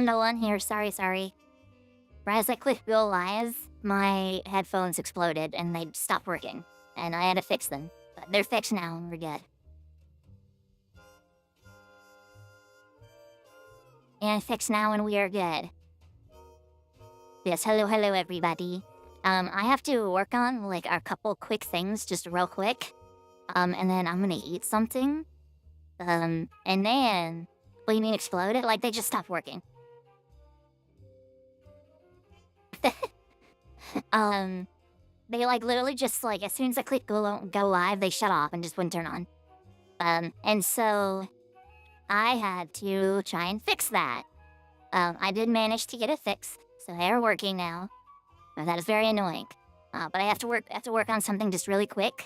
No one here, sorry. Right as I clicked go live, my headphones exploded and they stopped working. And I had to fix them. But they're fixed now and we're good. And fixed now and we are good. Yes, hello everybody. I have to work on like a couple quick things, just real quick. And then I'm gonna eat something. And then, what do you mean exploded? Like they just stopped working. They like literally just like as soon as I click go live, they shut off and just wouldn't turn on. And so I had to try and fix that. I did manage to get it fixed, so they are working now. That is very annoying. But I have to work on something just really quick.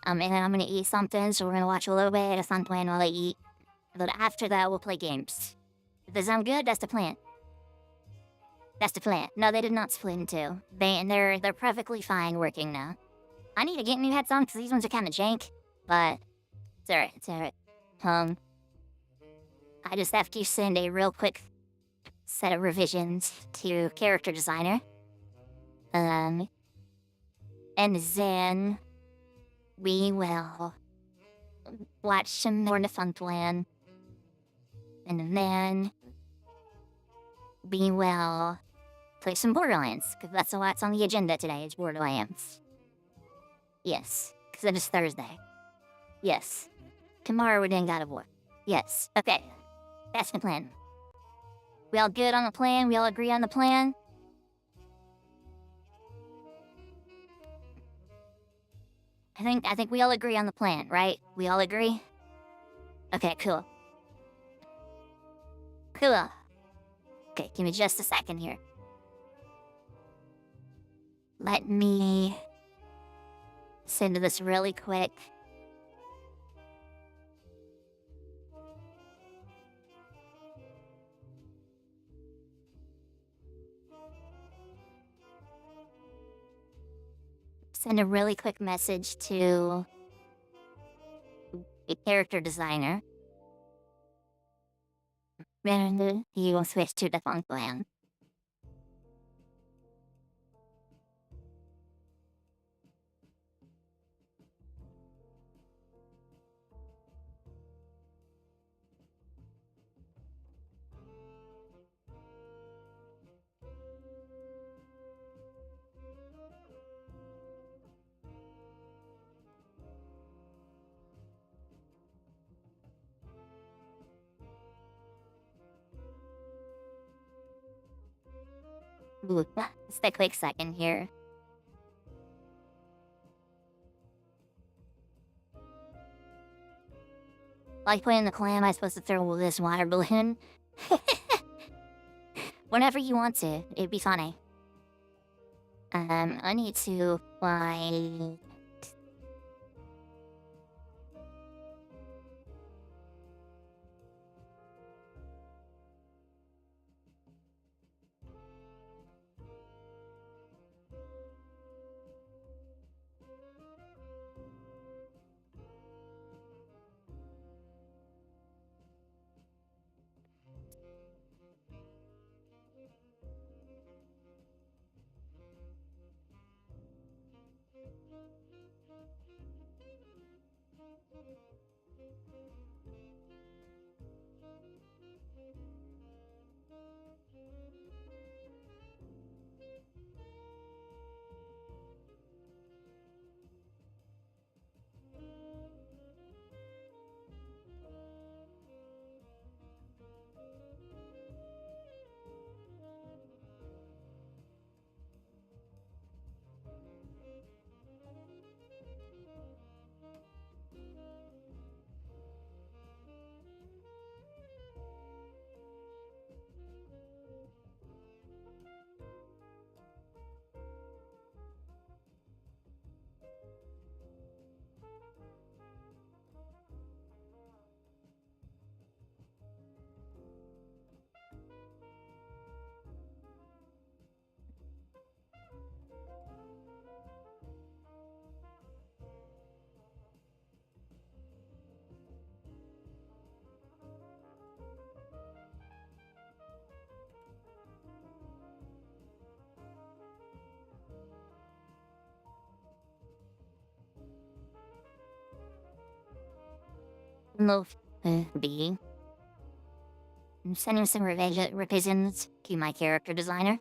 And then I'm gonna eat something, so we're gonna watch a little bit of something while I eat. But after that, we'll play games. If they sound good, that's the plan. That's the plan. No, they did not split in two. They're perfectly fine working now. I need to get new headphones because these ones are kind of jank, but it's alright. It's alright. I just have to send a real quick set of revisions to character designer. And then we will watch some more in the fun plan. And then we will play some Borderlands, because that's what's on the agenda today, is Borderlands. Yes, because it is Thursday. Yes. Tomorrow we're doing God of War. Yes. Okay. That's the plan. We all good on the plan? We all agree on the plan? I think we all agree on the plan, right? We all agree? Okay, cool. Cool. Okay, give me just a second here. Let me send this really quick. Send a really quick message to a character designer. Then he will switch to the fun plan. Ooh, just a quick second here. Like putting the clam, I'm supposed to throw this water balloon. Whenever you want to, it'd be funny. I need to find... Hello, being. I'm sending some revisions to my character designer.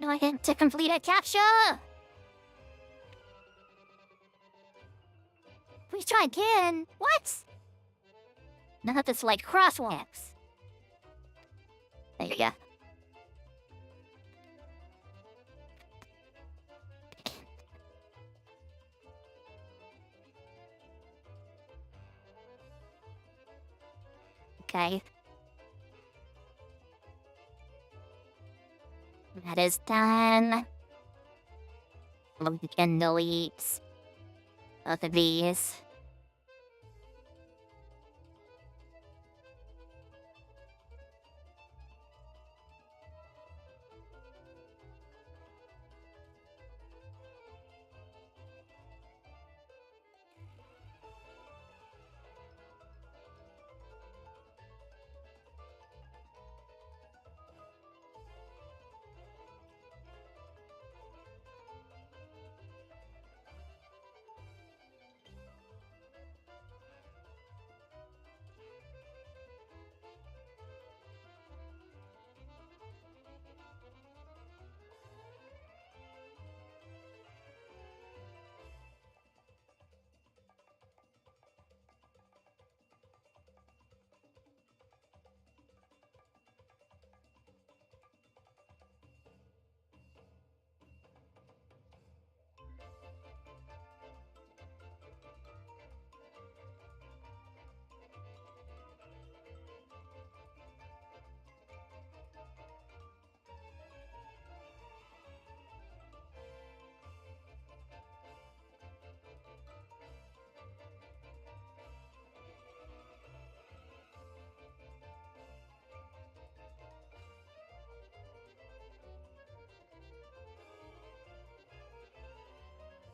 No, I get to complete a captcha! Please try again. What? Not this like crosswalks. There you go. Okay. That is done. We can delete both of these.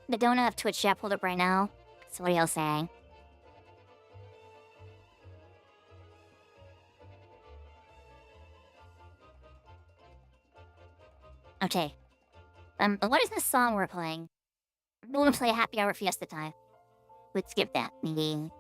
I don't have Twitch chat pulled up right now. So what are y'all saying? Okay. What is this song we're playing? We want to play Happy Hour Fiesta Time. Let's skip that. Maybe.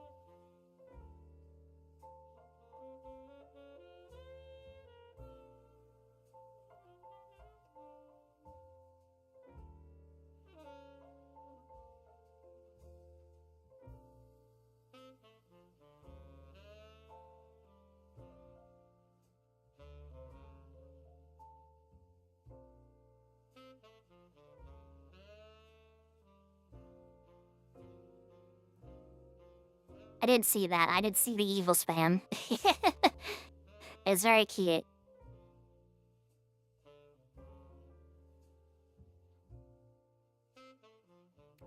I didn't see that. I didn't see the evil spam. It's very cute.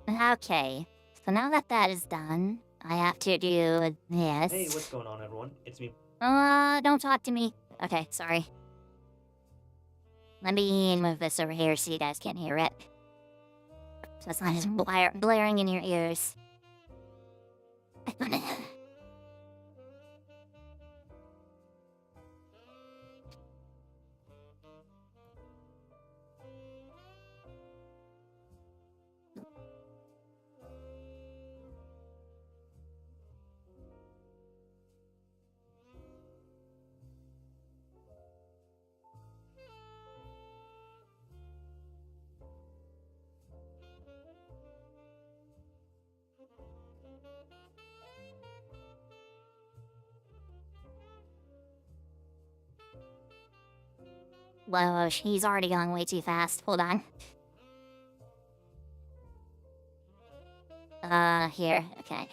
Okay. So now that that is done, I have to do this. Hey, what's going on, everyone? It's me. Don't talk to me. Okay, sorry. Let me move this over here so you guys can't hear it. So it's not as blaring in your ears. Whoa, he's already going way too fast. Hold on. Here. Okay.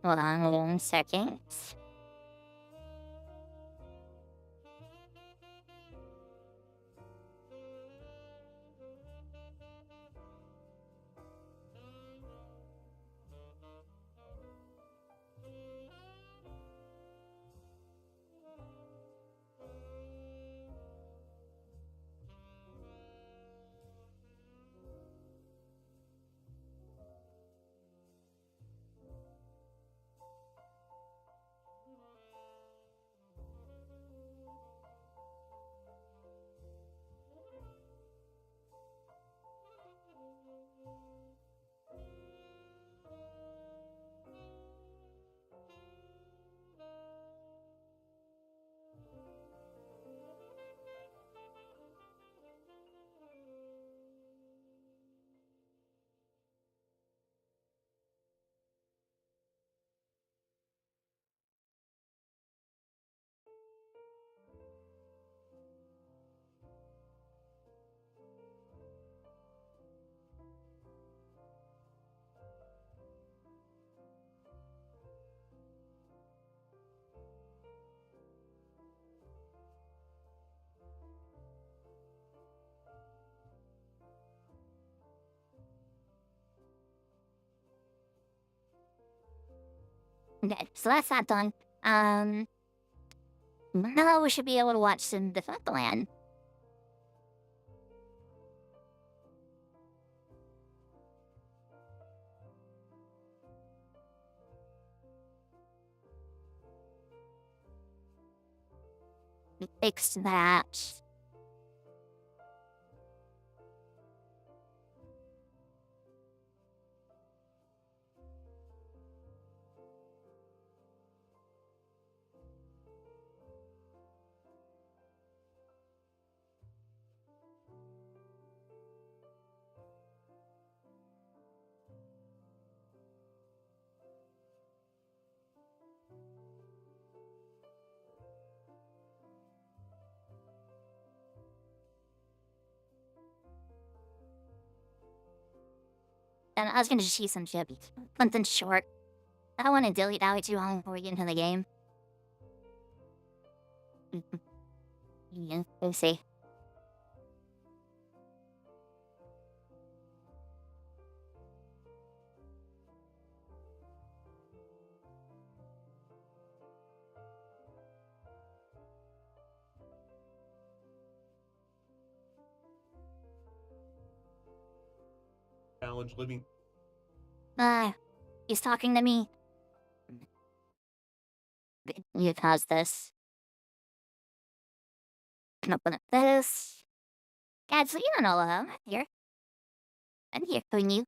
Hold on 1 second. Okay, so that's not done. Now we should be able to watch some the Land. We fixed that. And I was gonna just use some shit. Something short. I don't want to delete that way too long before we get into the game. Yeah, we'll see. Challenge living. He's talking to me. You caused this. Can open up this. God, so you don't know here. I'm here for you.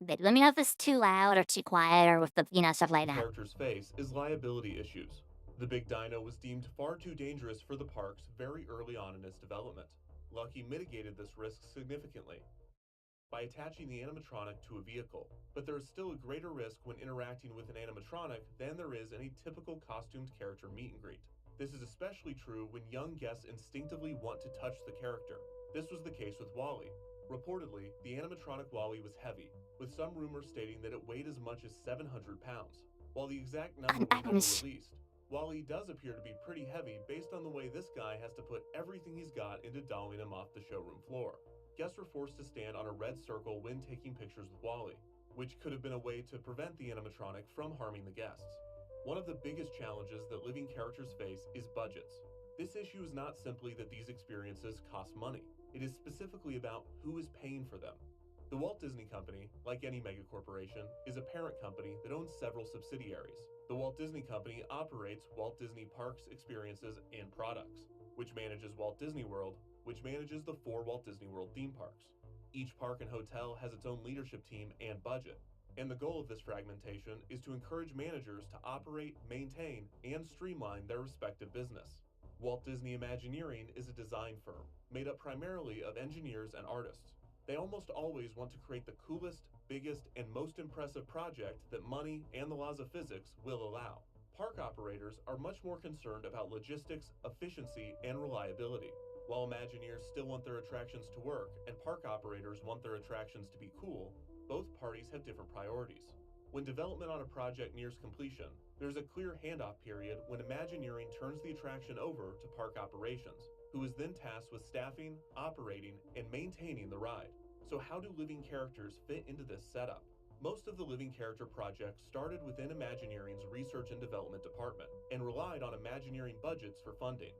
Let me know if it's too loud or too quiet or with the, stuff like that. Character's face is liability issues. The big dino was deemed far too dangerous for the parks very early on in its development. Lucky mitigated this risk significantly by attaching the animatronic to a vehicle, but there is still a greater risk when interacting with an animatronic than there is in a typical costumed character meet and greet. This is especially true when young guests instinctively want to touch the character. This was the case with Wally. Reportedly, the animatronic Wally was heavy, with some rumors stating that it weighed as much as 700 pounds. While the exact number was never released, Wally does appear to be pretty heavy based on the way this guy has to put everything he's got into dolling him off the showroom floor. Guests were forced to stand on a red circle when taking pictures with Wally, which could have been a way to prevent the animatronic from harming the guests. One of the biggest challenges that living characters face is budgets. This issue is not simply that these experiences cost money. It is specifically about who is paying for them. The Walt Disney Company, like any megacorporation, is a parent company that owns several subsidiaries. The Walt Disney Company operates Walt Disney Parks, Experiences, and Products, which manages Walt Disney World, which manages the 4 Walt Disney World theme parks. Each park and hotel has its own leadership team and budget, and the goal of this fragmentation is to encourage managers to operate, maintain, and streamline their respective business. Walt Disney Imagineering is a design firm made up primarily of engineers and artists. They almost always want to create the coolest, biggest, and most impressive project that money and the laws of physics will allow. Park operators are much more concerned about logistics, efficiency, and reliability. While Imagineers still want their attractions to work and park operators want their attractions to be cool, both parties have different priorities. When development on a project nears completion, there's a clear handoff period when Imagineering turns the attraction over to park operations, who is then tasked with staffing, operating, and maintaining the ride. So how do living characters fit into this setup? Most of the living character projects started within Imagineering's research and development department and relied on Imagineering budgets for funding.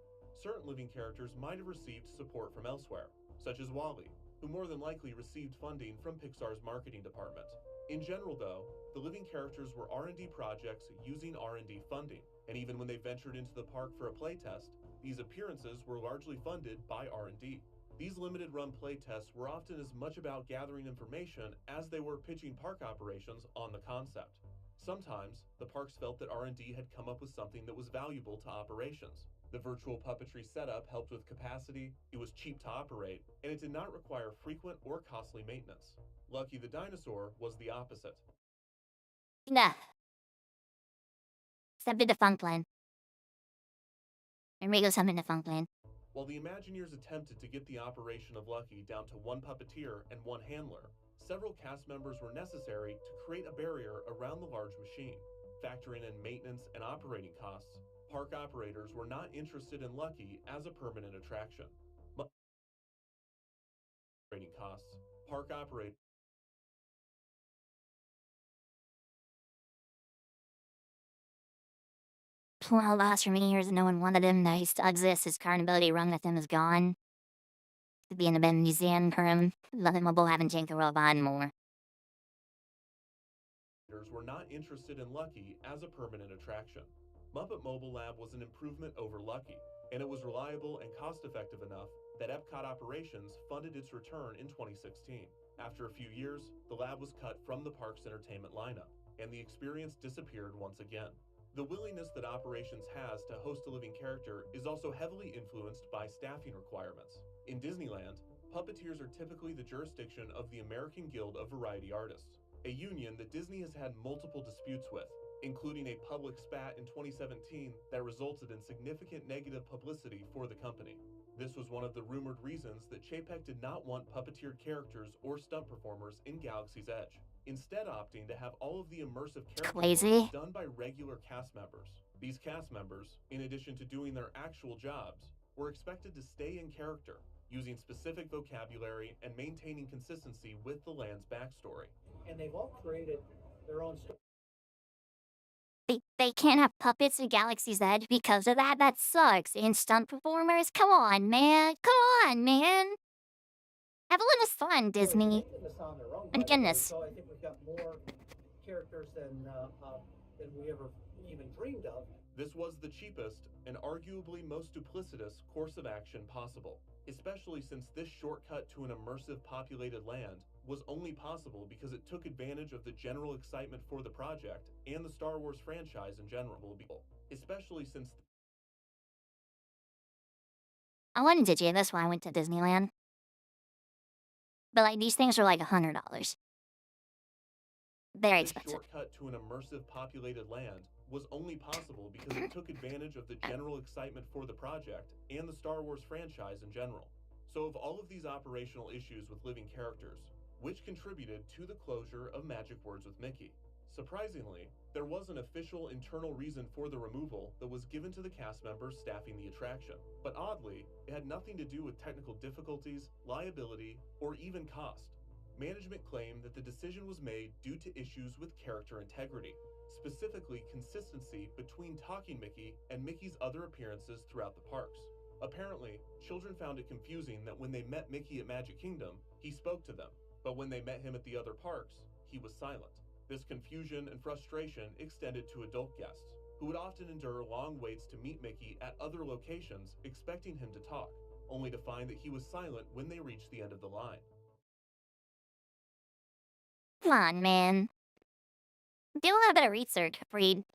Certain living characters might have received support from elsewhere, such as Wally, who more than likely received funding from Pixar's marketing department. In general, though, the living characters were R&D projects using R&D funding, and even when they ventured into the park for a playtest, these appearances were largely funded by R&D. These limited-run playtests were often as much about gathering information as they were pitching park operations on the concept. Sometimes, the parks felt that R&D had come up with something that was valuable to operations. The virtual puppetry setup helped with capacity, it was cheap to operate, and it did not require frequent or costly maintenance. Lucky the Dinosaur was the opposite. Nah. Step into funk plan. And Rigo summon the funk plan. While the Imagineers attempted to get the operation of Lucky down to 1 puppeteer and 1 handler, several cast members were necessary to create a barrier around the large machine. Factoring in maintenance and operating costs, park operators were not interested in Lucky as a permanent attraction. Operating costs, park operators Well, lost for many years and no one wanted him. Now he still exists. His current ability rung with him is gone. Could be in the Ben Museum for him. Nothing mobile haven't changed the world more. were not interested in Lucky as a permanent attraction. Muppet Mobile Lab was an improvement over Lucky, and it was reliable and cost-effective enough that Epcot Operations funded its return in 2016. After a few years, the lab was cut from the park's entertainment lineup, and the experience disappeared once again. The willingness that Operations has to host a living character is also heavily influenced by staffing requirements. In Disneyland, puppeteers are typically the jurisdiction of the American Guild of Variety Artists, a union that Disney has had multiple disputes with, including a public spat in 2017 that resulted in significant negative publicity for the company. This was one of the rumored reasons that Chapek did not want puppeteered characters or stunt performers in Galaxy's Edge, instead opting to have all of the immersive character work done by regular cast members. These cast members, in addition to doing their actual jobs, were expected to stay in character, using specific vocabulary and maintaining consistency with the land's backstory. And they've all created their own story. They can't have puppets in Galaxy's Edge because of that? That sucks. And stunt performers? Come on, man. Come on, man. Have a little fun, Disney. And goodness. So I think we've got more characters than we ever even dreamed of. This was the cheapest and arguably most duplicitous course of action possible, especially since this shortcut to an immersive populated land was only possible because it took advantage of the general excitement for the project and the Star Wars franchise in general. especially since I wanted to do this when I went to Disneyland. But like these things are like $100. Very this expensive. shortcut to an immersive populated land was only possible because it took advantage of the general excitement for the project and the Star Wars franchise in general. So of all of these operational issues with living characters, which contributed to the closure of Magic Words with Mickey? Surprisingly, there was an official internal reason for the removal that was given to the cast members staffing the attraction. But oddly, it had nothing to do with technical difficulties, liability, or even cost. Management claimed that the decision was made due to issues with character integrity, specifically consistency between Talking Mickey and Mickey's other appearances throughout the parks. Apparently, children found it confusing that when they met Mickey at Magic Kingdom, he spoke to them, but when they met him at the other parks, he was silent. This confusion and frustration extended to adult guests, who would often endure long waits to meet Mickey at other locations expecting him to talk, only to find that he was silent when they reached the end of the line. Come on, man. Do a little bit of research before you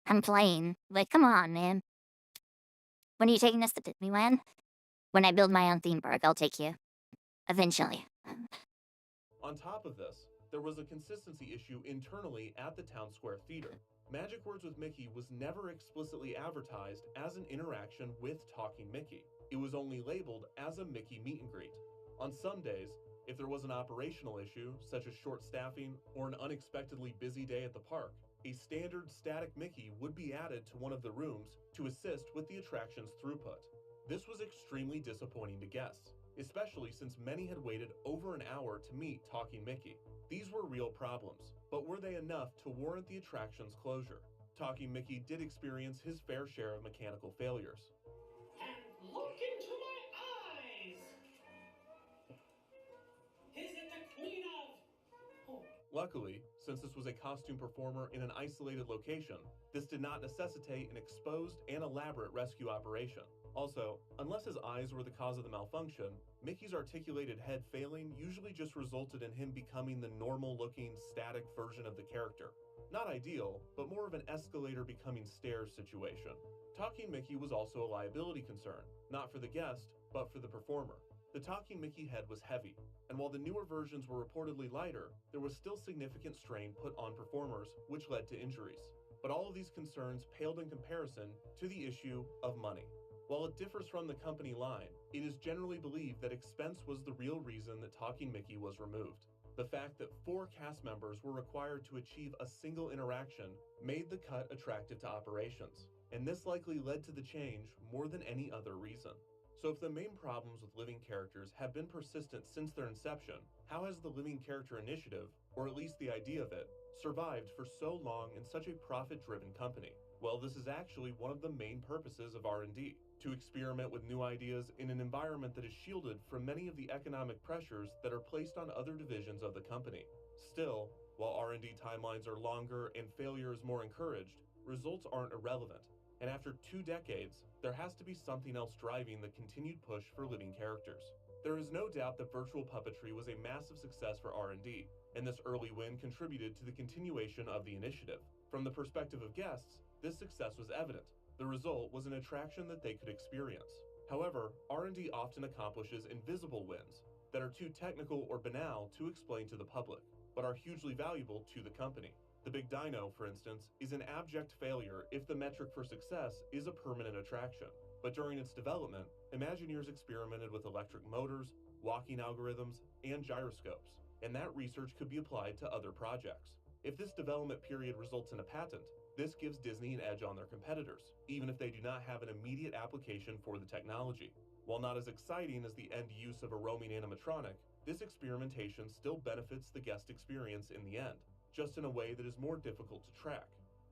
complain. Like, come on, man. When are you taking us to Disneyland? When I build my own theme park, I'll take you. Eventually. On top of this, there was a consistency issue internally at the Town Square Theater. Magic Words with Mickey was never explicitly advertised as an interaction with Talking Mickey. It was only labeled as a Mickey meet and greet. On some days, if there was an operational issue, such as short staffing or an unexpectedly busy day at the park, a standard static Mickey would be added to one of the rooms to assist with the attraction's throughput. This was extremely disappointing to guests, especially since many had waited over an hour to meet Talking Mickey. These were real problems, but were they enough to warrant the attraction's closure? Talking Mickey did experience his fair share of mechanical failures. And look into my eyes! Is it the Queen of... Oh. Luckily, since this was a costume performer in an isolated location, this did not necessitate an exposed and elaborate rescue operation. Also, unless his eyes were the cause of the malfunction, Mickey's articulated head failing usually just resulted in him becoming the normal-looking, static version of the character. Not ideal, but more of an escalator becoming stairs situation. Talking Mickey was also a liability concern, not for the guest, but for the performer. The Talking Mickey head was heavy, and while the newer versions were reportedly lighter, there was still significant strain put on performers, which led to injuries. But all of these concerns paled in comparison to the issue of money. While it differs from the company line, it is generally believed that expense was the real reason that Talking Mickey was removed. The fact that 4 cast members were required to achieve a single interaction made the cut attractive to operations, and this likely led to the change more than any other reason. So if the main problems with living characters have been persistent since their inception, how has the Living Character Initiative, or at least the idea of it, survived for so long in such a profit-driven company? Well, this is actually one of the main purposes of R&D, to experiment with new ideas in an environment that is shielded from many of the economic pressures that are placed on other divisions of the company. Still, while R&D timelines are longer and failure is more encouraged, results aren't irrelevant. And after 2 decades, there has to be something else driving the continued push for living characters. There is no doubt that virtual puppetry was a massive success for R&D, and this early win contributed to the continuation of the initiative. From the perspective of guests, this success was evident. The result was an attraction that they could experience. However, R&D often accomplishes invisible wins that are too technical or banal to explain to the public, but are hugely valuable to the company. The Big Dino, for instance, is an abject failure if the metric for success is a permanent attraction. But during its development, Imagineers experimented with electric motors, walking algorithms, and gyroscopes, and that research could be applied to other projects. If this development period results in a patent, this gives Disney an edge on their competitors, even if they do not have an immediate application for the technology. While not as exciting as the end use of a roaming animatronic, this experimentation still benefits the guest experience in the end, just in a way that is more difficult to track.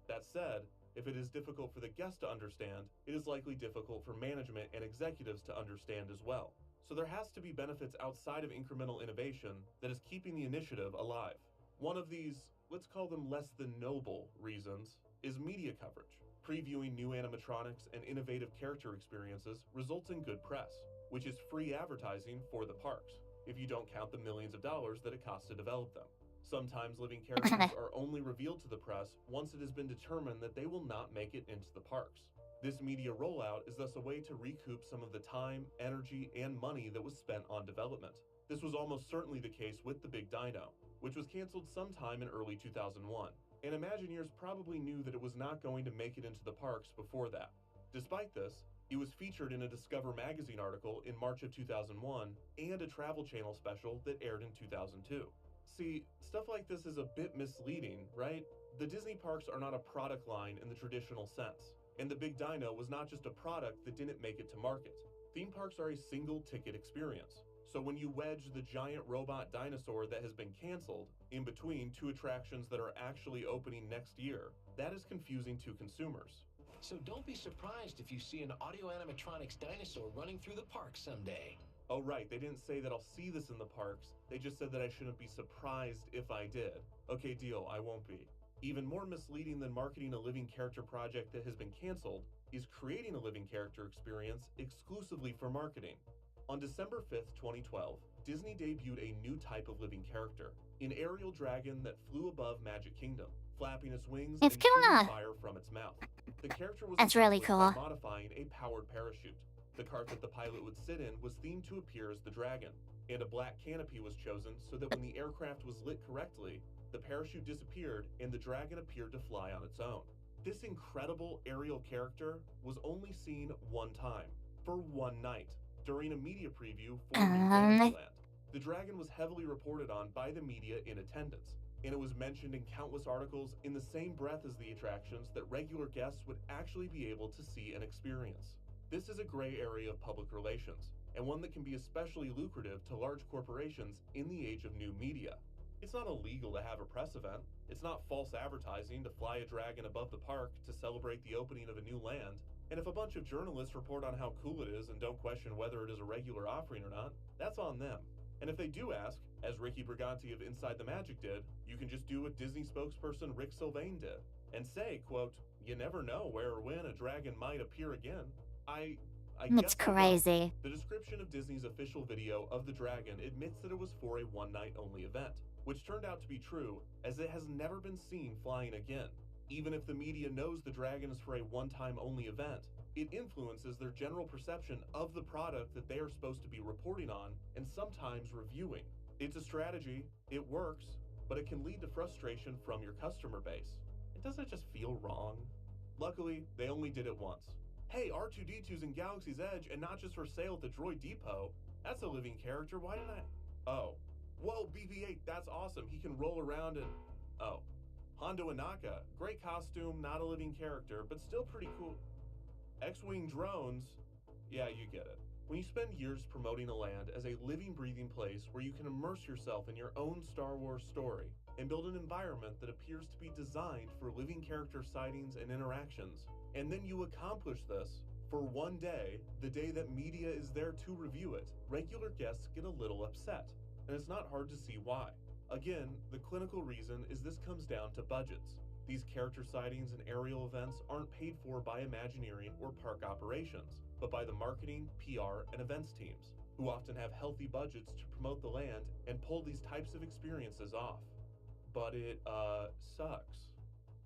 That said, if it is difficult for the guest to understand, it is likely difficult for management and executives to understand as well. So there has to be benefits outside of incremental innovation that is keeping the initiative alive. One of these, let's call them less than noble reasons, is media coverage. Previewing new animatronics and innovative character experiences results in good press, which is free advertising for the parks, if you don't count the millions of dollars that it costs to develop them. Sometimes living characters are only revealed to the press once it has been determined that they will not make it into the parks. This media rollout is thus a way to recoup some of the time, energy, and money that was spent on development. This was almost certainly the case with the Big Dino, which was canceled sometime in early 2001, and Imagineers probably knew that it was not going to make it into the parks before that. Despite this, it was featured in a Discover magazine article in March of 2001 and a Travel Channel special that aired in 2002. See, stuff like this is a bit misleading, right? The Disney parks are not a product line in the traditional sense, and the Big Dino was not just a product that didn't make it to market. Theme parks are a single ticket experience, so when you wedge the giant robot dinosaur that has been canceled in between two attractions that are actually opening next year, that is confusing to consumers. So don't be surprised if you see an audio animatronics dinosaur running through the park someday. Oh right, they didn't say that I'll see this in the parks, they just said that I shouldn't be surprised if I did. Okay, deal, I won't be. Even more misleading than marketing a living character project that has been canceled is creating a living character experience exclusively for marketing. On December 5th, 2012, Disney debuted a new type of living character, an aerial dragon that flew above Magic Kingdom, flapping its wings It's and cool. shooting fire from its mouth. The character was That's really accomplished cool. by modifying a powered parachute. The cart that the pilot would sit in was themed to appear as the dragon, and a black canopy was chosen so that when the aircraft was lit correctly, the parachute disappeared and the dragon appeared to fly on its own. This incredible aerial character was only seen one time, for one night, during a media preview for New Fantasyland. The dragon was heavily reported on by the media in attendance, and it was mentioned in countless articles in the same breath as the attractions that regular guests would actually be able to see and experience. This is a gray area of public relations, and one that can be especially lucrative to large corporations in the age of new media. It's not illegal to have a press event. It's not false advertising to fly a dragon above the park to celebrate the opening of a new land. And if a bunch of journalists report on how cool it is and don't question whether it is a regular offering or not, that's on them. And if they do ask, as Ricky Briganti of Inside the Magic did, you can just do what Disney spokesperson Rick Sylvain did, and say, quote, "You never know where or when a dragon might appear again." I It's guess I don't. crazy. The description of Disney's official video of the dragon admits that it was for a one-night-only event, which turned out to be true, as it has never been seen flying again. Even if the media knows the dragon is for a one-time only event, it influences their general perception of the product that they are supposed to be reporting on and sometimes reviewing. It's a strategy, it works, but it can lead to frustration from your customer base. It doesn't just feel wrong. Luckily, they only did it once. Hey, R2-D2's in Galaxy's Edge and not just for sale at the Droid Depot. That's a living character, why didn't I? Oh. Whoa, BB-8, that's awesome. He can roll around and... Oh. Hondo Inaka, great costume, not a living character, but still pretty cool. X-Wing drones, yeah, you get it. When you spend years promoting a land as a living, breathing place where you can immerse yourself in your own Star Wars story and build an environment that appears to be designed for living character sightings and interactions, and then you accomplish this for one day, the day that media is there to review it, regular guests get a little upset, and it's not hard to see why. Again, the clinical reason is this comes down to budgets. These character sightings and aerial events aren't paid for by Imagineering or park operations, but by the marketing, PR, and events teams, who often have healthy budgets to promote the land and pull these types of experiences off. But it, sucks.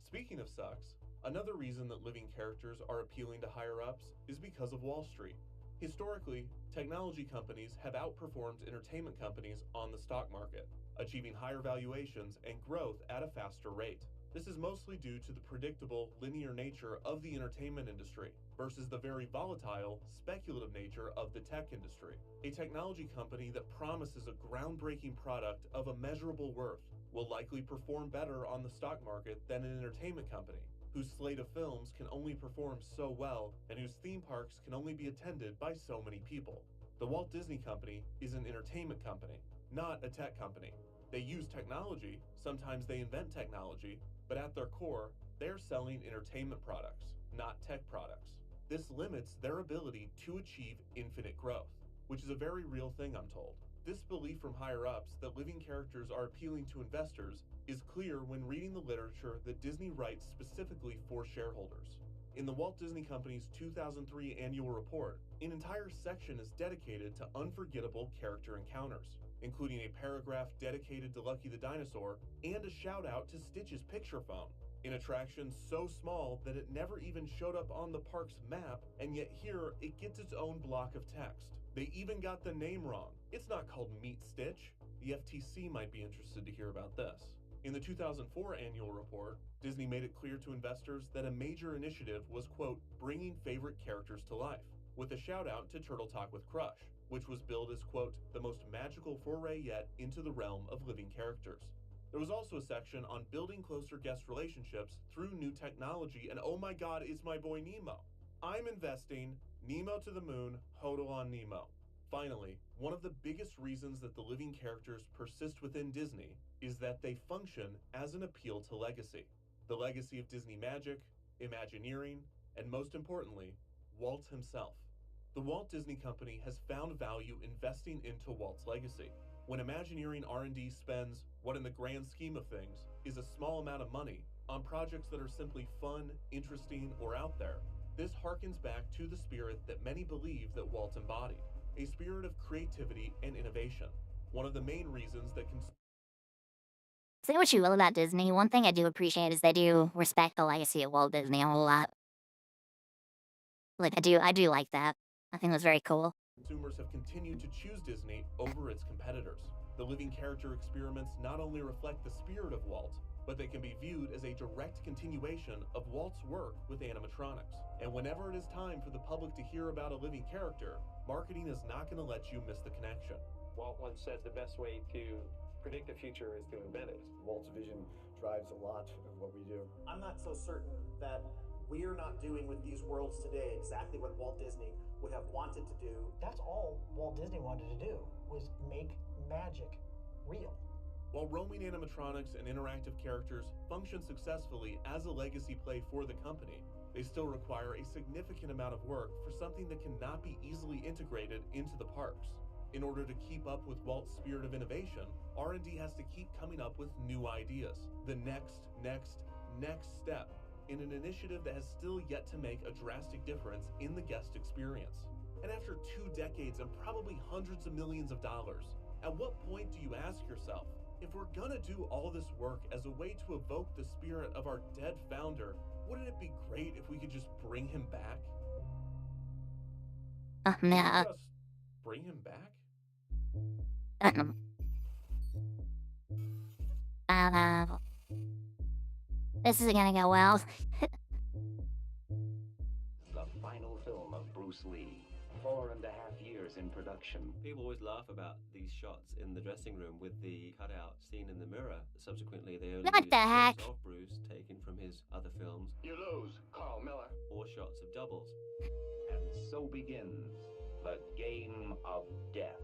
Speaking of sucks, another reason that living characters are appealing to higher-ups is because of Wall Street. Historically, technology companies have outperformed entertainment companies on the stock market, achieving higher valuations and growth at a faster rate. This is mostly due to the predictable, linear nature of the entertainment industry versus the very volatile, speculative nature of the tech industry. A technology company that promises a groundbreaking product of immeasurable worth will likely perform better on the stock market than an entertainment company, whose slate of films can only perform so well and whose theme parks can only be attended by so many people. The Walt Disney Company is an entertainment company, not a tech company. They use technology, sometimes they invent technology, but at their core, they're selling entertainment products, not tech products. This limits their ability to achieve infinite growth, which is a very real thing, I'm told. This belief from higher-ups that living characters are appealing to investors is clear when reading the literature that Disney writes specifically for shareholders. In the Walt Disney Company's 2003 annual report, an entire section is dedicated to unforgettable character encounters. including a paragraph dedicated to Lucky the Dinosaur and a shout out to Stitch's picture phone. An attraction so small that it never even showed up on the park's map, and yet here it gets its own block of text. They even got the name wrong. It's not called Meet Stitch. The FTC might be interested to hear about this. In the 2004 annual report, Disney made it clear to investors that a major initiative was, quote, bringing favorite characters to life, with a shout out to Turtle Talk with Crush, which was billed as, quote, the most magical foray yet into the realm of living characters. There was also a section on building closer guest relationships through new technology, and oh my god, it's my boy Nemo. I'm investing Nemo to the moon, hodl on Nemo. Finally, one of the biggest reasons that the living characters persist within Disney is that they function as an appeal to legacy. The legacy of Disney magic, Imagineering, and most importantly, Walt himself. The Walt Disney Company has found value investing into Walt's legacy. When Imagineering R&D spends what in the grand scheme of things is a small amount of money on projects that are simply fun, interesting, or out there, this harkens back to the spirit that many believe that Walt embodied, a spirit of creativity and innovation. One of the main reasons that Say what you will about Disney, one thing I do appreciate is they do respect the legacy of Walt Disney a whole lot. Like, I do like that. I think that's very cool. consumers have continued to choose Disney over its competitors. The living character experiments not only reflect the spirit of Walt, but they can be viewed as a direct continuation of Walt's work with animatronics. And whenever it is time for the public to hear about a living character, marketing is not going to let you miss the connection. Walt once said the best way to predict the future is to invent it. Walt's vision drives a lot of what we do. I'm not so certain that we're not doing with these worlds today exactly what Walt Disney would have wanted to do. That's all Walt Disney wanted to do, was make magic real. While roaming animatronics and interactive characters function successfully as a legacy play for the company, they still require a significant amount of work for something that cannot be easily integrated into the parks. In order to keep up with Walt's spirit of innovation, R&D has to keep coming up with new ideas, the next step in an initiative that has still yet to make a drastic difference in the guest experience. And after 2 decades and probably hundreds of millions of dollars, at what point do you ask yourself, if we're gonna do all this work as a way to evoke the spirit of our dead founder, wouldn't it be great if we could just bring him back? Nah. Just bring him back? This isn't gonna go well. The final film of Bruce Lee. 4.5 years in production. People always laugh about these shots in the dressing room with the cutout scene in the mirror. Subsequently, they only What used the shots heck? of Bruce taken from his other films, You lose, Carl Miller. or shots of doubles. And so begins the game of death.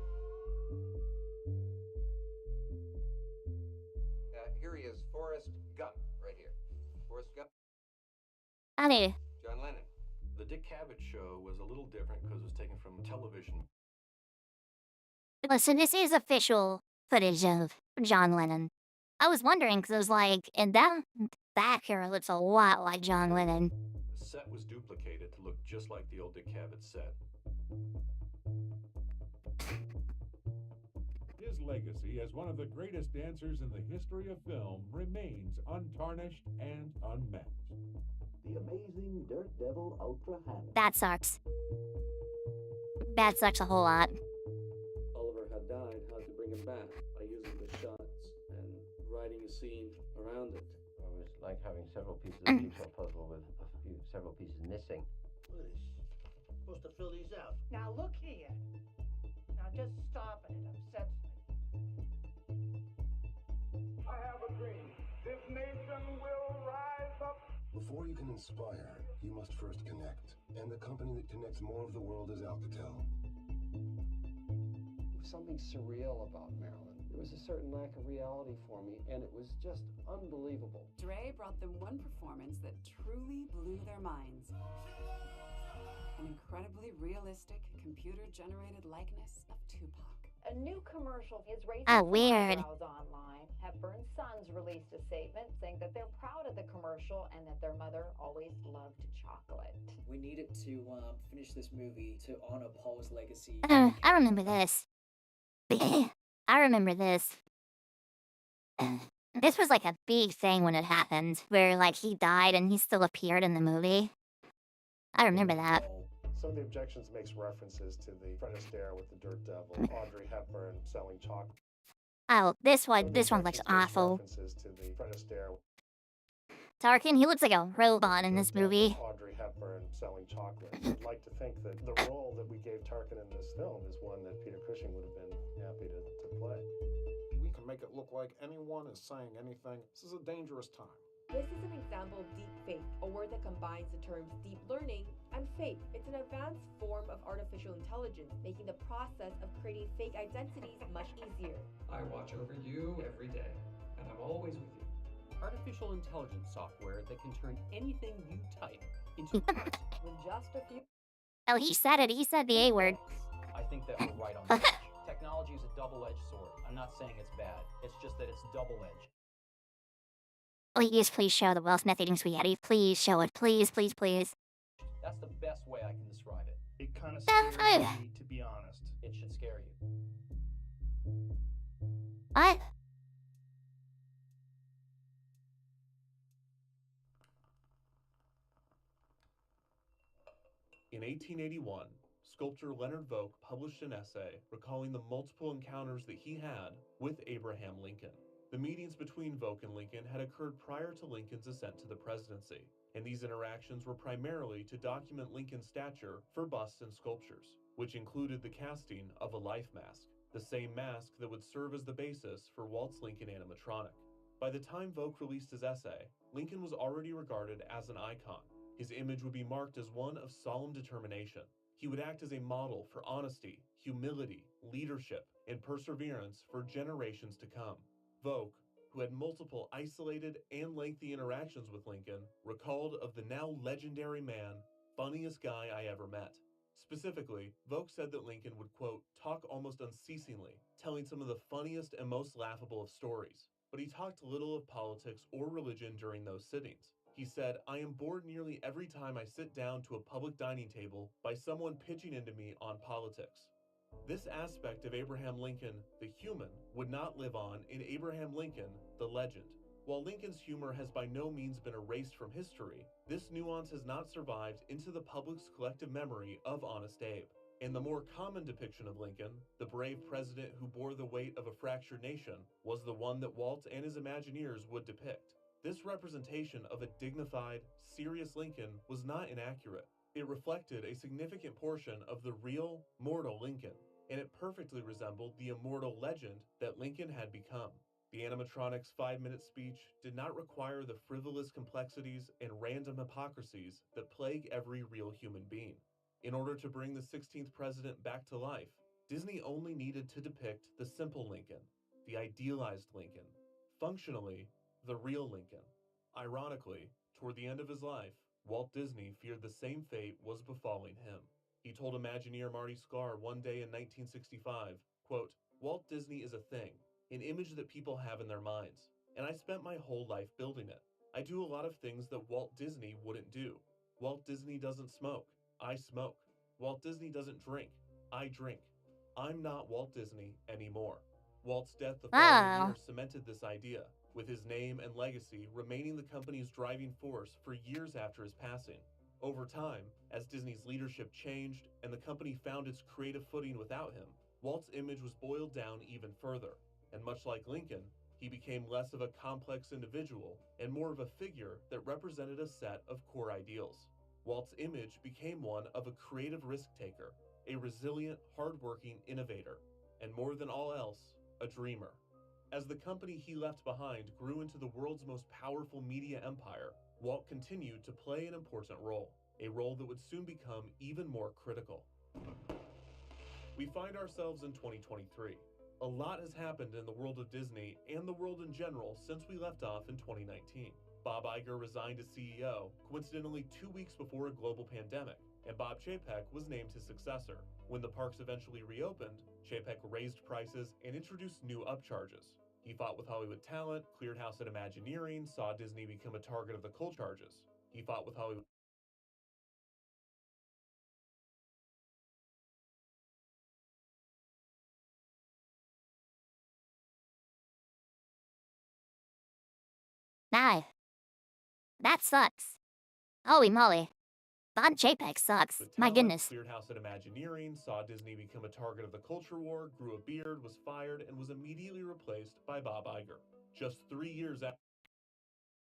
Here he is, Forrest Gump, right here. Forrest Gump, Howdy. John Lennon. The Dick Cavett show was a little different because it was taken from television. Listen, this is official footage of John Lennon. I was wondering, because I was like, and that hero looks a lot like John Lennon. The set was duplicated to look just like the old Dick Cavett set. His legacy as one of the greatest dancers in the history of film remains untarnished and unmatched. The amazing Dirt Devil Ultra Hand. That sucks. That sucks a whole lot. Oliver had died, how to bring him back by using the shots and writing a scene around it. It was like having several pieces of jigsaw puzzle with several pieces missing. Look at this. Supposed to fill these out. Now look here. Now just stop it. It upsets me. I have a dream. This nation will rise up. Before you can inspire, you must first connect. And the company that connects more of the world is Alcatel. There was something surreal about Maryland. There was a certain lack of reality for me, and it was just unbelievable. Dre brought them one performance that truly blew their minds. An incredibly realistic, computer-generated likeness of Tupac. A new commercial is raising weird. eyebrows online. Hepburn's sons released a statement saying that they're proud of the commercial and that their mother always loved chocolate. We needed to finish this movie to honor Paul's legacy. I remember this. I remember this. This was like a big thing when it happened, where like he died and he still appeared in the movie. I remember that. Some of the objections makes references to the Fred Astaire with the Dirt Devil, Audrey Hepburn selling chocolate. Oh, this one looks awful. References to the Fred Astaire. Tarkin, he looks like a robot in this movie. Audrey Hepburn selling chocolate. I'd like to think that the role that we gave Tarkin in this film is one that Peter Cushing would have been happy to play. We can make it look like anyone is saying anything. This is a dangerous time. This is an example of deep fake, a word that combines the terms deep learning and fake. It's an advanced form of artificial intelligence, making the process of creating fake identities much easier. I watch over you every day, and I'm always with you. Artificial intelligence software that can turn anything you type into text. With just a few... Oh, he said it. He said the A word. I think that we're right on the edge. Technology is a double-edged sword. I'm not saying it's bad. It's just that it's double-edged. Please show the Will Smith eating spaghetti. Please show it. Please. That's the best way I can describe it. It kind of scares me, to be honest. It should scare you. What? In 1881, sculptor Leonard Vogt published an essay recalling the multiple encounters that he had with Abraham Lincoln. The meetings between Vogt and Lincoln had occurred prior to Lincoln's ascent to the presidency, and these interactions were primarily to document Lincoln's stature for busts and sculptures, which included the casting of a life mask, the same mask that would serve as the basis for Walt's Lincoln animatronic. By the time Vogt released his essay, Lincoln was already regarded as an icon. His image would be marked as one of solemn determination. He would act as a model for honesty, humility, leadership, and perseverance for generations to come. Vogt, who had multiple isolated and lengthy interactions with Lincoln, recalled of the now legendary man, funniest guy I ever met. Specifically, Vogt said that Lincoln would, quote, talk almost unceasingly, telling some of the funniest and most laughable of stories. But he talked little of politics or religion during those sittings. He said, I am bored nearly every time I sit down to a public dining table by someone pitching into me on politics. This aspect of Abraham Lincoln, the human, would not live on in Abraham Lincoln, the legend. While Lincoln's humor has by no means been erased from history, this nuance has not survived into the public's collective memory of Honest Abe. And the more common depiction of Lincoln, the brave president who bore the weight of a fractured nation, was the one that Walt and his Imagineers would depict. This representation of a dignified, serious Lincoln was not inaccurate. It reflected a significant portion of the real, mortal Lincoln, and it perfectly resembled the immortal legend that Lincoln had become. The animatronic's 5-minute speech did not require the frivolous complexities and random hypocrisies that plague every real human being. In order to bring the 16th president back to life, Disney only needed to depict the simple Lincoln, the idealized Lincoln, functionally, the real Lincoln. Ironically, toward the end of his life, Walt Disney feared the same fate was befalling him. He told Imagineer Marty Sklar one day in 1965, quote, Walt Disney is a thing, an image that people have in their minds, and I spent my whole life building it. I do a lot of things that Walt Disney wouldn't do. Walt Disney doesn't smoke. I smoke. Walt Disney doesn't drink. I drink. I'm not Walt Disney anymore. Walt's death the following year cemented this idea, with his name and legacy remaining the company's driving force for years after his passing. Over time, as Disney's leadership changed and the company found its creative footing without him, Walt's image was boiled down even further, and much like Lincoln, he became less of a complex individual and more of a figure that represented a set of core ideals. Walt's image became one of a creative risk-taker, a resilient, hard-working innovator, and more than all else, a dreamer. As the company he left behind grew into the world's most powerful media empire, Walt continued to play an important role, a role that would soon become even more critical. We find ourselves in 2023. A lot has happened in the world of Disney and the world in general since we left off in 2019. Bob Iger resigned as CEO, coincidentally 2 weeks before a global pandemic, and Bob Chapek was named his successor. When the parks eventually reopened, Chapek raised prices and introduced new upcharges. He fought with Hollywood talent, cleared house at Imagineering, saw Disney become a target of the cult charges. He fought with Hollywood Now, that sucks. Holy moly. That JPEG sucks. With My talent, goodness. cleared house at Imagineering, saw Disney become a target of the culture war, grew a beard, was fired, and was immediately replaced by Bob Iger. Just 3 years after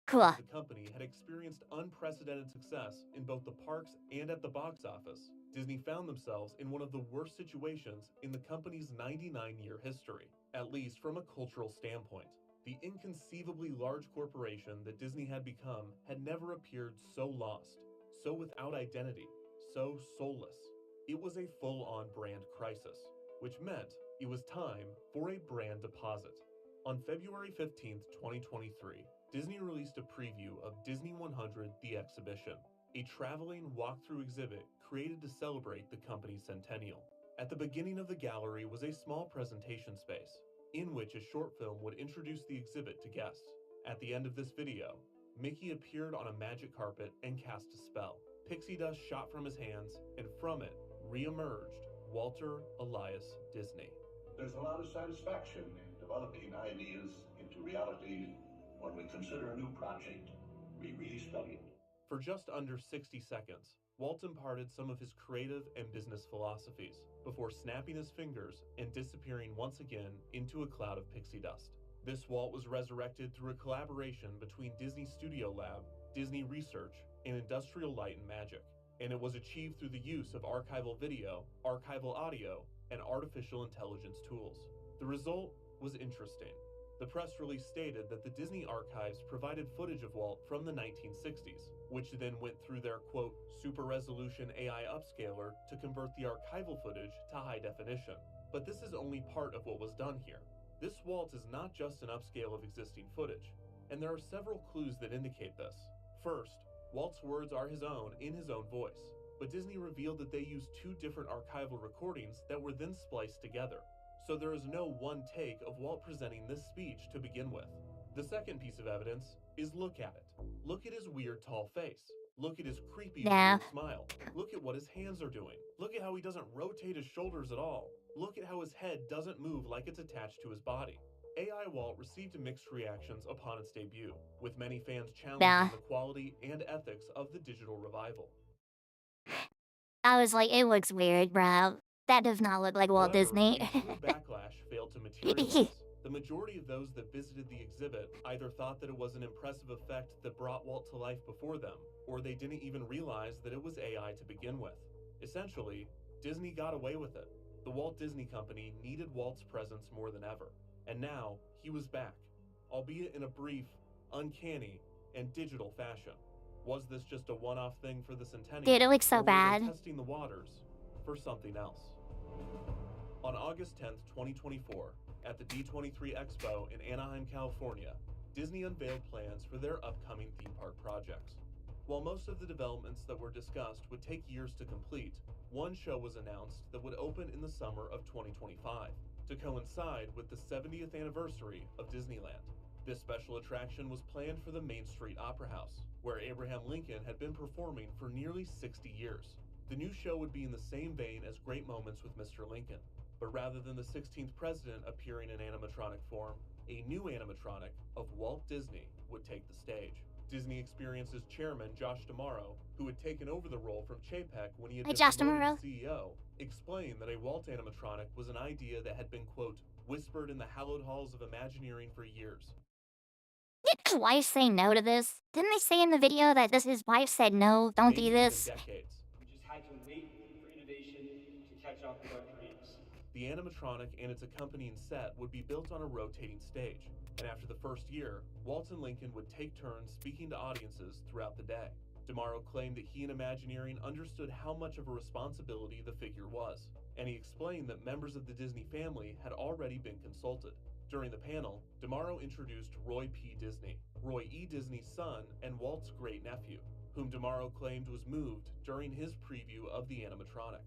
Cool. the company had experienced unprecedented success in both the parks and at the box office, Disney found themselves in one of the worst situations in the company's 99-year history, at least from a cultural standpoint. The inconceivably large corporation that Disney had become had never appeared so lost, so without identity, so soulless. It was a full-on brand crisis, which meant it was time for a brand deposit. On February 15th, 2023, Disney released a preview of Disney 100 The Exhibition, a traveling walkthrough exhibit created to celebrate the company's centennial. At the beginning of the gallery was a small presentation space, in which a short film would introduce the exhibit to guests. At the end of this video, Mickey appeared on a magic carpet and cast a spell. Pixie dust shot from his hands, and from it re-emerged Walter Elias Disney. There's a lot of satisfaction in developing ideas into reality when we consider a new project. We really study it. For just under 60 seconds, Walt imparted some of his creative and business philosophies before snapping his fingers and disappearing once again into a cloud of pixie dust. This Walt was resurrected through a collaboration between Disney Studio Lab, Disney Research, and Industrial Light and Magic, and it was achieved through the use of archival video, archival audio, and artificial intelligence tools. The result was interesting. The press release stated that the Disney archives provided footage of Walt from the 1960s, which then went through their, quote, super resolution AI upscaler to convert the archival footage to high definition. But this is only part of what was done here. This Walt is not just an upscale of existing footage, and there are several clues that indicate this. First, Walt's words are his own in his own voice, but Disney revealed that they used 2 different archival recordings that were then spliced together. So there is no one take of Walt presenting this speech to begin with. The second piece of evidence is look at it. Look at his weird tall face. Look at his creepy weird smile. Look at what his hands are doing. Look at how he doesn't rotate his shoulders at all. Look at how his head doesn't move like it's attached to his body. AI Walt received mixed reactions upon its debut, with many fans challenging the quality and ethics of the digital revival. I was like, it looks weird, bro. That does not look like Walt Disney. A true backlash failed to materialize. The majority of those that visited the exhibit either thought that it was an impressive effect that brought Walt to life before them, or they didn't even realize that it was AI to begin with. Essentially, Disney got away with it. The Walt Disney Company needed Walt's presence more than ever, and now he was back, albeit in a brief, uncanny, and digital fashion. Was this just a one-off thing for the centennial? Dude, it looks so or were they bad. testing the waters for something else? On August 10th, 2024, at the D23 Expo in Anaheim, California, Disney unveiled plans for their upcoming theme park projects. While most of the developments that were discussed would take years to complete, one show was announced that would open in the summer of 2025 to coincide with the 70th anniversary of Disneyland. This special attraction was planned for the Main Street Opera House, where Abraham Lincoln had been performing for nearly 60 years. The new show would be in the same vein as Great Moments with Mr. Lincoln, but rather than the 16th president appearing in animatronic form, a new animatronic of Walt Disney would take the stage. Disney Experience's chairman, Josh D'Amaro, who had taken over the role from Chapek when he had been promoted to CEO, explained that a Walt animatronic was an idea that had been, quote, whispered in the hallowed halls of Imagineering for years. Did his wife say no to this? Didn't they say in the video that his wife said no, don't do this? Decades. We just had to wait for innovation to catch up with our dreams. The animatronic and its accompanying set would be built on a rotating stage, and after the first year, Walt and Lincoln would take turns speaking to audiences throughout the day. D'Amaro claimed that he and Imagineering understood how much of a responsibility the figure was, and he explained that members of the Disney family had already been consulted. During the panel, D'Amaro introduced Roy P. Disney, Roy E. Disney's son and Walt's great-nephew, whom D'Amaro claimed was moved during his preview of the animatronic.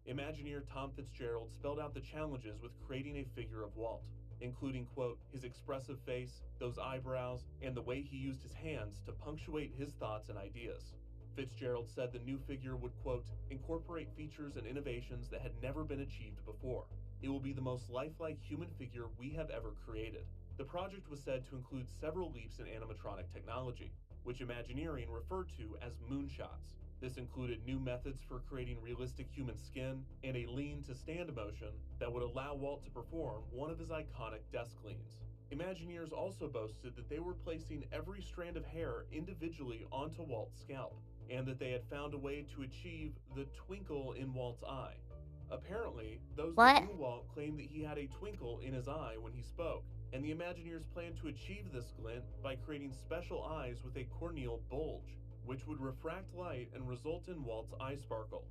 Imagineer Tom Fitzgerald spelled out the challenges with creating a figure of Walt, including, quote, his expressive face, those eyebrows, and the way he used his hands to punctuate his thoughts and ideas. Fitzgerald said the new figure would, quote, incorporate features and innovations that had never been achieved before. It will be the most lifelike human figure we have ever created. The project was said to include several leaps in animatronic technology, which Imagineering referred to as moonshots. This included new methods for creating realistic human skin and a lean-to-stand motion that would allow Walt to perform one of his iconic desk leans. Imagineers also boasted that they were placing every strand of hair individually onto Walt's scalp, and that they had found a way to achieve the twinkle in Walt's eye. Apparently, those that knew Walt claimed that he had a twinkle in his eye when he spoke, and the Imagineers planned to achieve this glint by creating special eyes with a corneal bulge, which would refract light and result in Walt's eye sparkle.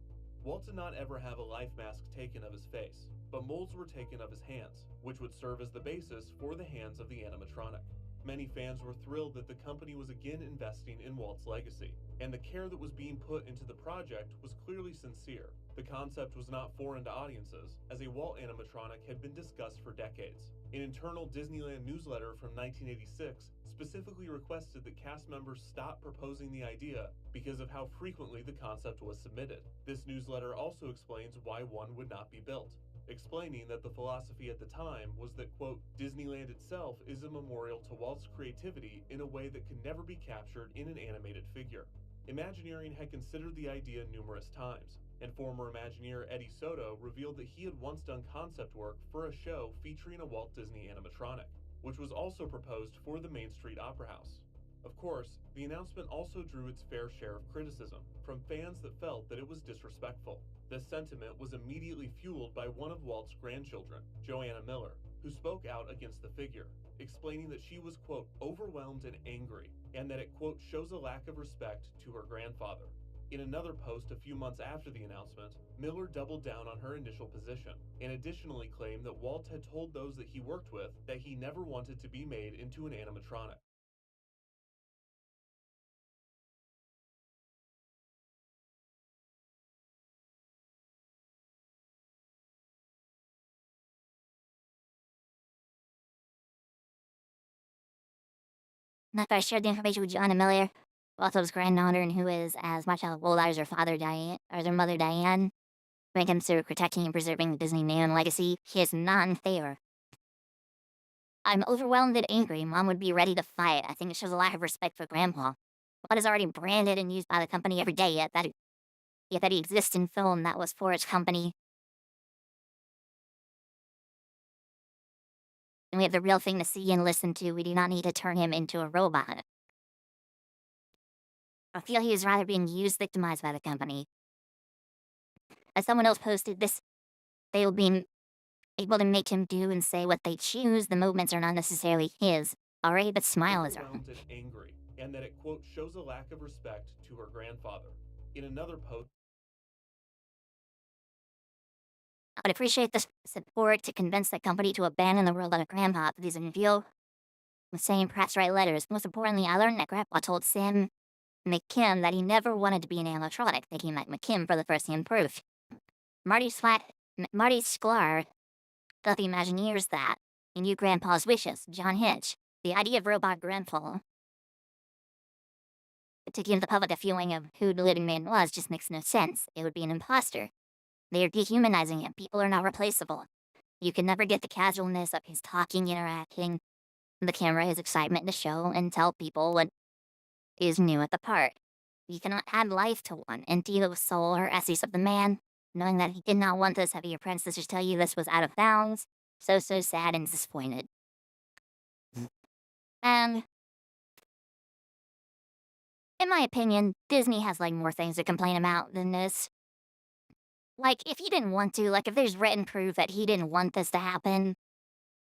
Walt did not ever have a life mask taken of his face, but molds were taken of his hands, which would serve as the basis for the hands of the animatronic. Many fans were thrilled that the company was again investing in Walt's legacy, and the care that was being put into the project was clearly sincere. The concept was not foreign to audiences, as a Walt animatronic had been discussed for decades. An internal Disneyland newsletter from 1986 specifically requested that cast members stop proposing the idea because of how frequently the concept was submitted. This newsletter also explains why one would not be built, explaining that the philosophy at the time was that, quote, Disneyland itself is a memorial to Walt's creativity in a way that could never be captured in an animated figure. Imagineering had considered the idea numerous times, and former Imagineer Eddie Soto revealed that he had once done concept work for a show featuring a Walt Disney animatronic, which was also proposed for the Main Street Opera House. Of course, the announcement also drew its fair share of criticism from fans that felt that it was disrespectful. This sentiment was immediately fueled by one of Walt's grandchildren, Joanna Miller, who spoke out against the figure, explaining that she was, quote, overwhelmed and angry, and that it, quote, shows a lack of respect to her grandfather. In another post a few months after the announcement, Miller doubled down on her initial position, and additionally claimed that Walt had told those that he worked with that he never wanted to be made into an animatronic. After I shared the information with Joanna Miller, Walt's granddaughter, and who is as much old as her father Diane, or their mother Diane, when it comes to protecting and preserving the Disney name and legacy, he is not in favor. I'm overwhelmed and angry. Mom would be ready to fight. I think it shows a lack of respect for Grandpa. What is already branded and used by the company every day, yet that he exists in film that was for its company. And we have the real thing to see and listen to. We do not need to turn him into a robot. I feel he is rather being used, victimized by the company. As someone else posted this, they will be able to make him do and say what they choose. The movements are not necessarily his. Alright, but smile is wrong. And angry, and that it, quote, shows a lack of respect to her grandfather. In another post, I would appreciate the support to convince the company to abandon the world of Grandpa for these review. Was saying perhaps write letters. Most importantly, I learned that Grandpa told Sam McKim that he never wanted to be an animatronic, thanking Mike McKim for the first-hand proof. Marty Sklar felt the Imagineers that he knew Grandpa's wishes. John Hitch, the idea of robot Grandpa to give the public a feeling of who the living man was just makes no sense. It would be an imposter. They are dehumanizing him. People are not replaceable. You can never get the casualness of his talking, interacting, the camera, his excitement to show and tell people what is new at the part. You cannot add life to one, empty the soul or essence of the man, knowing that he did not want this heavy apprentice to tell you this was out of bounds. So sad and disappointed. And in my opinion, Disney has more things to complain about than this. If he didn't want to, if there's written proof that he didn't want this to happen,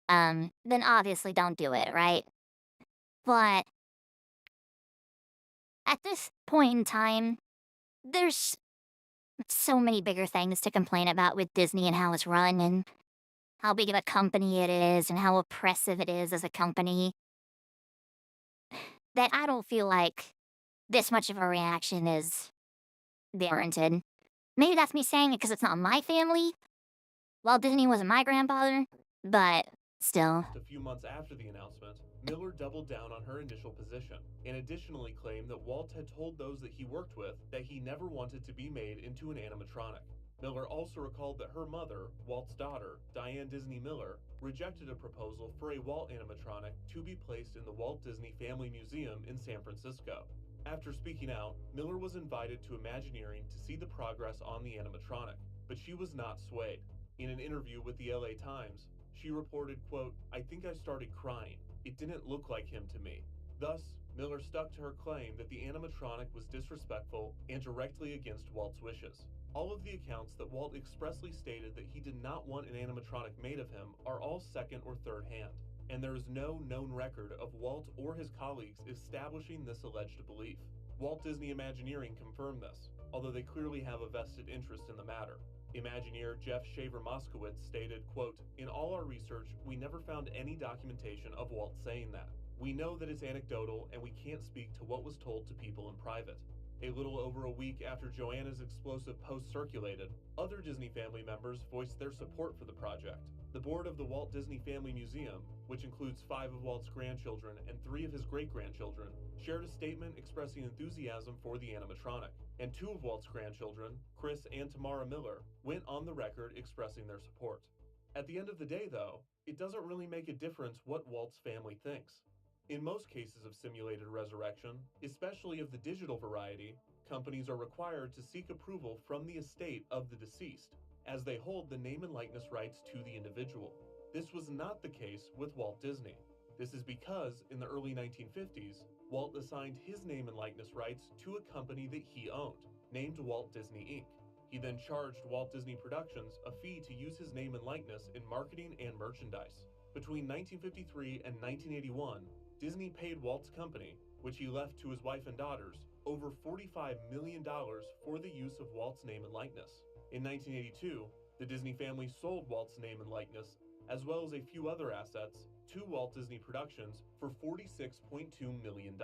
then obviously don't do it, right? But at this point in time, there's so many bigger things to complain about with Disney and how it's run and how big of a company it is and how oppressive it is as a company, that I don't feel like this much of a reaction is warranted. Maybe that's me saying it because it's not my family. Walt Disney wasn't my grandfather, but still. A few months after the announcement, Miller doubled down on her initial position, and additionally claimed that Walt had told those that he worked with that he never wanted to be made into an animatronic. Miller also recalled that her mother, Walt's daughter, Diane Disney Miller, rejected a proposal for a Walt animatronic to be placed in the Walt Disney Family Museum in San Francisco. After speaking out, Miller was invited to Imagineering to see the progress on the animatronic, but she was not swayed. In an interview with the LA Times, she reported, quote, "I think I started crying. It didn't look like him to me." Thus, Miller stuck to her claim that the animatronic was disrespectful and directly against Walt's wishes. All of the accounts that Walt expressly stated that he did not want an animatronic made of him are all second or third hand, and there is no known record of Walt or his colleagues establishing this alleged belief. Walt Disney Imagineering confirmed this, although they clearly have a vested interest in the matter. Imagineer Jeff Shaver-Moskowitz stated, quote, "In all our research, we never found any documentation of Walt saying that. We know that it's anecdotal and we can't speak to what was told to people in private." A little over a week after Joanna's explosive post circulated, other Disney family members voiced their support for the project. The board of the Walt Disney Family Museum, which includes 5 of Walt's grandchildren and 3 of his great-grandchildren, shared a statement expressing enthusiasm for the animatronic, and 2 of Walt's grandchildren, Chris and Tamara Miller, went on the record expressing their support. At the end of the day, though, it doesn't really make a difference what Walt's family thinks. In most cases of simulated resurrection, especially of the digital variety, companies are required to seek approval from the estate of the deceased, as they hold the name and likeness rights to the individual. This was not the case with Walt Disney. This is because, in the early 1950s, Walt assigned his name and likeness rights to a company that he owned, named Walt Disney Inc. He then charged Walt Disney Productions a fee to use his name and likeness in marketing and merchandise. Between 1953 and 1981, Disney paid Walt's company, which he left to his wife and daughters, over $45 million for the use of Walt's name and likeness. In 1982, the Disney family sold Walt's name and likeness, as well as a few other assets, to Walt Disney Productions for $46.2 million.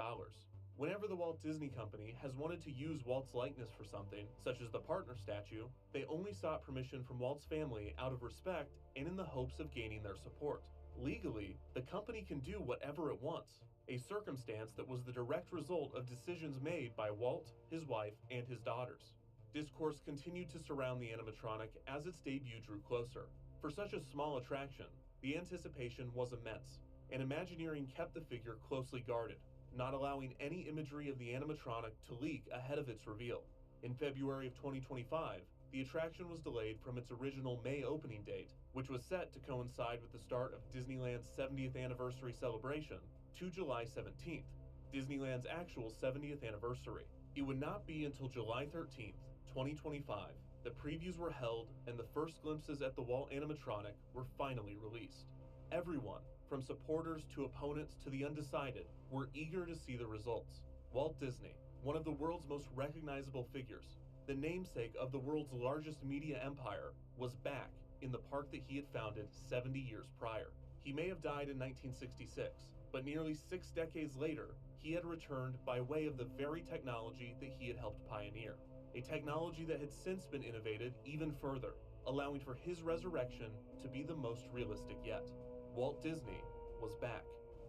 Whenever the Walt Disney Company has wanted to use Walt's likeness for something, such as the partner statue, they only sought permission from Walt's family out of respect and in the hopes of gaining their support. Legally, the company can do whatever it wants, a circumstance that was the direct result of decisions made by Walt, his wife, and his daughters. Discourse continued to surround the animatronic as its debut drew closer. For such a small attraction, the anticipation was immense, and Imagineering kept the figure closely guarded, not allowing any imagery of the animatronic to leak ahead of its reveal. In February of 2025, the attraction was delayed from its original May opening date, which was set to coincide with the start of Disneyland's 70th anniversary celebration, to July 17th, Disneyland's actual 70th anniversary. It would not be until July 13th, 2025, that previews were held and the first glimpses at the Walt animatronic were finally released. Everyone, from supporters to opponents to the undecided, were eager to see the results. Walt Disney, one of the world's most recognizable figures, the namesake of the world's largest media empire, was back in the park that he had founded 70 years prior. He may have died in 1966, but nearly 6 decades later, he had returned by way of the very technology that he had helped pioneer. A technology that had since been innovated even further, allowing for his resurrection to be the most realistic yet. Walt Disney was back,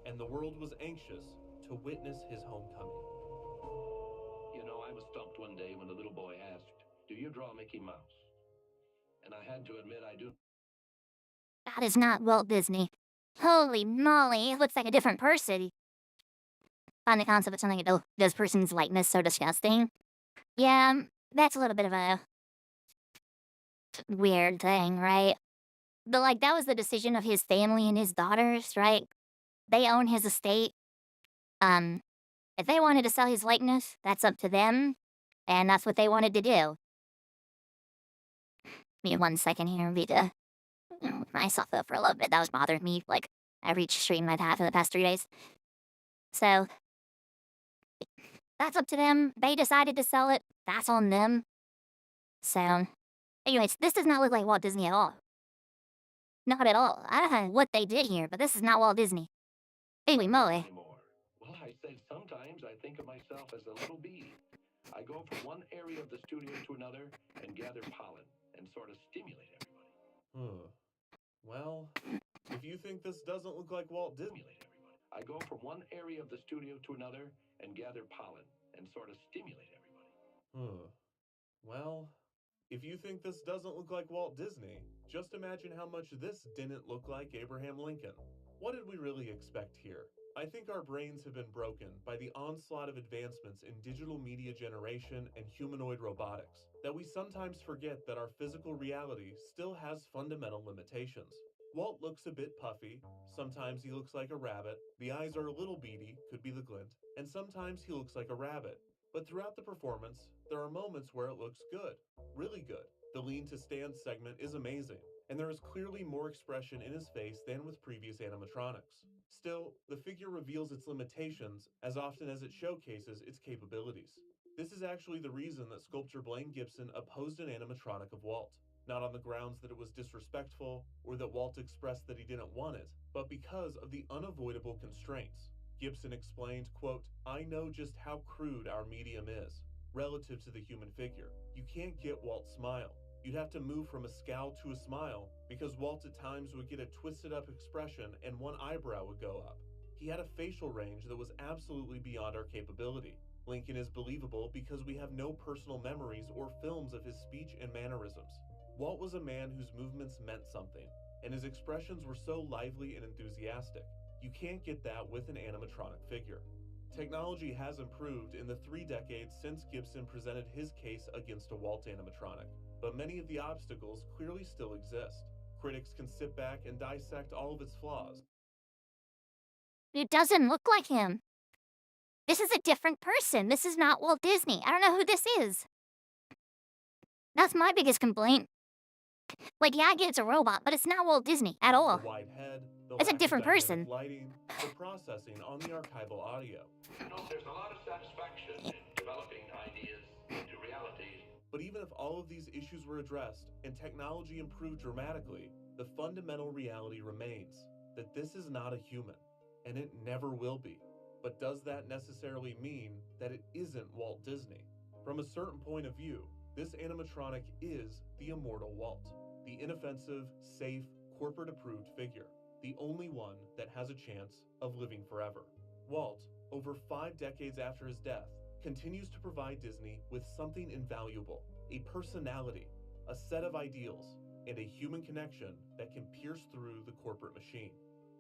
and the world was anxious to witness his homecoming. You know, I was stumped one day when the little boy asked, "Do you draw Mickey Mouse?" And I had to admit I do. That is not Walt Disney. Holy moly, it looks like a different person. Find the concept of something that this person's likeness so disgusting. Yeah, that's a little bit of a weird thing, right? But like, that was the decision of his family and his daughters, right? They own his estate. If they wanted to sell his likeness, that's up to them, and that's what they wanted to do. Give me 1 second here, be to myself up for a little bit. That was bothering me, like, every stream I've had for the past 3 days. So, that's up to them. They decided to sell it. That's on them. So, anyways, this does not look like Walt Disney at all. Not at all. I don't know what they did here, but this is not Walt Disney. Holy moly. Well, I said sometimes I think of myself as a little bee. I go from one area of the studio to another and gather pollen and sort of stimulate everybody. Well, if you think this doesn't look like Walt Disney... I go from one area of the studio to another and gather pollen and sort of stimulate everybody. Well, If you think this doesn't look like Walt Disney, just imagine how much this didn't look like Abraham Lincoln. What did we really expect here? I think our brains have been broken by the onslaught of advancements in digital media generation and humanoid robotics, that we sometimes forget that our physical reality still has fundamental limitations. Walt looks a bit puffy, sometimes he looks like a rabbit, the eyes are a little beady, could be the glint, and sometimes he looks like a rabbit. But throughout the performance, there are moments where it looks good, really good. The lean to stand segment is amazing, and there is clearly more expression in his face than with previous animatronics. Still, the figure reveals its limitations as often as it showcases its capabilities. This is actually the reason that sculptor Blaine Gibson opposed an animatronic of Walt. Not on the grounds that it was disrespectful or that Walt expressed that he didn't want it, but because of the unavoidable constraints. Gibson explained, quote, "I know just how crude our medium is, relative to the human figure. You can't get Walt's smile. You'd have to move from a scowl to a smile, because Walt at times would get a twisted up expression and one eyebrow would go up. He had a facial range that was absolutely beyond our capability. Lincoln is believable because we have no personal memories or films of his speech and mannerisms. Walt was a man whose movements meant something, and his expressions were so lively and enthusiastic. You can't get that with an animatronic figure." Technology has improved in the 3 decades since Gibson presented his case against a Walt animatronic, but many of the obstacles clearly still exist. Critics can sit back and dissect all of its flaws. It doesn't look like him. This is a different person. This is not Walt Disney. I don't know who this is. That's my biggest complaint. Like, yeah, I get it's a robot, but it's not Walt Disney at all. The wide head, the It's a lack of different dynamic person. lighting, the processing on the archival audio. You know, there's a lot of satisfaction in developing ideas into reality. But even if all of these issues were addressed and technology improved dramatically, the fundamental reality remains that this is not a human, and it never will be. But does that necessarily mean that it isn't Walt Disney? From a certain point of view, this animatronic is the immortal Walt, the inoffensive, safe, corporate-approved figure, the only one that has a chance of living forever. Walt, over 5 decades after his death, continues to provide Disney with something invaluable, a personality, a set of ideals, and a human connection that can pierce through the corporate machine.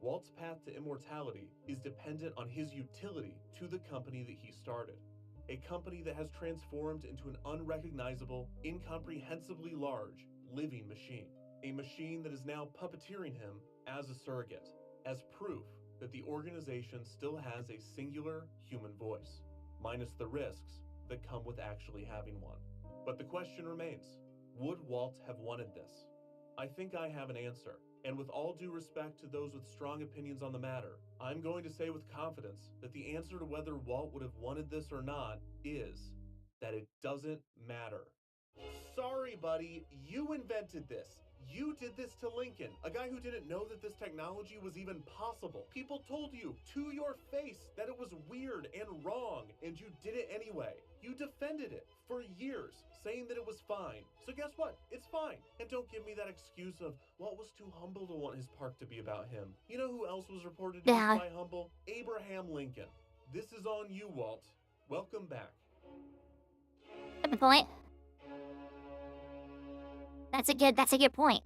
Walt's path to immortality is dependent on his utility to the company that he started, a company that has transformed into an unrecognizable, incomprehensibly large, living machine, a machine that is now puppeteering him as a surrogate, as proof that the organization still has a singular human voice, minus the risks that come with actually having one. But the question remains, would Walt have wanted this? I think I have an answer, and with all due respect to those with strong opinions on the matter, I'm going to say with confidence that the answer to whether Walt would have wanted this or not is that it doesn't matter. Sorry, buddy, you invented this. You did this to Lincoln, a guy who didn't know that this technology was even possible. People told you to your face that it was weird and wrong, and you did it anyway. You defended it for years, saying that it was fine. So guess what? It's fine. And don't give me that excuse of Walt was too humble to want his park to be about him. You know who else was reported to be quite humble? Abraham Lincoln. This is on you, Walt. Welcome back. Good point. That's a good point.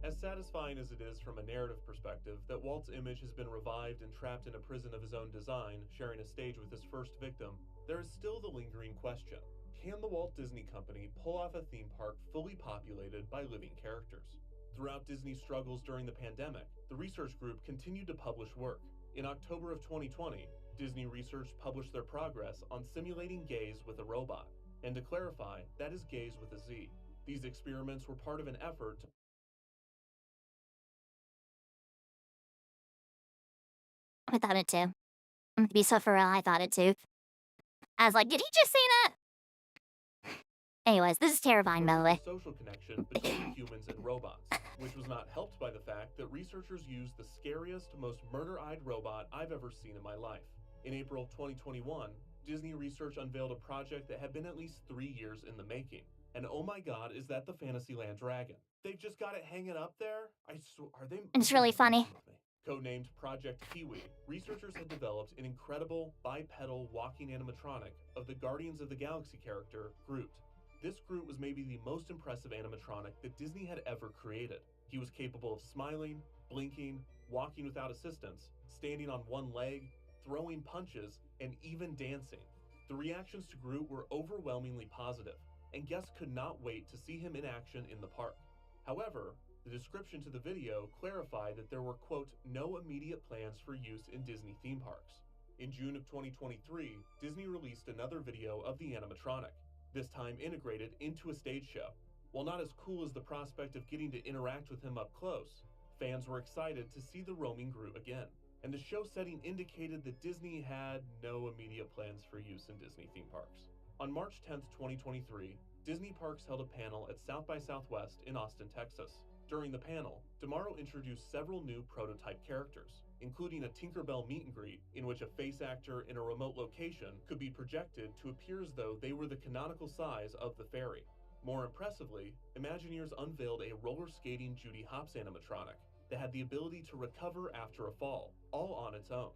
As satisfying as it is from a narrative perspective that Walt's image has been revived and trapped in a prison of his own design, sharing a stage with his first victim, there is still the lingering question. Can the Walt Disney Company pull off a theme park fully populated by living characters? Throughout Disney's struggles during the pandemic, the research group continued to publish work. In October of 2020, Disney Research published their progress on simulating gaze with a robot. And to clarify, that is gaze with a Z. These experiments were part of an effort to I thought it too. To be so for real, I thought it too. I was like, did he just say that? Anyways, this is terrifying, by the way. social connection between humans and robots, which was not helped by the fact that researchers used the scariest, most murder-eyed robot I've ever seen in my life. In April 2021, Disney Research unveiled a project that had been at least 3 years in the making. And oh my god, is that the Fantasyland dragon? They've just got it hanging up there? Are they... And it's really funny. Codenamed Project Kiwi, researchers had developed an incredible bipedal walking animatronic of the Guardians of the Galaxy character, Groot. This Groot was maybe the most impressive animatronic that Disney had ever created. He was capable of smiling, blinking, walking without assistance, standing on one leg, throwing punches, and even dancing. The reactions to Groot were overwhelmingly positive, and guests could not wait to see him in action in the park. However, the description to the video clarified that there were, quote, no immediate plans for use in Disney theme parks. In June of 2023, Disney released another video of the animatronic, this time integrated into a stage show. While not as cool as the prospect of getting to interact with him up close, fans were excited to see the roaming Groot again, and the show setting indicated that Disney had no immediate plans for use in Disney theme parks. On March 10, 2023, Disney Parks held a panel at South by Southwest in Austin, Texas. During the panel, Tomorrow introduced several new prototype characters, including a Tinkerbell meet and greet in which a face actor in a remote location could be projected to appear as though they were the canonical size of the fairy. More impressively, Imagineers unveiled a roller skating Judy Hopps animatronic that had the ability to recover after a fall, all on its own.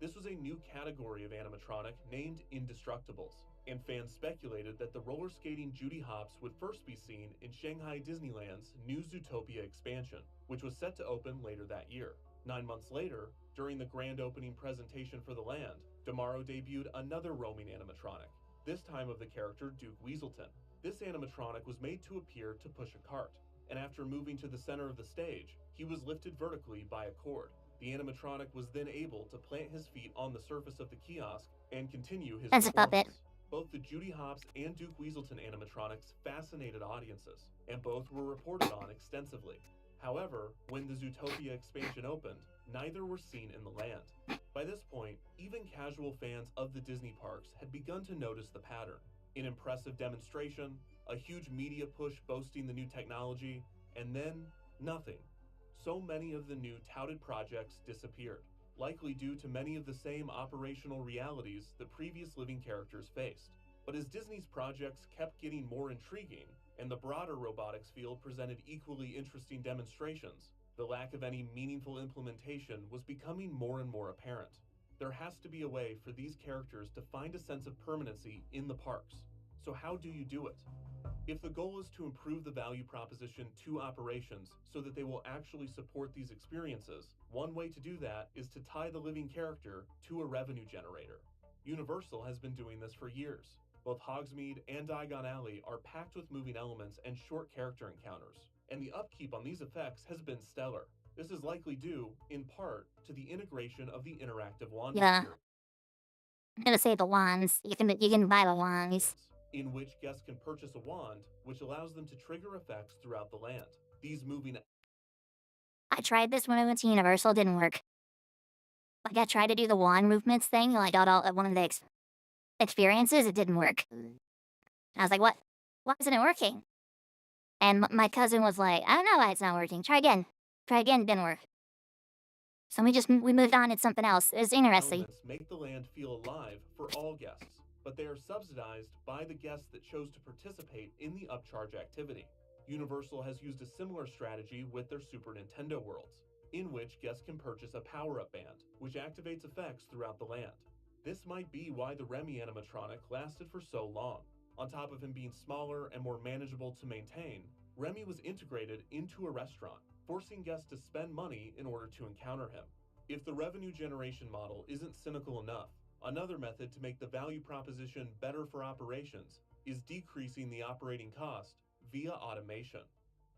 This was a new category of animatronic named Indestructibles, and fans speculated that the roller skating Judy Hopps would first be seen in Shanghai Disneyland's new Zootopia expansion, which was set to open later that year. 9 months later, during the grand opening presentation for the land, Tomorrow debuted another roaming animatronic, this time of the character Duke Weaselton. This animatronic was made to appear to push a cart, and after moving to the center of the stage, he was lifted vertically by a cord. The animatronic was then able to plant his feet on the surface of the kiosk and continue his That's a puppet. performance. Both the Judy Hopps and Duke Weaselton animatronics fascinated audiences, and both were reported on extensively. However, when the Zootopia expansion opened, neither were seen in the land. By this point, even casual fans of the Disney parks had begun to notice the pattern. An impressive demonstration, a huge media push boasting the new technology, and then nothing. So many of the new touted projects disappeared, likely due to many of the same operational realities the previous living characters faced. But as Disney's projects kept getting more intriguing, and the broader robotics field presented equally interesting demonstrations, the lack of any meaningful implementation was becoming more and more apparent. There has to be a way for these characters to find a sense of permanency in the parks. So how do you do it? If the goal is to improve the value proposition to operations so that they will actually support these experiences, one way to do that is to tie the living character to a revenue generator. Universal has been doing this for years. Both Hogsmeade and Diagon Alley are packed with moving elements and short character encounters, and the upkeep on these effects has been stellar. This is likely due, in part, to the integration of the interactive wand Yeah. experience, I'm gonna say the wands. You can buy the wands. in which guests can purchase a wand, which allows them to trigger effects throughout the land. These moving I tried this when I went to Universal, didn't work. Like I tried to do the wand movements thing, like got all at one of the experiences, it didn't work. I was like, what? Why isn't it working? And my cousin was like, I don't know why it's not working. Try again. Try again, it didn't work. So we moved on to something else. It's interesting. elements make the land feel alive for all guests, but they are subsidized by the guests that chose to participate in the upcharge activity. Universal has used a similar strategy with their Super Nintendo worlds, in which guests can purchase a power-up band, which activates effects throughout the land. This might be why the Remy animatronic lasted for so long. On top of him being smaller and more manageable to maintain, Remy was integrated into a restaurant, forcing guests to spend money in order to encounter him. If the revenue generation model isn't cynical enough, another method to make the value proposition better for operations is decreasing the operating cost via automation.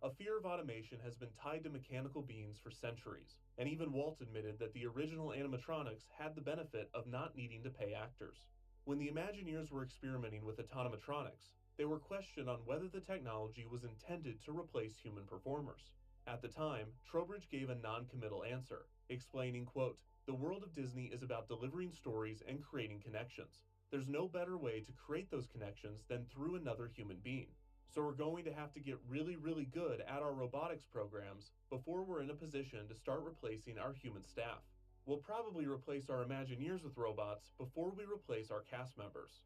A fear of automation has been tied to mechanical beings for centuries, and even Walt admitted that the original animatronics had the benefit of not needing to pay actors. When the Imagineers were experimenting with autonomatronics, they were questioned on whether the technology was intended to replace human performers. At the time, Trowbridge gave a non-committal answer, explaining, quote, "The world of Disney is about delivering stories and creating connections. There's no better way to create those connections than through another human being. So we're going to have to get really, really good at our robotics programs before we're in a position to start replacing our human staff. We'll probably replace our Imagineers with robots before we replace our cast members."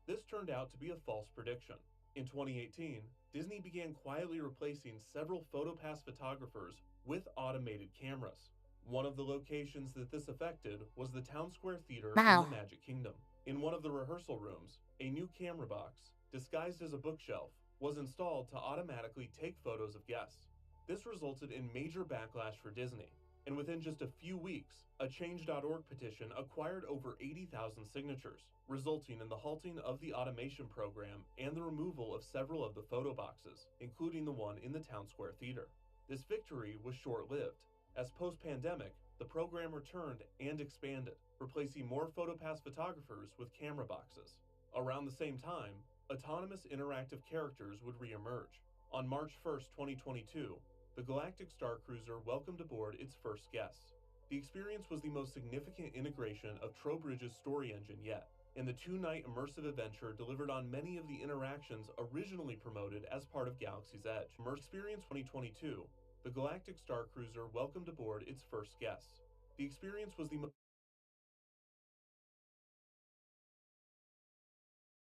This turned out to be a false prediction. In 2018, Disney began quietly replacing several PhotoPass photographers with automated cameras. One of the locations that this affected was the Town Square Theater Wow. in the Magic Kingdom. In one of the rehearsal rooms, a new camera box, disguised as a bookshelf, was installed to automatically take photos of guests. This resulted in major backlash for Disney, and within just a few weeks, a Change.org petition acquired over 80,000 signatures, resulting in the halting of the automation program and the removal of several of the photo boxes, including the one in the Town Square Theater. This victory was short-lived, as post-pandemic, the program returned and expanded, replacing more PhotoPass photographers with camera boxes. Around the same time, autonomous interactive characters would re-emerge. On March 1st, 2022, the Galactic Star Cruiser welcomed aboard its first guests. The experience was the most significant integration of Trowbridge's story engine yet, and the two-night immersive adventure delivered on many of the interactions originally promoted as part of Galaxy's Edge. Experience 2022, the Galactic Star Cruiser welcomed aboard its first guests. The experience was the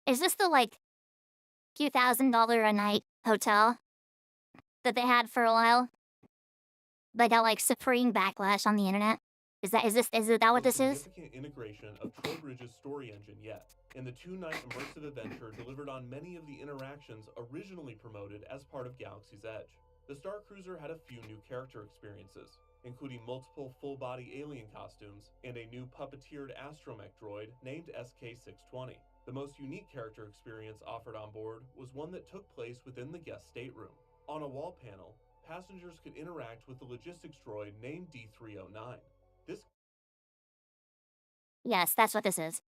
Is this the like few $1,000 a night hotel that they had for a while? They got like supreme backlash on the internet. Is that what this is? Significant integration of Trowbridge's story engine yet, and the two-night immersive adventure delivered on many of the interactions originally promoted as part of Galaxy's Edge. The Star Cruiser had a few new character experiences, including multiple full-body alien costumes and a new puppeteered astromech droid named SK-620. The most unique character experience offered on board was one that took place within the guest stateroom. On a wall panel, passengers could interact with the logistics droid named D309. Yes, that's what this is.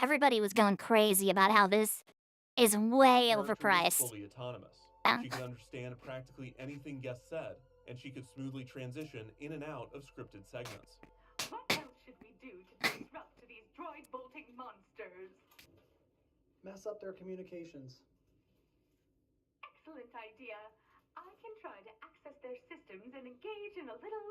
Everybody was going crazy about how this is way overpriced. Fully autonomous. She could understand practically anything guests said, and she could smoothly transition in and out of scripted segments. What else should we do to disrupt these droid-bolting monsters? Mess up their communications. Excellent idea. I can try to access their systems and engage in a little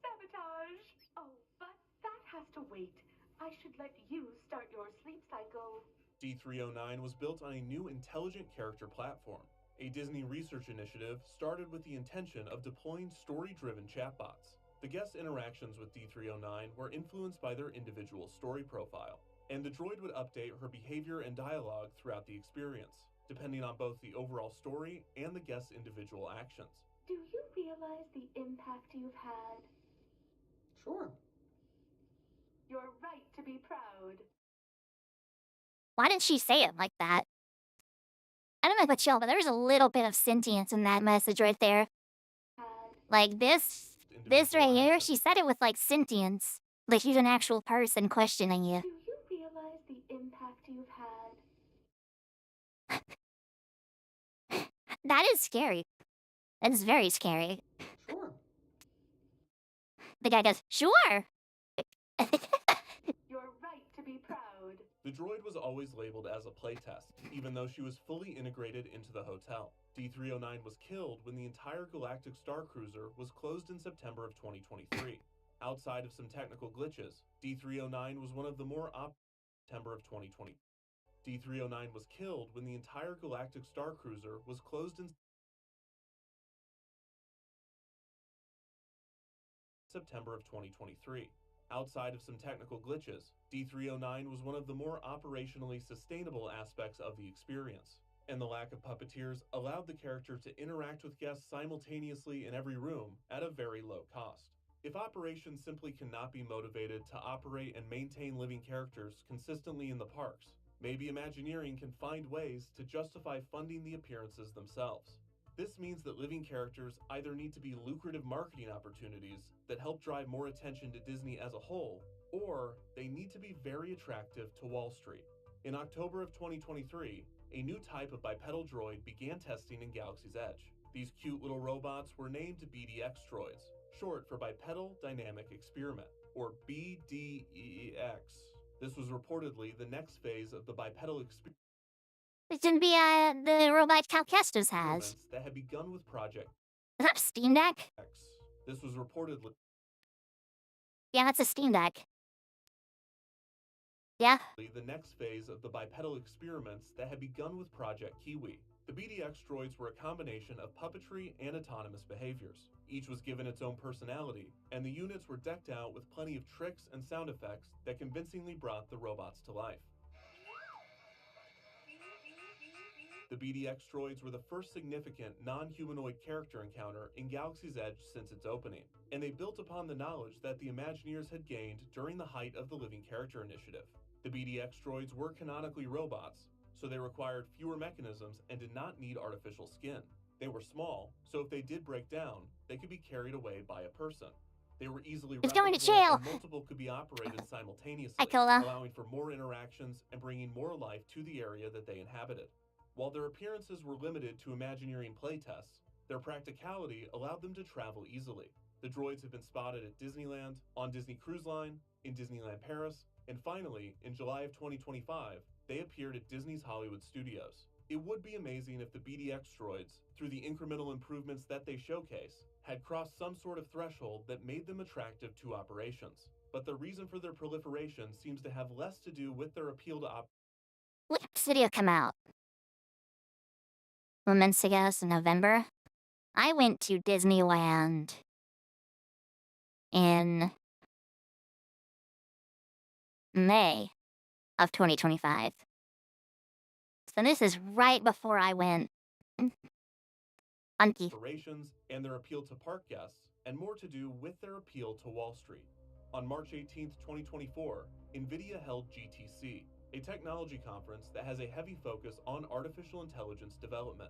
sabotage. Oh, but that has to wait. I should let you start your sleep cycle. D309 was built on a new intelligent character platform. A Disney research initiative started with the intention of deploying story-driven chatbots. The guest interactions with D309 were influenced by their individual story profile, and the droid would update her behavior and dialogue throughout the experience, depending on both the overall story and the guest's individual actions. Do you realize the impact you've had? Sure. You're right to be proud. Why didn't she say it like that? I don't know about y'all, but there's a little bit of sentience in that message right there. Like this right here, she said it with like sentience. Like she's an actual person questioning you. Do you realize the impact you've had? That is scary. That is very scary. Sure. The guy goes, sure. You're right to be proud. The droid was always labeled as a playtest, even though she was fully integrated into the hotel. D309 was killed when the entire Galactic Star Cruiser was closed in September of 2023. Outside of some technical glitches, D309 was one of the more September of 2020. D309 was killed when the entire Galactic Star Cruiser was closed in September of 2023. Outside of some technical glitches, D309 was one of the more operationally sustainable aspects of the experience, and the lack of puppeteers allowed the character to interact with guests simultaneously in every room at a very low cost. If operations simply cannot be motivated to operate and maintain living characters consistently in the parks, maybe Imagineering can find ways to justify funding the appearances themselves. This means that living characters either need to be lucrative marketing opportunities that help drive more attention to Disney as a whole, or they need to be very attractive to Wall Street. In October of 2023, a new type of bipedal droid began testing in Galaxy's Edge. These cute little robots were named BDX droids, short for Bipedal Dynamic Experiment, or BDEX. This was reportedly the next phase of the bipedal experiment. It shouldn't be the robot Cal Kestis has. That had begun with Project Is that a Steam Deck? X. This was reportedly... Yeah, that's a Steam Deck. Yeah. The next phase of the bipedal experiments that had begun with Project Kiwi. The BDX droids were a combination of puppetry and autonomous behaviors. Each was given its own personality, and the units were decked out with plenty of tricks and sound effects that convincingly brought the robots to life. The BDX droids were the first significant non-humanoid character encounter in Galaxy's Edge since its opening, and they built upon the knowledge that the Imagineers had gained during the height of the Living Character Initiative. The BDX droids were canonically robots, so they required fewer mechanisms and did not need artificial skin. They were small, so if they did break down, they could be carried away by a person. They were easily He's going to replicable, jail. and multiple could be operated simultaneously, Cola. allowing for more interactions and bringing more life to the area that they inhabited. While their appearances were limited to Imagineering playtests, their practicality allowed them to travel easily. The droids have been spotted at Disneyland, on Disney Cruise Line, in Disneyland Paris, and finally, in July of 2025, they appeared at Disney's Hollywood Studios. It would be amazing if the BDX droids, through the incremental improvements that they showcase, had crossed some sort of threshold that made them attractive to operations. But the reason for their proliferation seems to have less to do with their appeal to Which video come out? Months ago, in November. I went to Disneyland in May of 2025. So this is right before I went funky. operations and their appeal to park guests, and more to do with their appeal to Wall Street. On March 18, 2024, NVIDIA held GTC, a technology conference that has a heavy focus on artificial intelligence development.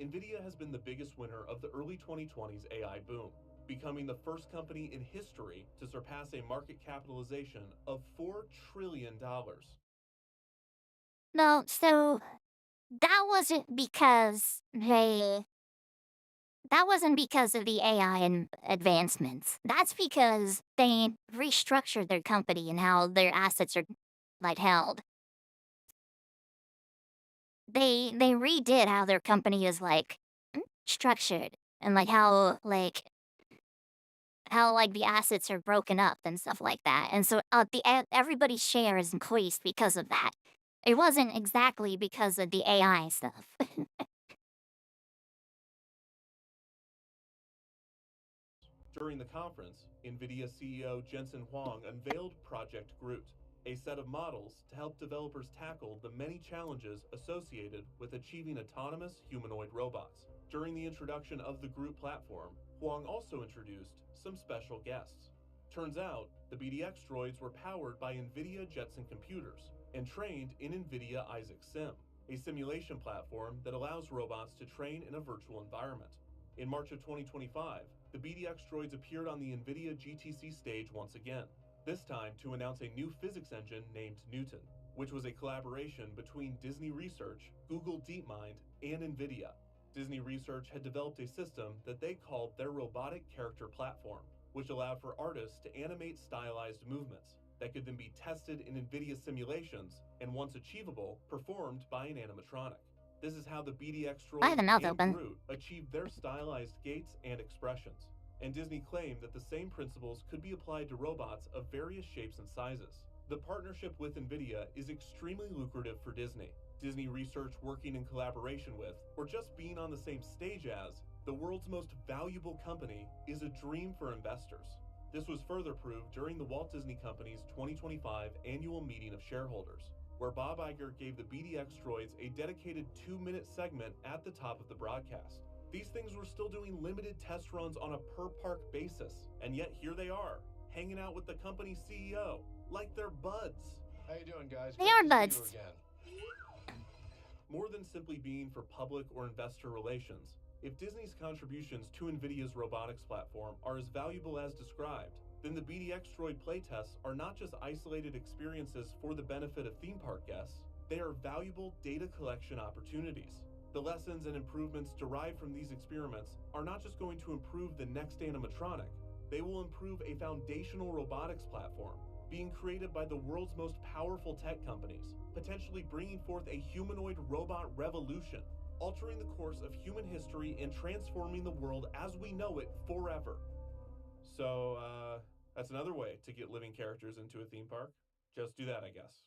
NVIDIA has been the biggest winner of the early 2020s AI boom, becoming the first company in history to surpass a market capitalization of $4 trillion. No, so that wasn't because that wasn't because of the AI and advancements. That's because they restructured their company and how their assets are held. They redid how their company is structured and how the assets are broken up and stuff like that. And so everybody's share is increased because of that. It wasn't exactly because of the AI stuff. During the conference, NVIDIA CEO Jensen Huang unveiled Project Groot, a set of models to help developers tackle the many challenges associated with achieving autonomous humanoid robots. During the introduction of the Groot platform, Huang also introduced some special guests. Turns out, the BDX droids were powered by NVIDIA Jetson computers and trained in NVIDIA Isaac Sim, a simulation platform that allows robots to train in a virtual environment. In March of 2025, the BDX droids appeared on the NVIDIA GTC stage once again, this time to announce a new physics engine named Newton, which was a collaboration between Disney Research, Google DeepMind, and NVIDIA. Disney Research had developed a system that they called their robotic character platform, which allowed for artists to animate stylized movements that could then be tested in NVIDIA simulations and, once achievable, performed by an animatronic. This is how the BDX droids and Groot achieved their stylized gaits and expressions, and Disney claimed that the same principles could be applied to robots of various shapes and sizes. The partnership with NVIDIA is extremely lucrative for Disney. Disney Research working in collaboration with, or just being on the same stage as, the world's most valuable company is a dream for investors. This was further proved during the Walt Disney Company's 2025 annual meeting of shareholders, where Bob Iger gave the BDX droids a dedicated 2-minute segment at the top of the broadcast. These things were still doing limited test runs on a per-park basis, and yet here they are, hanging out with the company's CEO, like they're buds. How you doing, guys? They are Good to buds. see you again. More than simply being for public or investor relations, if Disney's contributions to NVIDIA's robotics platform are as valuable as described, then the BDX droid playtests are not just isolated experiences for the benefit of theme park guests, they are valuable data collection opportunities. The lessons and improvements derived from these experiments are not just going to improve the next animatronic, they will improve a foundational robotics platform being created by the world's most powerful tech companies, potentially bringing forth a humanoid robot revolution, altering the course of human history and transforming the world as we know it forever. So, that's another way to get living characters into a theme park. Just do that, I guess.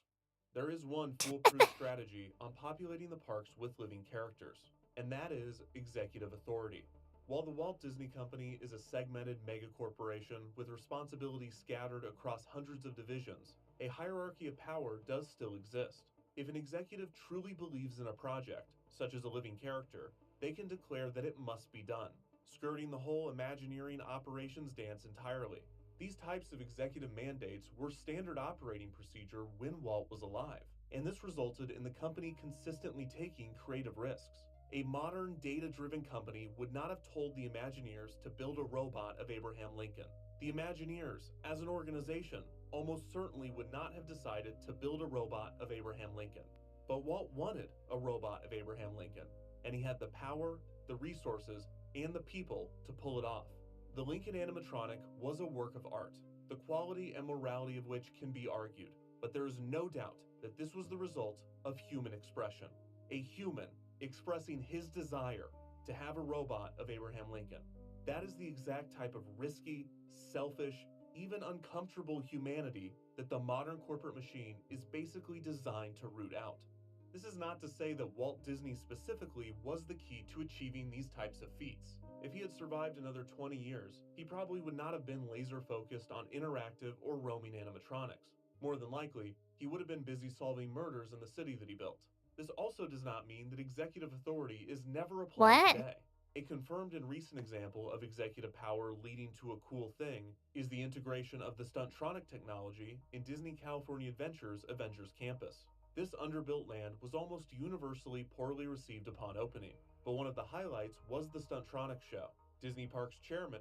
There is one foolproof strategy on populating the parks with living characters. and that is executive authority. While the Walt Disney Company is a segmented megacorporation with responsibilities scattered across hundreds of divisions, a hierarchy of power does still exist. If an executive truly believes in a project, such as a living character, they can declare that it must be done, skirting the whole Imagineering operations dance entirely. These types of executive mandates were standard operating procedure when Walt was alive, and this resulted in the company consistently taking creative risks. A modern, data-driven company would not have told the Imagineers to build a robot of Abraham Lincoln. The Imagineers, as an organization, almost certainly would not have decided to build a robot of Abraham Lincoln. But Walt wanted a robot of Abraham Lincoln, and he had the power, the resources, and the people to pull it off. The Lincoln animatronic was a work of art, the quality and morality of which can be argued, but there is no doubt that this was the result of human expression. A human expressing his desire to have a robot of Abraham Lincoln. That is the exact type of risky, selfish, even uncomfortable humanity that the modern corporate machine is basically designed to root out. This is not to say that Walt Disney specifically was the key to achieving these types of feats. If he had survived another 20 years, he probably would not have been laser focused on interactive or roaming animatronics. More than likely, he would have been busy solving murders in the city that he built. This also does not mean that executive authority is never applied today. A confirmed and recent example of executive power leading to a cool thing is the integration of the Stuntronic technology in Disney California Adventure's Avengers Campus. This underbuilt land was almost universally poorly received upon opening, but one of the highlights was the Stuntronic show. Disney Parks chairman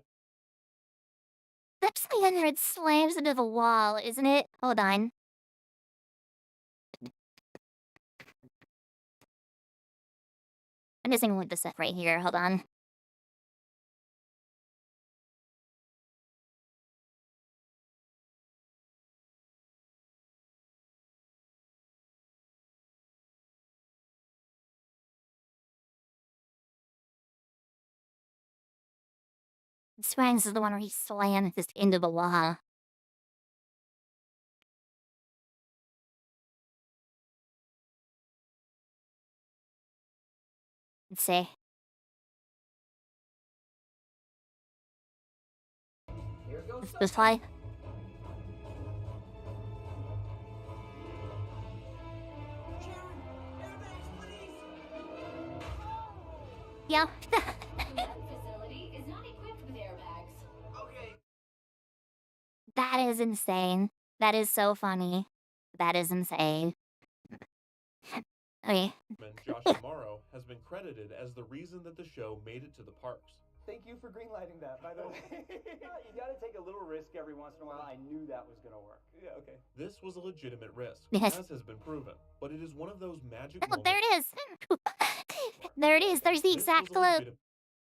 That's the under it slams into the wall, isn't it? Hold on. I'm just gonna look this up right here. Hold on. Swangs is the one where he slams this into the wall. Let's see. Here goes This play. Yeah. That facility is not equipped with airbags. Okay. That is insane. That is so funny. That is insane. Okay. Josh Amaro has been credited as the reason that the show made it to the parks. Thank you for greenlighting that, by the way. You gotta take a little risk every once in a while. I knew that was gonna work. Yeah, okay. This was a legitimate risk, Yes. as has been proven, but it is one of those magic Oh, moments. there it is. There it is. There's the exact This was a clip.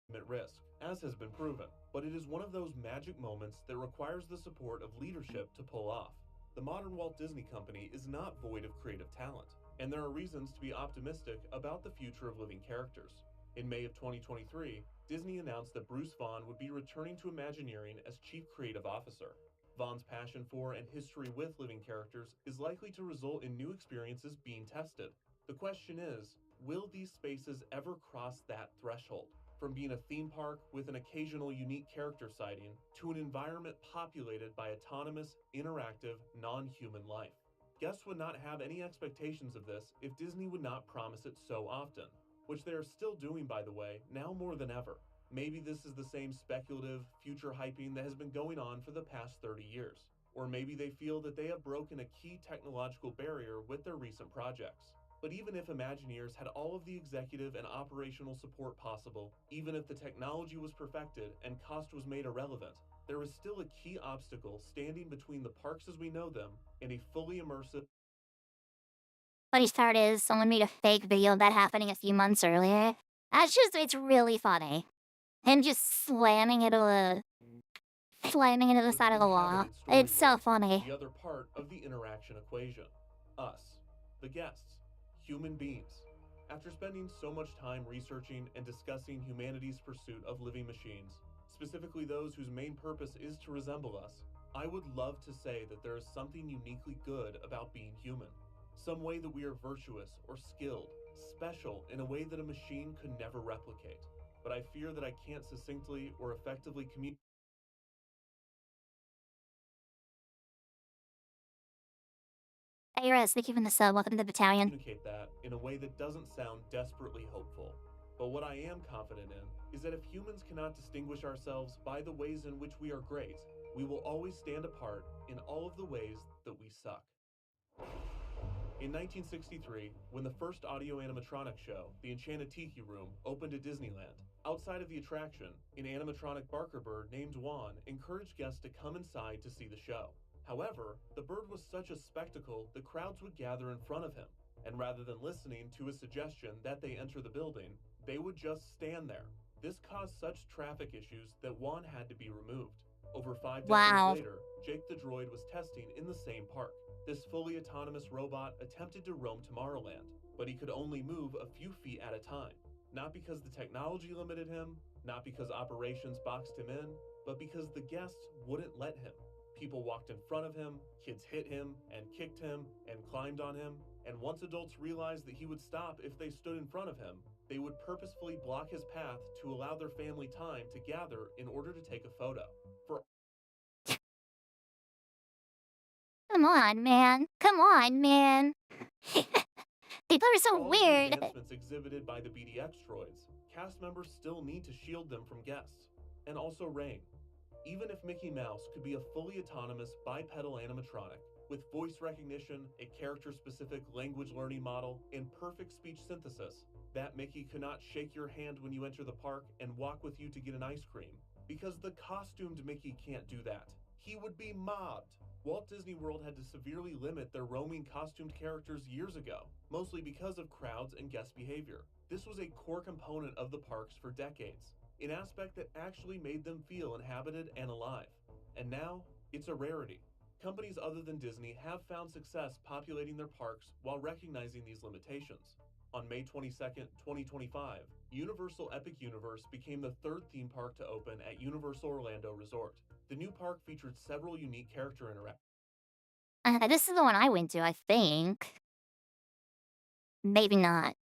legitimate risk, as has been proven, but it is one of those magic moments that requires the support of leadership to pull off. The modern Walt Disney Company is not void of creative talent, and there are reasons to be optimistic about the future of living characters. In May of 2023, Disney announced that Bruce Vaughan would be returning to Imagineering as Chief Creative Officer. Vaughn's passion for and history with living characters is likely to result in new experiences being tested. The question is, will these spaces ever cross that threshold? From being a theme park with an occasional unique character sighting to an environment populated by autonomous, interactive, non-human life. Guests would not have any expectations of this if Disney would not promise it so often, which they are still doing, by the way, now more than ever. Maybe this is the same speculative, future hyping that has been going on for the past 30 years. Or maybe they feel that they have broken a key technological barrier with their recent projects. But even if Imagineers had all of the executive and operational support possible, even if the technology was perfected and cost was made irrelevant, there is still a key obstacle standing between the parks as we know them and a fully immersive. Funny part is, someone made a fake video of that happening a few months earlier. It's really funny. Him just slamming into the side of the wall. It's so funny. The other part of the interaction equation. Us, the guests, human beings. After spending so much time researching and discussing humanity's pursuit of living machines, specifically those whose main purpose is to resemble us, I would love to say that there is something uniquely good about being human. Some way that we are virtuous or skilled, special in a way that a machine could never replicate. But I fear that I can't succinctly or effectively communicate. Hey, Rez, thank you for the sub. Welcome to the battalion. Communicate that in a way that doesn't sound desperately hopeful. But what I am confident in is that if humans cannot distinguish ourselves by the ways in which we are great, we will always stand apart in all of the ways that we suck. In 1963, when the first audio animatronic show, The Enchanted Tiki Room, opened at Disneyland, outside of the attraction, an animatronic Barker bird named Juan encouraged guests to come inside to see the show. However, the bird was such a spectacle that crowds would gather in front of him, and rather than listening to his suggestion that they enter the building, they would just stand there. This caused such traffic issues that Juan had to be removed. Over 5 decades later, Jake the droid was testing in the same park. This fully autonomous robot attempted to roam Tomorrowland, but he could only move a few feet at a time. Not because the technology limited him, not because operations boxed him in, but because the guests wouldn't let him. People walked in front of him, kids hit him, and kicked him, and climbed on him, and once adults realized that he would stop if they stood in front of him, they would purposefully block his path to allow their family time to gather in order to take a photo. For Come on, man. Come on, man. People are so all weird. the advancements exhibited by the BDX droids, cast members still need to shield them from guests, and also rain. Even if Mickey Mouse could be a fully autonomous bipedal animatronic with voice recognition, a character-specific language learning model, and perfect speech synthesis, that Mickey could not shake your hand when you enter the park and walk with you to get an ice cream, because the costumed Mickey can't do that. He would be mobbed. Walt Disney World had to severely limit their roaming costumed characters years ago, mostly because of crowds and guest behavior. This was a core component of the parks for decades, an aspect that actually made them feel inhabited and alive. And now, it's a rarity. Companies other than Disney have found success populating their parks while recognizing these limitations. On May 22nd, 2025, Universal Epic Universe became the third theme park to open at Universal Orlando Resort. The new park featured several unique character interactions. This is the one I went to, I think. Maybe not.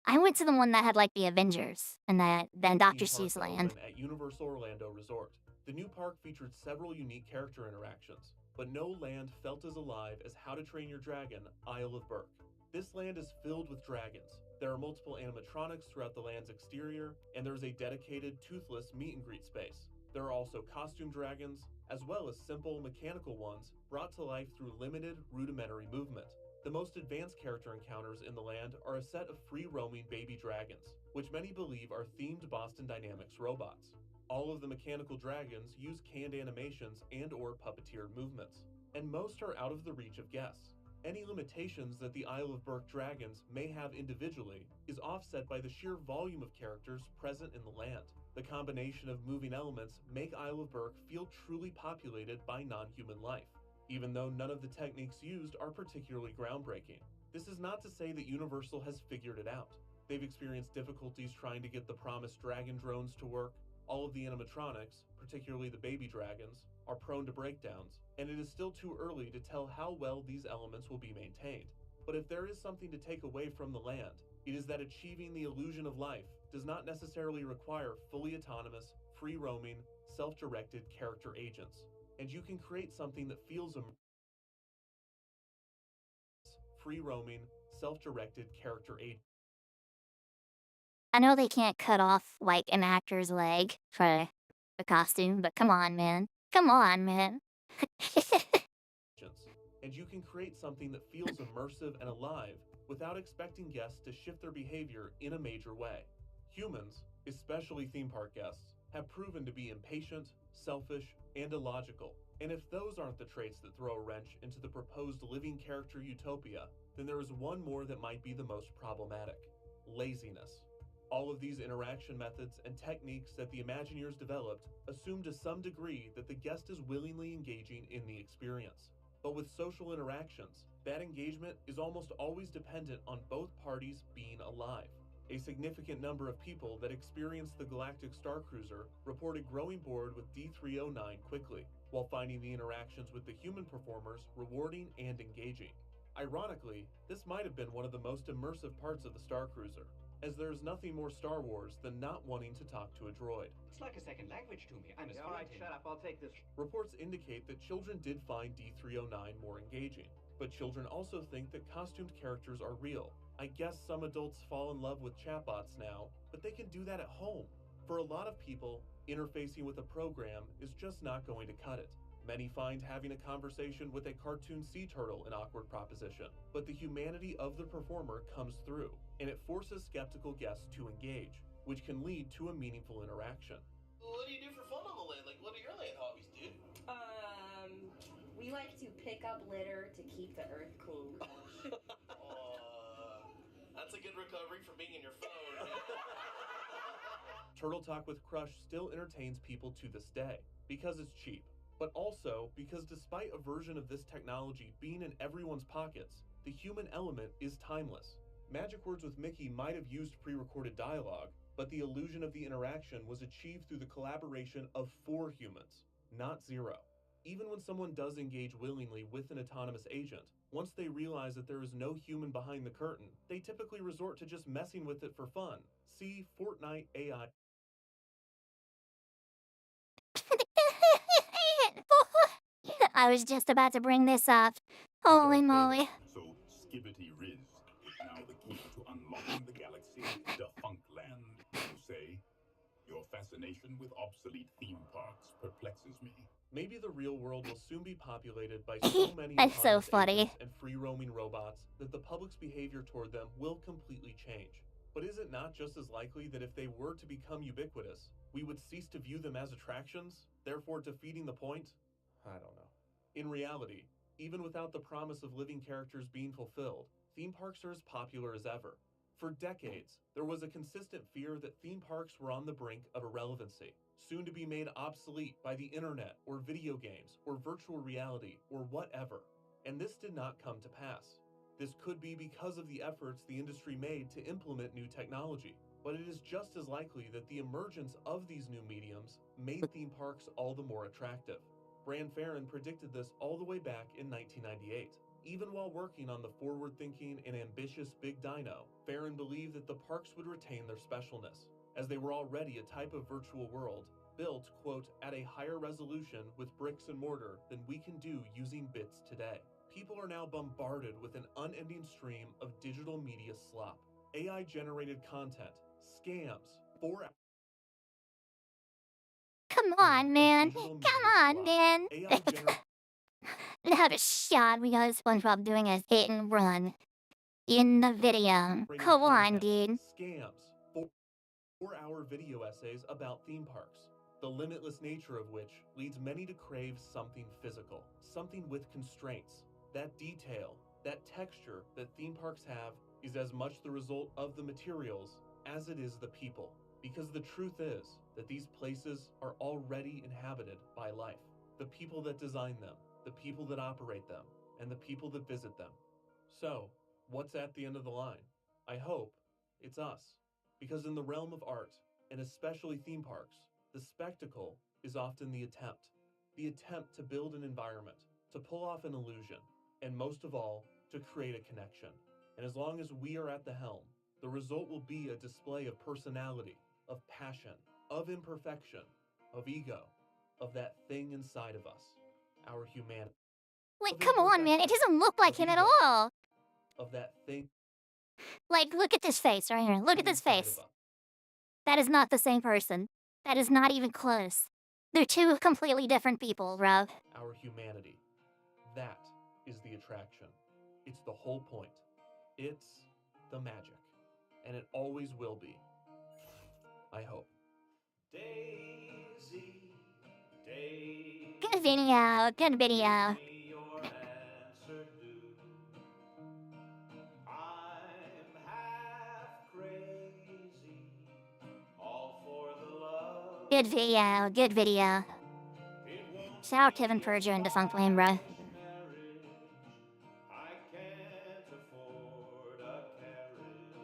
I went to the one that had like the Avengers and then Dr. Seuss land. At Universal Orlando Resort. The new park featured several unique character interactions, but no land felt as alive as How to Train Your Dragon, Isle of Berk. This land is filled with dragons. There are multiple animatronics throughout the land's exterior, and there is a dedicated toothless meet and greet space. There are also costume dragons, as well as simple mechanical ones brought to life through limited rudimentary movement. The most advanced character encounters in the land are a set of free-roaming baby dragons, which many believe are themed Boston Dynamics robots. All of the mechanical dragons use canned animations and/or puppeteered movements, and most are out of the reach of guests. Any limitations that the Isle of Berk dragons may have individually is offset by the sheer volume of characters present in the land. The combination of moving elements make Isle of Berk feel truly populated by non-human life, even though none of the techniques used are particularly groundbreaking. This is not to say that Universal has figured it out. They've experienced difficulties trying to get the promised dragon drones to work. All of the animatronics, particularly the baby dragons, are prone to breakdowns, and it is still too early to tell how well these elements will be maintained. But if there is something to take away from the land, it is that achieving the illusion of life does not necessarily require fully autonomous, free-roaming, self-directed character agents, and you can create something that feels free-roaming, self-directed character agent. I know they can't cut off like an actor's leg for the costume, but come on, man. Come on, man. And you can create something that feels immersive and alive without expecting guests to shift their behavior in a major way. Humans, especially theme park guests, have proven to be impatient, selfish, and illogical. And if those aren't the traits that throw a wrench into the proposed living character utopia, then there is one more that might be the most problematic: laziness. All of these interaction methods and techniques that the Imagineers developed assume to some degree that the guest is willingly engaging in the experience. But with social interactions, that engagement is almost always dependent on both parties being alive. A significant number of people that experienced the Galactic Star Cruiser reported growing bored with D309 quickly, while finding the interactions with the human performers rewarding and engaging. Ironically, this might have been one of the most immersive parts of the Star Cruiser, as there's nothing more Star Wars than not wanting to talk to a droid. It's like a second language to me. I'm as All right, shut up. I'll take this. Reports indicate that children did find D309 more engaging, but children also think that costumed characters are real. I guess some adults fall in love with chatbots now, but they can do that at home. For a lot of people, interfacing with a program is just not going to cut it. Many find having a conversation with a cartoon sea turtle an awkward proposition, but the humanity of the performer comes through, and it forces skeptical guests to engage, which can lead to a meaningful interaction. What do you do for fun on the land? Like, what are your land hobbies, dude? We like to pick up litter to keep the earth clean. That's a good recovery from being in your phone. Turtle Talk with Crush still entertains people to this day, because it's cheap, but also because despite a version of this technology being in everyone's pockets, the human element is timeless. Magic Words with Mickey might have used pre-recorded dialogue, but the illusion of the interaction was achieved through the collaboration of 4 humans, not 0. Even when someone does engage willingly with an autonomous agent, once they realize that there is no human behind the curtain, they typically resort to just messing with it for fun. See Fortnite AI. I was just about to bring this up. Holy moly. So, Skibbity Riz is now the key to unlocking the galaxy, defunct land, you say? Your fascination with obsolete theme parks perplexes me. Maybe the real world will soon be populated by so many That's so autonomous funny. agents and free-roaming robots that the public's behavior toward them will completely change. But is it not just as likely that if they were to become ubiquitous, we would cease to view them as attractions, therefore defeating the point? I don't know. In reality, even without the promise of living characters being fulfilled, theme parks are as popular as ever. For decades, there was a consistent fear that theme parks were on the brink of irrelevancy, soon to be made obsolete by the internet or video games or virtual reality or whatever. And this did not come to pass. This could be because of the efforts the industry made to implement new technology, but it is just as likely that the emergence of these new mediums made theme parks all the more attractive. Bran Farron predicted this all the way back in 1998. Even while working on the forward-thinking and ambitious Big Dino, Farron believed that the parks would retain their specialness, as they were already a type of virtual world built, quote, at a higher resolution with bricks and mortar than we can do using bits today. People are now bombarded with an unending stream of digital media slop, AI-generated content, scams, 4 Come on, man. Come on, man. Not a shot. We got SpongeBob doing a hit and run in the video. Come on, dude. Scams, 4-hour video essays about theme parks, the limitless nature of which leads many to crave something physical, something with constraints. That detail, that texture that theme parks have is as much the result of the materials as it is the people. Because the truth is that these places are already inhabited by life. The people that design them, the people that operate them, and the people that visit them. So, what's at the end of the line? I hope it's us. Because in the realm of art, and especially theme parks, the spectacle is often the attempt. The attempt to build an environment, to pull off an illusion, and most of all, to create a connection. And as long as we are at the helm, the result will be a display of personality, of passion, of imperfection, of ego, of that thing inside of us, our humanity. Like, come on, man. It doesn't look like him at all. Of that thing. Like, look at this face right here. Look at this face. That is not the same person. That is not even close. They're 2 completely different people, bro. Our humanity. That is the attraction. It's the whole point. It's the magic. And it always will be. I hope. Daisy, Daisy. Good video. Good video. Your answer due. I'm half crazy, all for the love. Good video. Good video. Shout out Kevin Perger and Defunct Lane, bro. I can't afford a carriage,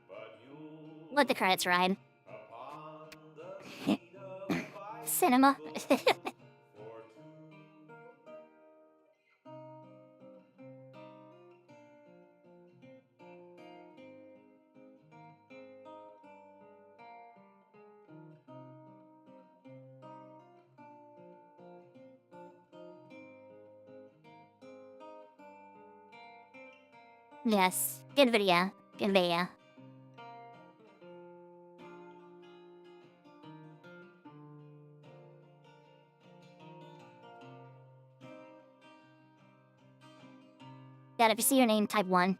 but you'll Let the credits ride. upon the seat of a bicycle. Cinema. Yes, good video. Good video. God, if you see your name, type 1.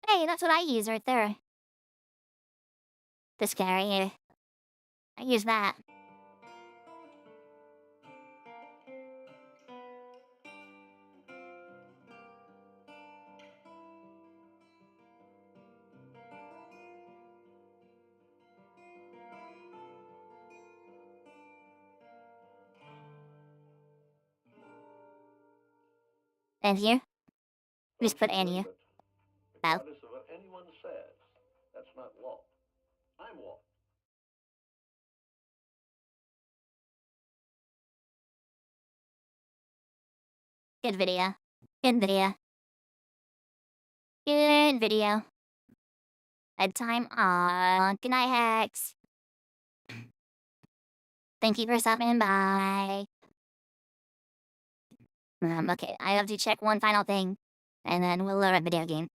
Hey, that's what I use right there. This carry. I use that. And here? Just put and here. Oh. Regardless of what anyone says, that's not law. I'm law. Good video. Good video. Good video. Bedtime on. Good night, Hex. Thank you for stopping by. Okay, I have to check one final thing, and then we'll load a video game.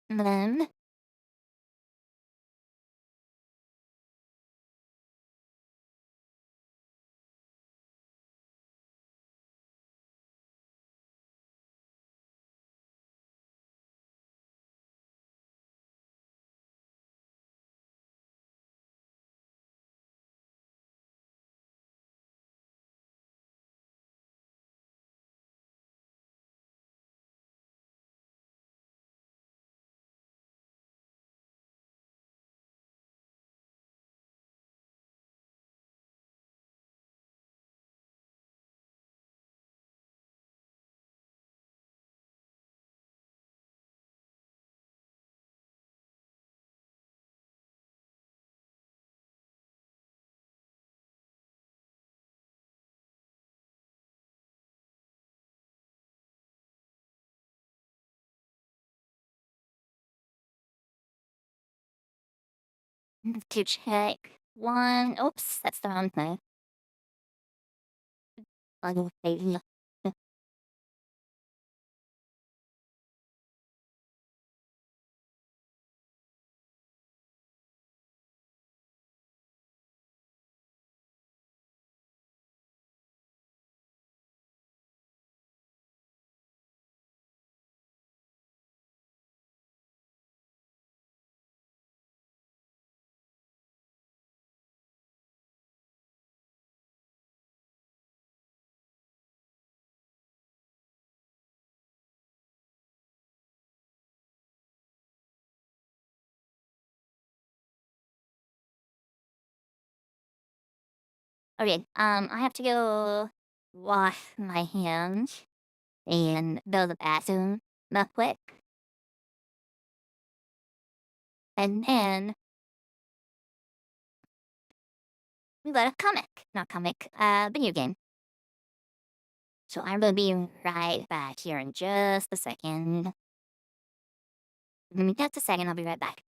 Then... to check one... Oops, that's the wrong thing. Okay. Okay, I have to go wash my hands and go to the bathroom real quick. And then we got a comic. Not comic, video game. So I'm gonna be right back here in just a second. Give me just a second, I'll be right back.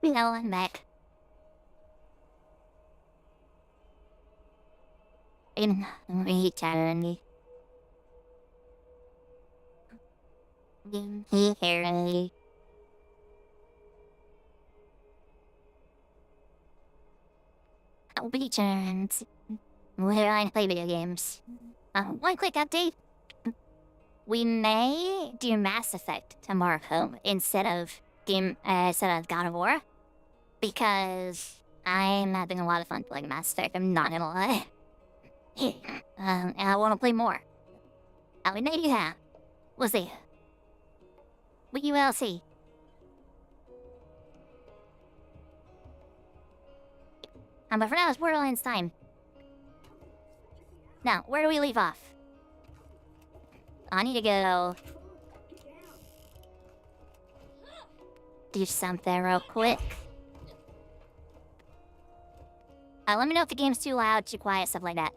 Well, I'm back. In return. Here. Returns. Where I play video games. One quick update. We may do Mass Effect tomorrow instead of God of War, because I'm having a lot of fun playing Mass Effect. I'm not gonna lie. And I want to play more. We may do that. We'll see. We will see. But for now, it's Borderlands time. Now, where do we leave off? I need to go do something real quick. Let me know if the game's too loud, too quiet, stuff like that.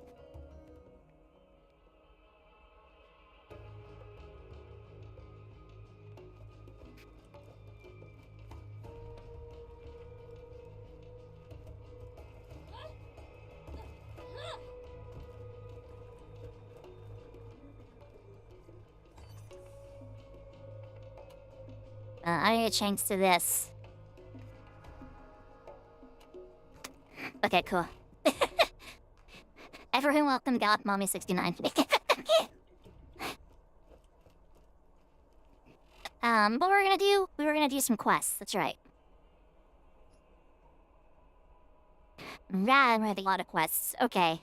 I need to change to this. Okay, cool. Everyone welcome Gallic Mommy 69. What we're gonna do? We were gonna do some quests, that's right. Right, a lot of quests. Okay.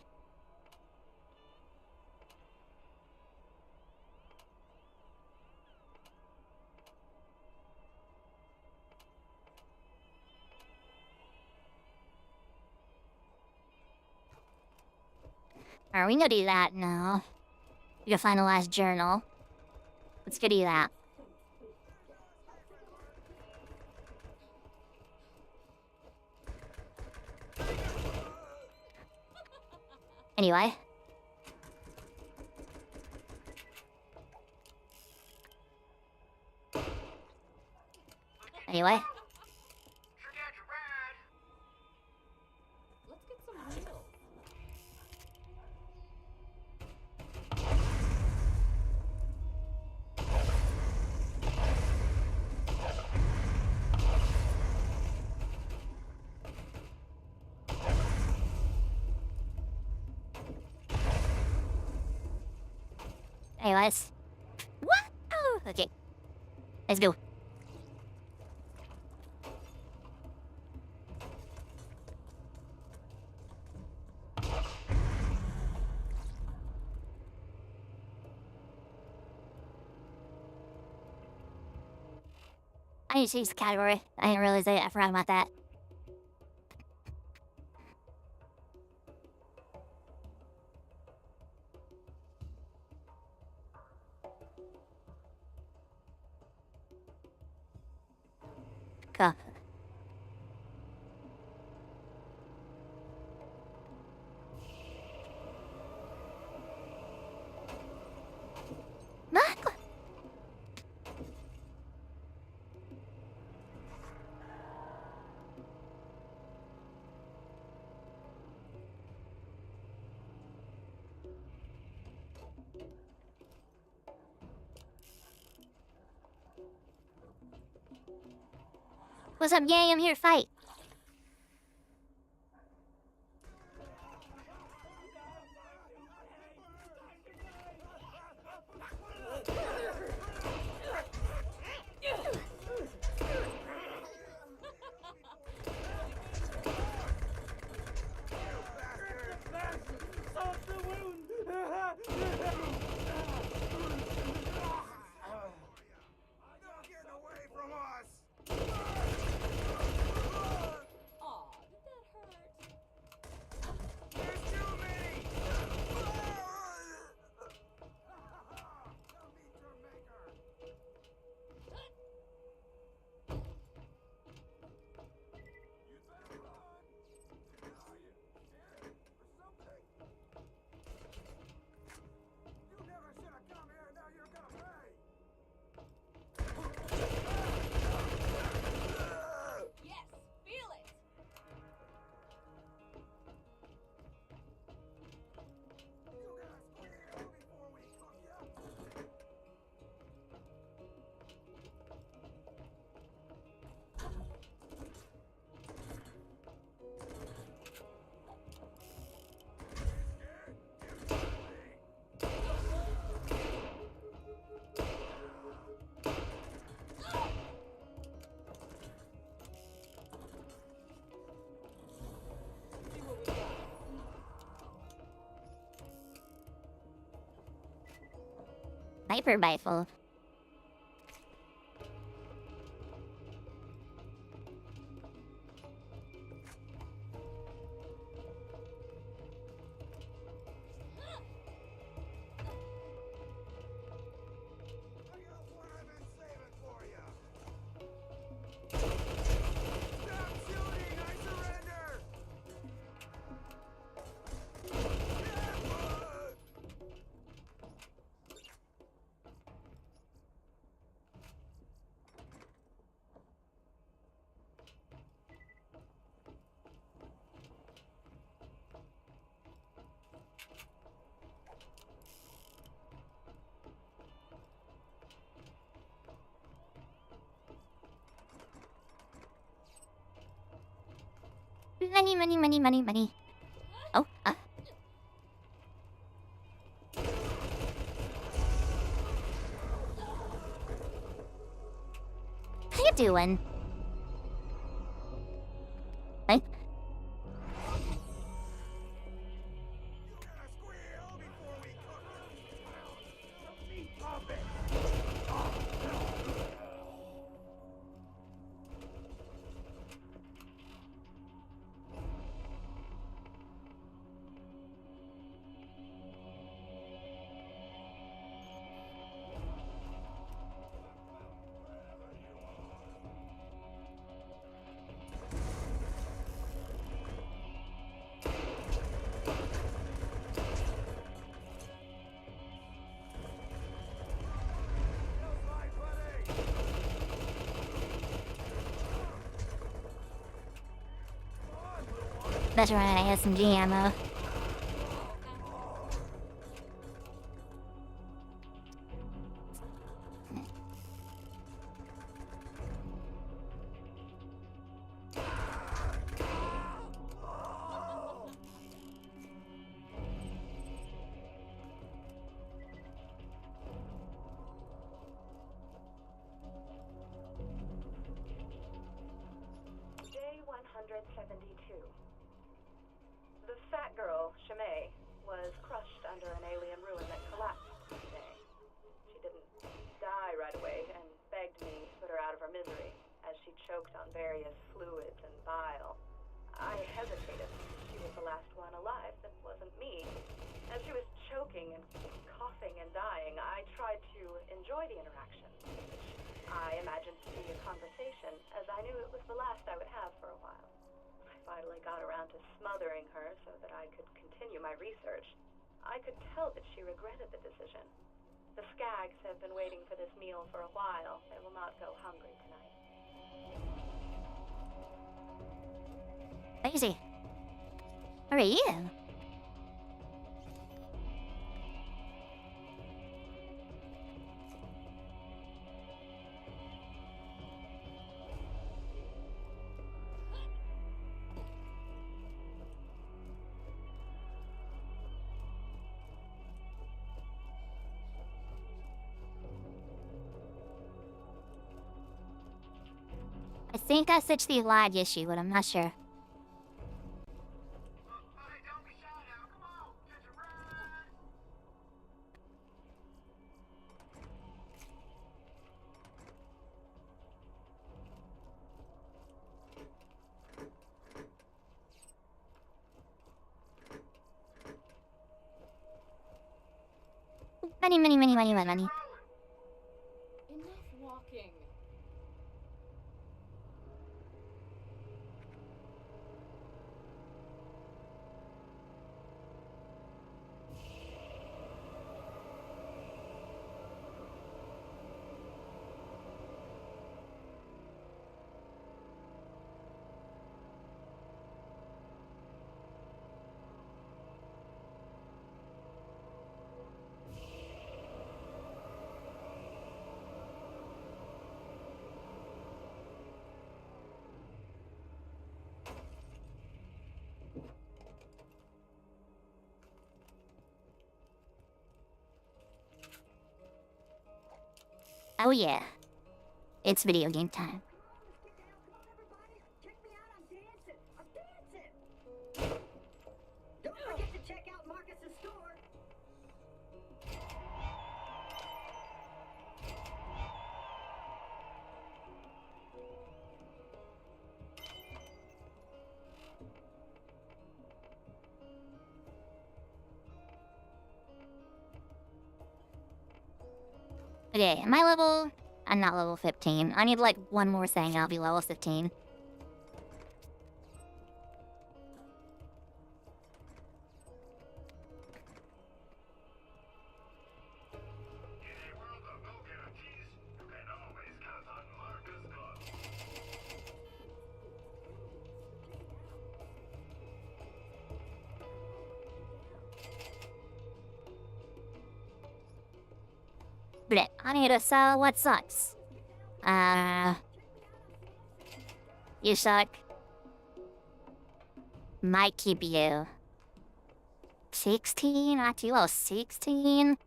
Alright, we can go do that now. We can finalize journal. Let's go do that. Anyway. Anyway. Let's get some meals. Anyways. What? Oh, okay. Let's go. I need to change the category. I didn't realize I forgot about that. Cool. What's up, gang? I'm here to fight. Sniper rifle. Money, money, money, money, money. Oh, How you doing? Hey. Better run out of SMG ammo. Day 172. The fat girl, Shimei, was crushed under an alien ruin that collapsed today. She didn't die right away and begged me to put her out of her misery as she choked on various fluids and bile. I hesitated. She was the last one alive that wasn't me. As she was choking and coughing and dying, I tried to enjoy the interaction, which I imagined to be a conversation, as I knew it was the last I would have for a while. I finally got around to smothering her so that I could continue my research. I could tell that she regretted the decision. The Skags have been waiting for this meal for a while. They will not go hungry tonight. Daisy. Where are you? I think I switched the lag issue, but I'm not sure. Money, money, money, money, money, money. Enough walking. Oh yeah. It's video game time. Don't forget to check out Marcus's store. Okay, am I level? I'm not level 15. I need like one more thing and I'll be level 15. Bleh, I need to sell what sucks. You suck. Might keep you. 16? Not too low. 16?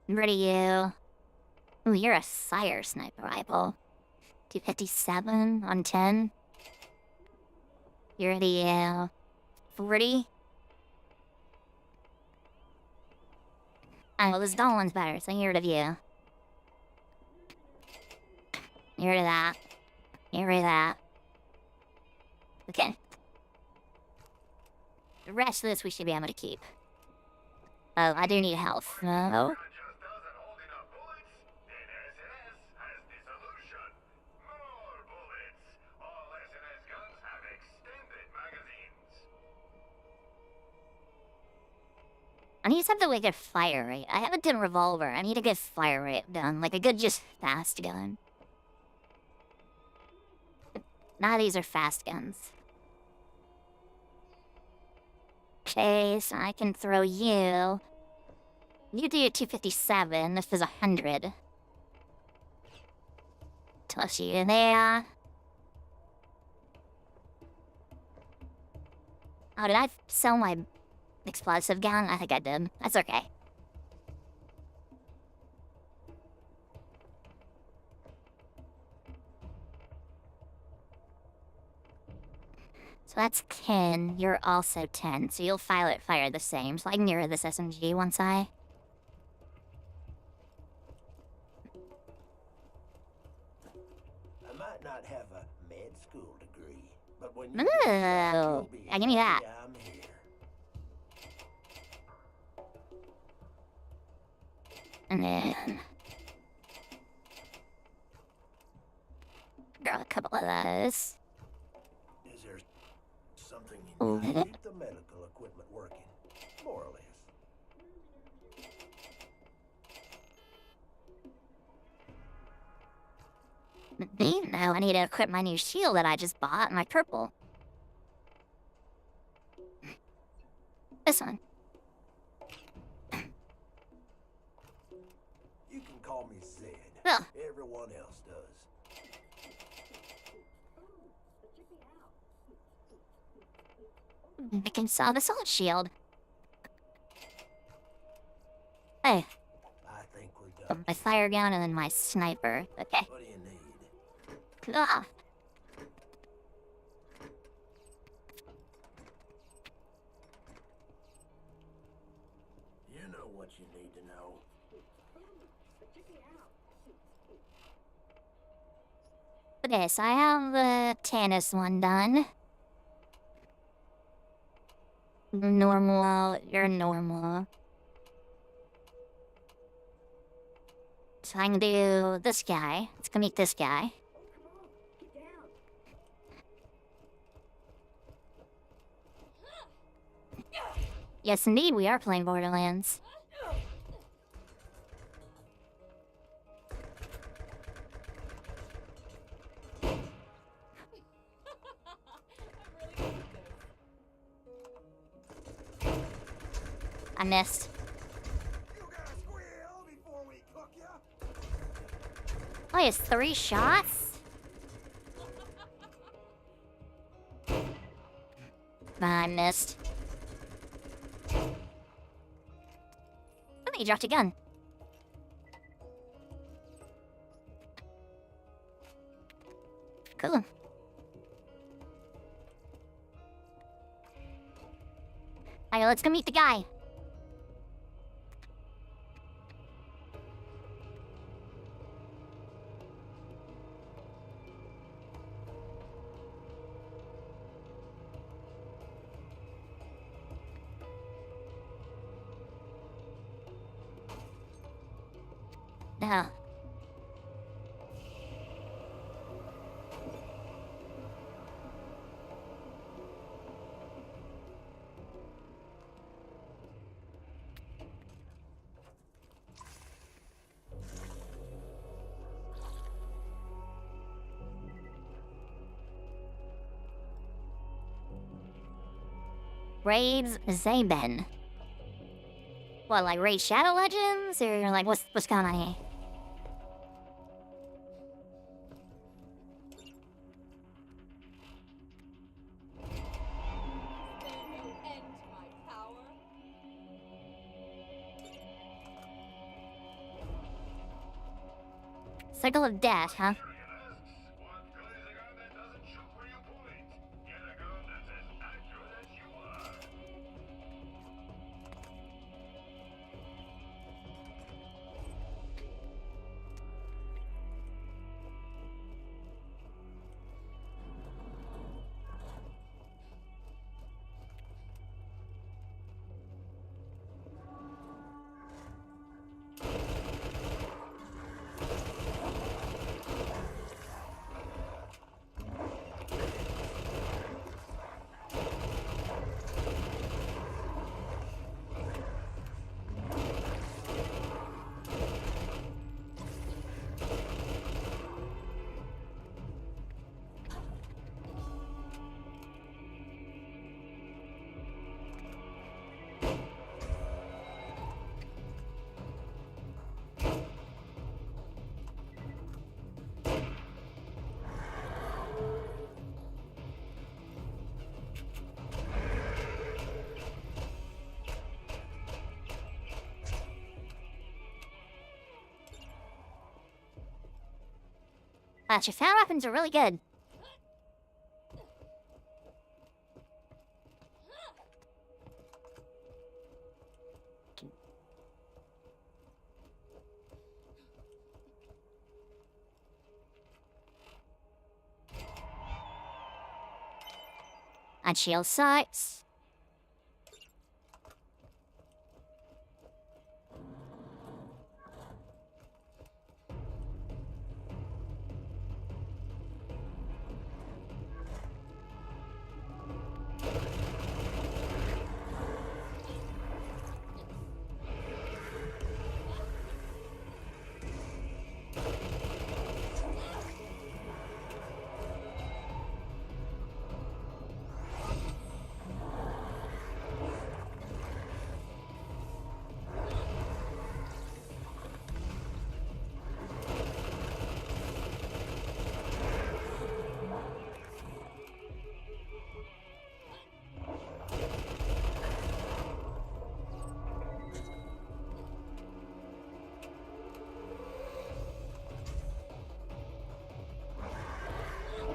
Ready you. Ooh, you're a sire sniper rifle. 257 on 10. You're ready you. 40? Oh, well, this dull one's better, so get rid of you. Get rid of that. Get rid of that. Okay. The rest of this we should be able to keep. Oh, I do need health. No? I need something with a good fire rate. I haven't done revolver. I need a good fire rate done. Like a good, just fast gun. None of these are fast guns. Okay, so I can throw you. You do 257. This is 100. Toss you there. Oh, did I sell my explosive gun? I think I did. That's okay. So that's 10. You're also 10. So you'll fire the same. So I can get rid of this SMG once I... I might not have a med school degree, but when you Ooh. Yeah, give me that. I'm here. And then... Grab a couple of those. Is there something you need to keep the medical equipment working? More or less. No, I need to equip my new shield that I just bought, my purple. This one. You can call me Zed. Oh. Everyone else does. I can sell the salt shield. Hey. I think we're done. My fire gun and then my sniper. Okay. What do you need? Ah. You know what you need to know. Okay, so I have the tennis one done. Normal, you're normal. So I can do this guy. Let's go meet this guy. Yes, indeed, we are playing Borderlands. I missed. Oh, he has 3 shots? I missed. Oh, he dropped a gun. Cool. Alright, let's go meet the guy. No. Raids Zaben. What, like Raid Shadow Legends? Or like what's going on here? Circle of Death, huh? Actually, fan weapons are really good. And shield sights.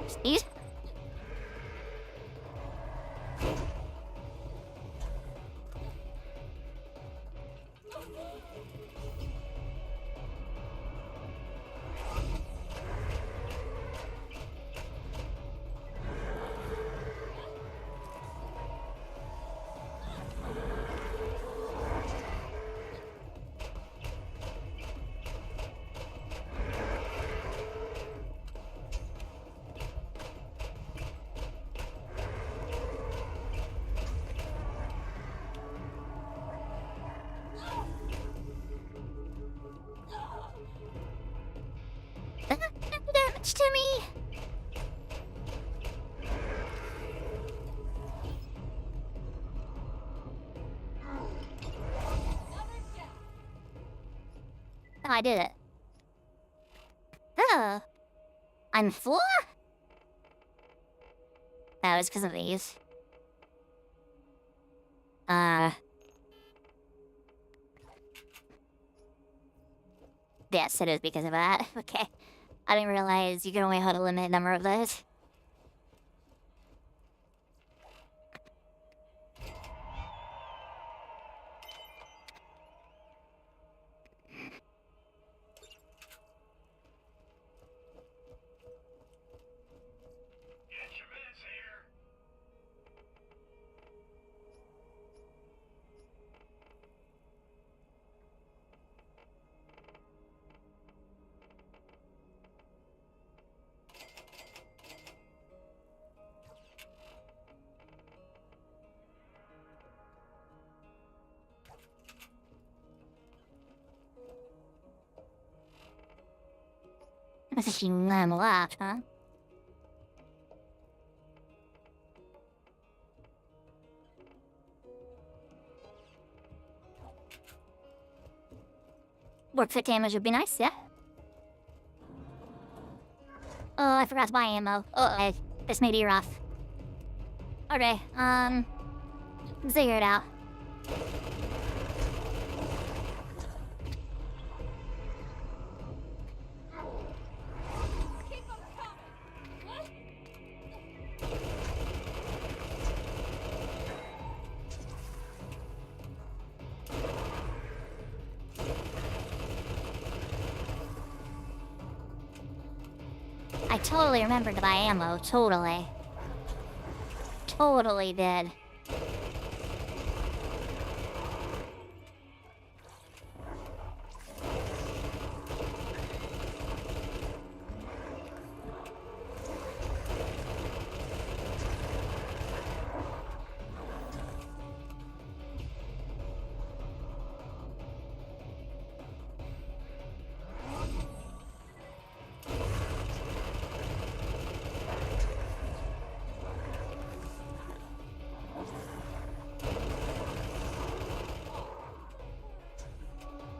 Sneeze. Damage to me. Oh, I did it. Oh. I'm full? That was because of these. Yes, it is because of that. Okay. I didn't realize you can only hold a limited number of those. That's a ammo left, huh? Work fit damage would be nice, yeah. Oh, I forgot to buy ammo. Oh, this may be rough. Okay, figure it out. I totally remembered to buy ammo, totally. Totally did.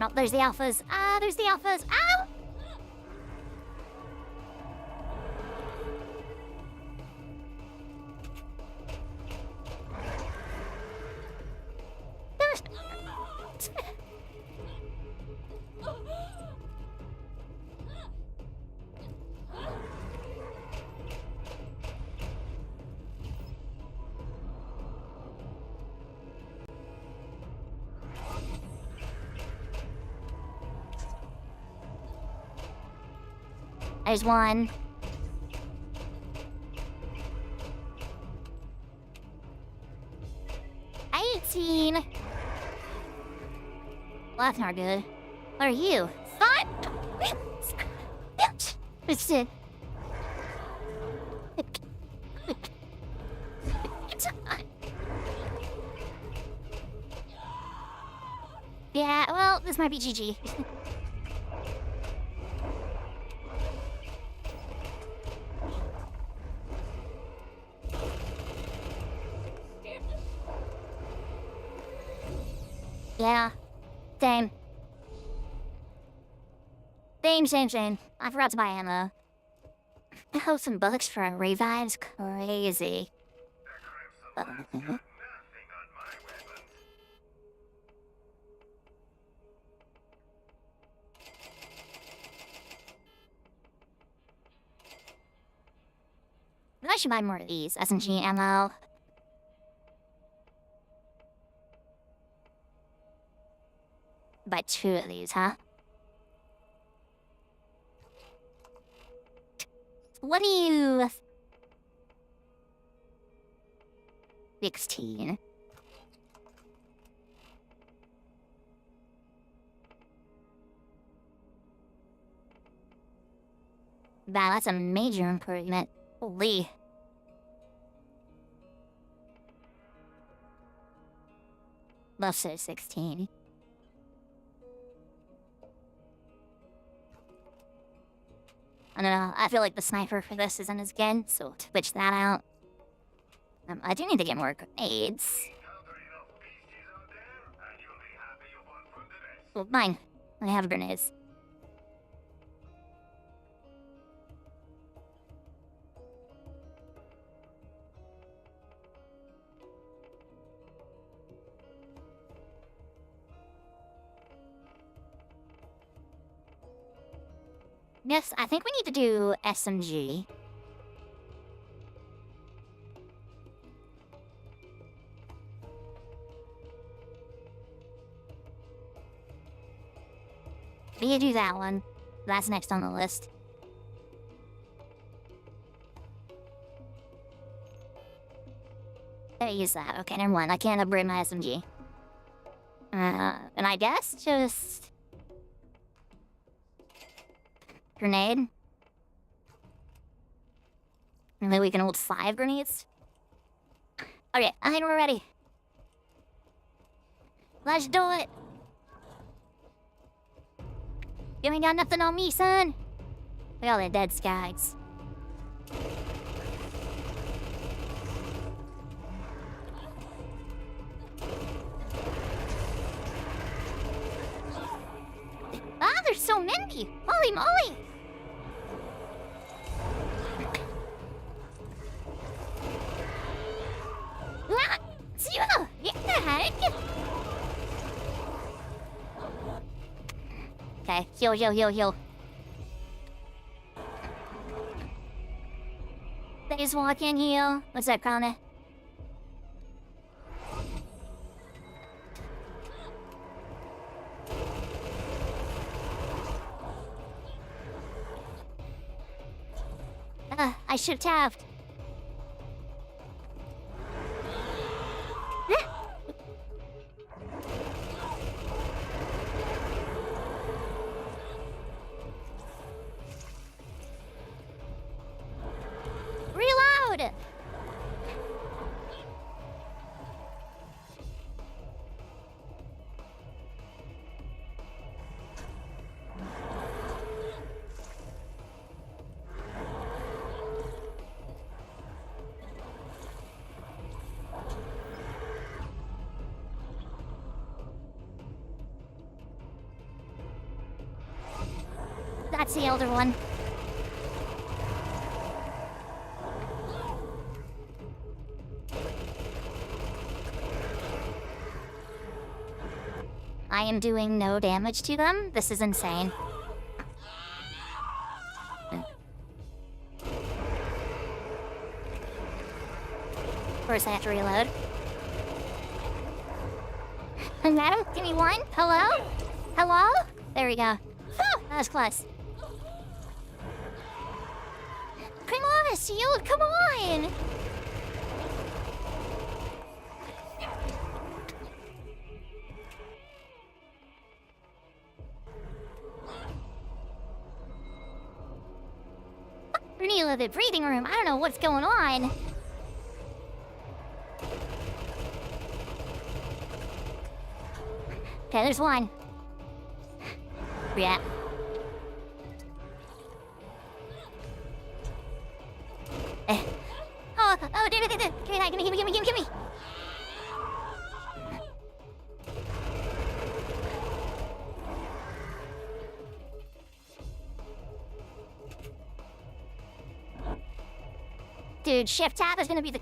No, there's the alphas. Ah, there's the alphas. Ow! There's one. $18. Well, that's not good. What are you? Son? Bitch! It's it. Yeah, well, this might be GG. Yeah. Same. Same. I forgot to buy ammo. Oh, some bucks for a revive's crazy. I should buy more of these SMG ammo. Buy 2 of these, huh? What do you... 16. Wow, that's a major improvement. Holy. Love says 16. I don't know, I feel like the sniper for this isn't as good, so to switch that out. I do need to get more grenades. Well, fine. I have grenades. Yes, I think we need to do SMG. We need to do that one. That's next on the list. I use that. Okay, never mind. I can't upgrade my SMG. And I guess just... grenade. And then we can hold 5 grenades. Okay, I think we're ready. Let's do it. You ain't got nothing on me, son. Look at all the dead skags. Ah, there's so many! Holy moly! Ah, see what the heck? Okay, heal, heal, heal, heal. They just walk in, heal. What's that, Krona? I should have. Reload! That's the elder one. I am doing no damage to them. This is insane. First I have to reload. Madam, give me one. Hello? Hello? There we go. Oh, that was close. Come on, shield, come on! We need a little bit of breathing room. I don't know what's going on. Okay, there's one. Yeah. Oh, dude, give me that, give me. Dude, shift tab is gonna be the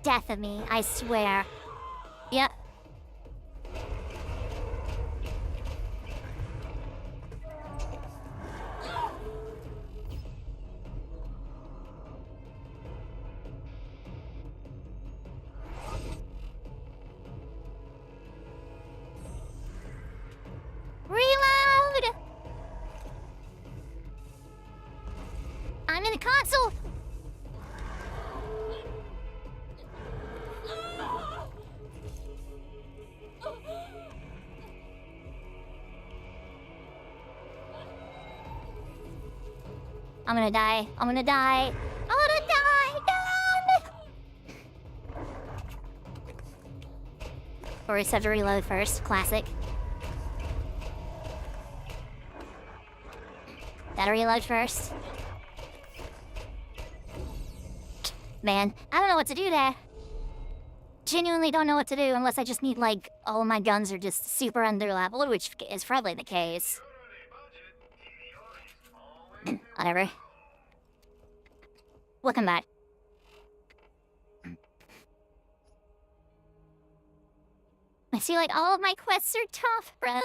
death of me, I swear. Yep. Reload! I'm in the console! I'm gonna die. I'm gonna die. No! Of course, have to reload first. Classic. Gotta reload first. Man, I don't know what to do there. Genuinely don't know what to do unless I just need, like, all my guns are just super underleveled, which is probably the case. Whatever. Welcome back. I see, like, all of my quests are tough, bruh.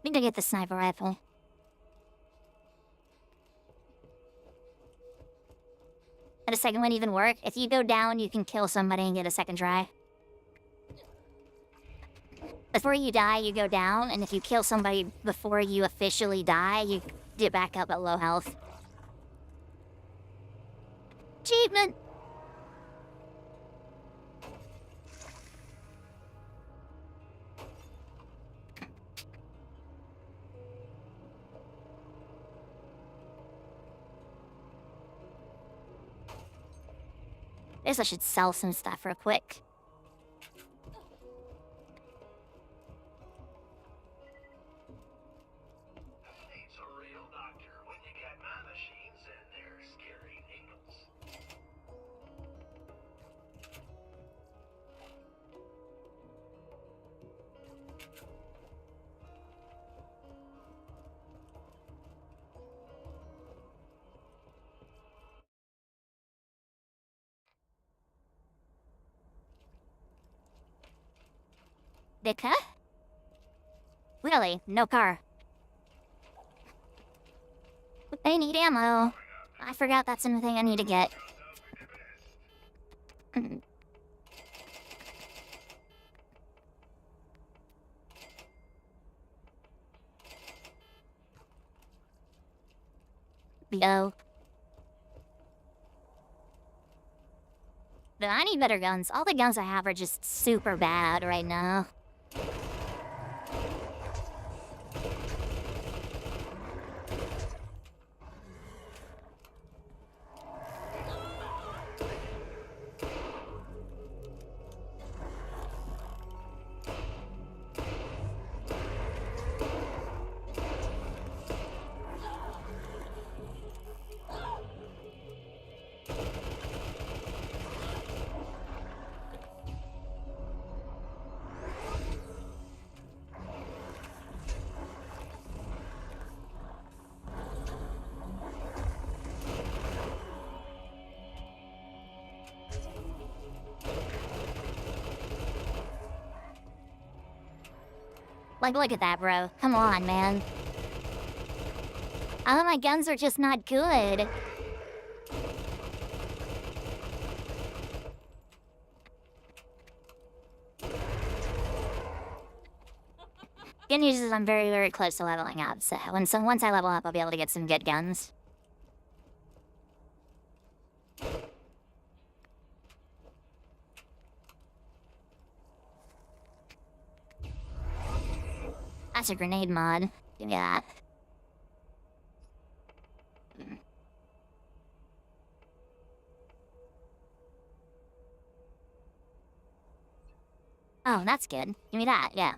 Need to get the sniper rifle. And a second one even work? If you go down, you can kill somebody and get a second try. Before you die, you go down, and if you kill somebody before you officially die, you get back up at low health. Achievement! Guess I should sell some stuff real quick. Dicka? Really? No car. I need ammo. I forgot that's something I need to get. Yo. But I need better guns. All the guns I have are just super bad right now. Like, look at that, bro. Come on, man. All of my guns are just not good. Good news is I'm very, very close to leveling up, so once I level up, I'll be able to get some good guns. That's a grenade mod. Give me that. Oh, that's good. Give me that, yeah.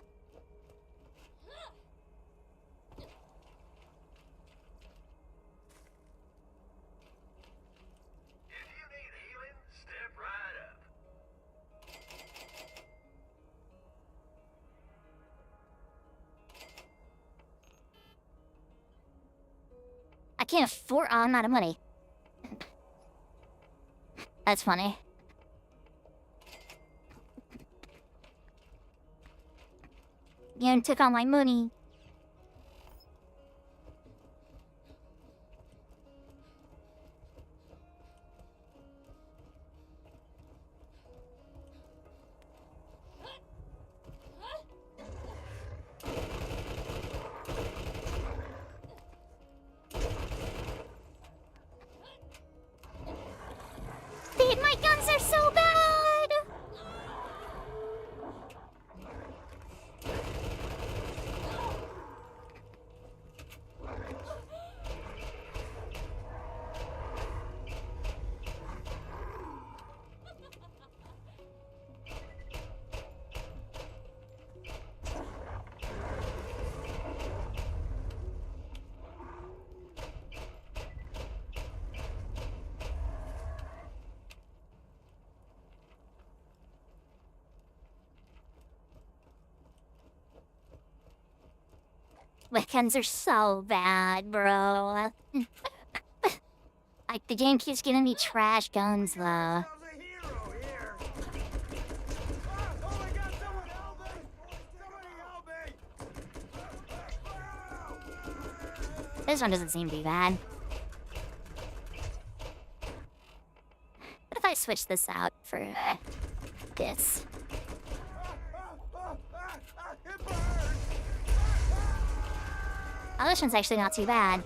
I can't afford. Oh, I'm out of money. That's funny. You took all my money. Dude, my guns are so bad! My guns are so bad, bro. Like, the game keeps giving me trash guns, though. This one doesn't seem to be bad. What if I switch this out for this? Oh, this one's actually not too bad.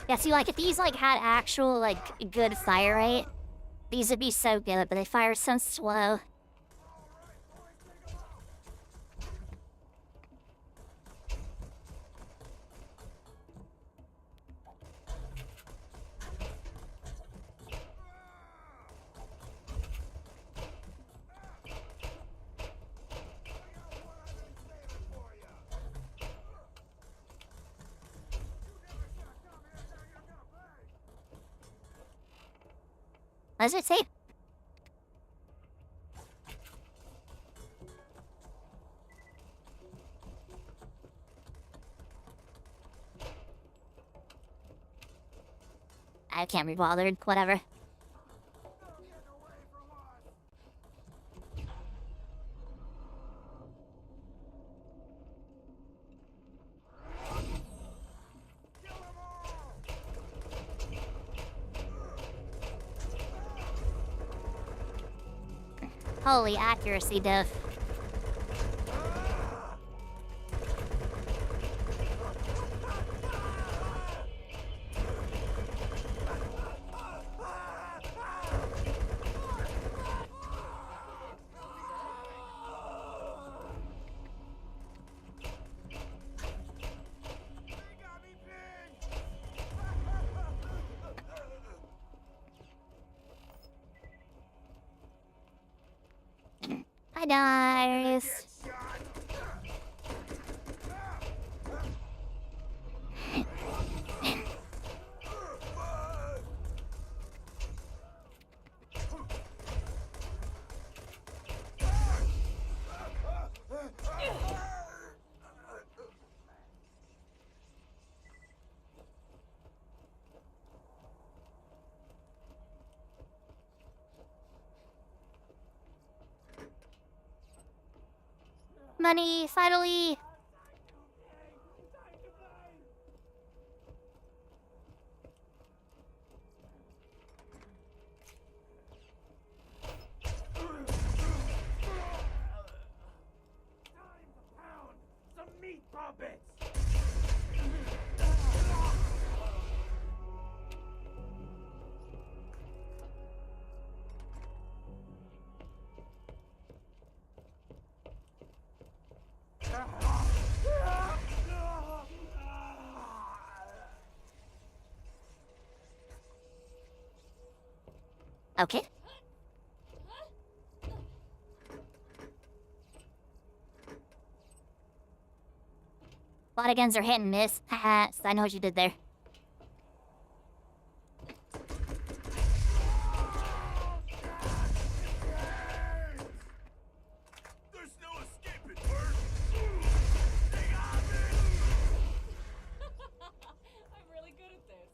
Yeah, see, like, if these, like, had actual, like, good fire rate, these would be so good, but they fire so slow. What does it say? can't be bothered. Whatever. Holy accuracy diff. Hi, guys. Money, finally! Some meat puppets! Okay. A lot of guns are hit and miss. Haha, I know what you did there. There's no escaping, Bert! They got me! I'm really good at this.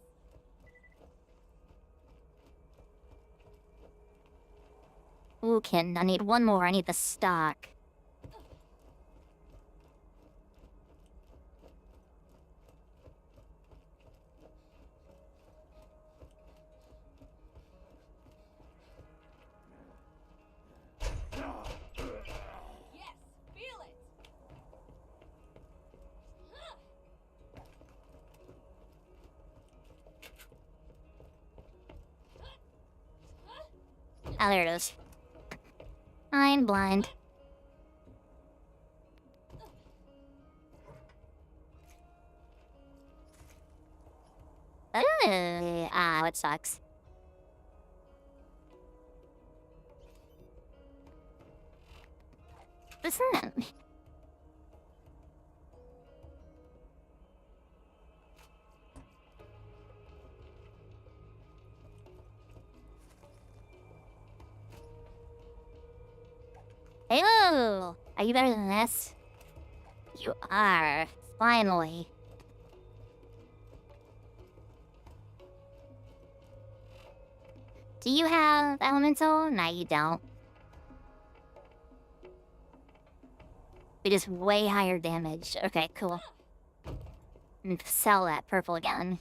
Ooh, Ken, I need one more. I need the stock. Yes, feel it. Ah, there it is. I'm blind. It sucks. Listen. Hello! Are you better than this? You are. Finally. Do you have elemental? Nah, you don't. It is way higher damage. Okay, cool. And sell that purple again.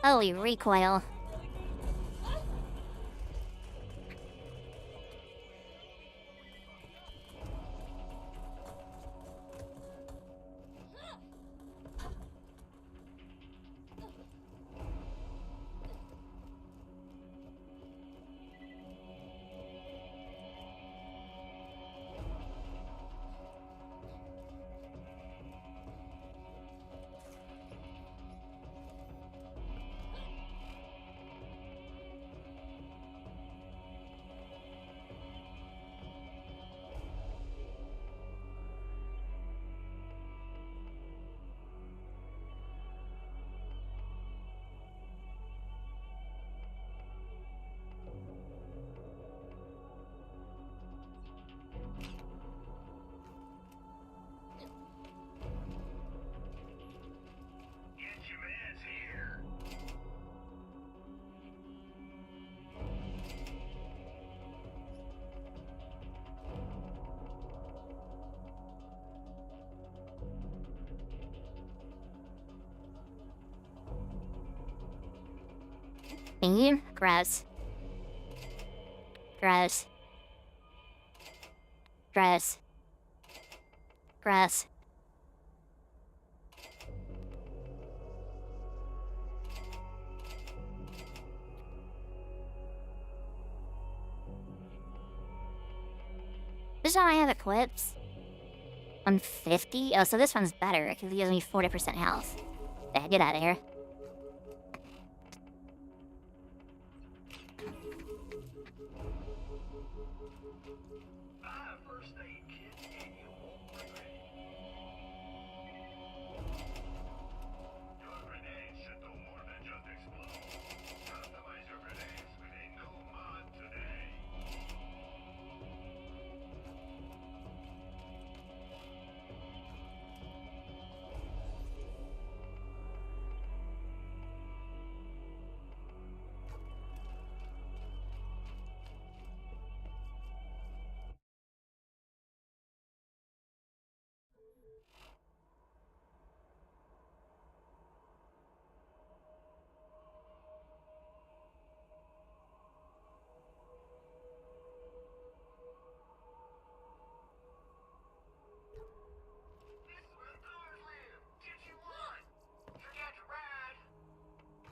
Holy recoil. Me? Gross. Gross. Gross. Gross. This one I have equipped. 150? Oh, so this one's better, because it gives me 40% health. Yeah, get out of here.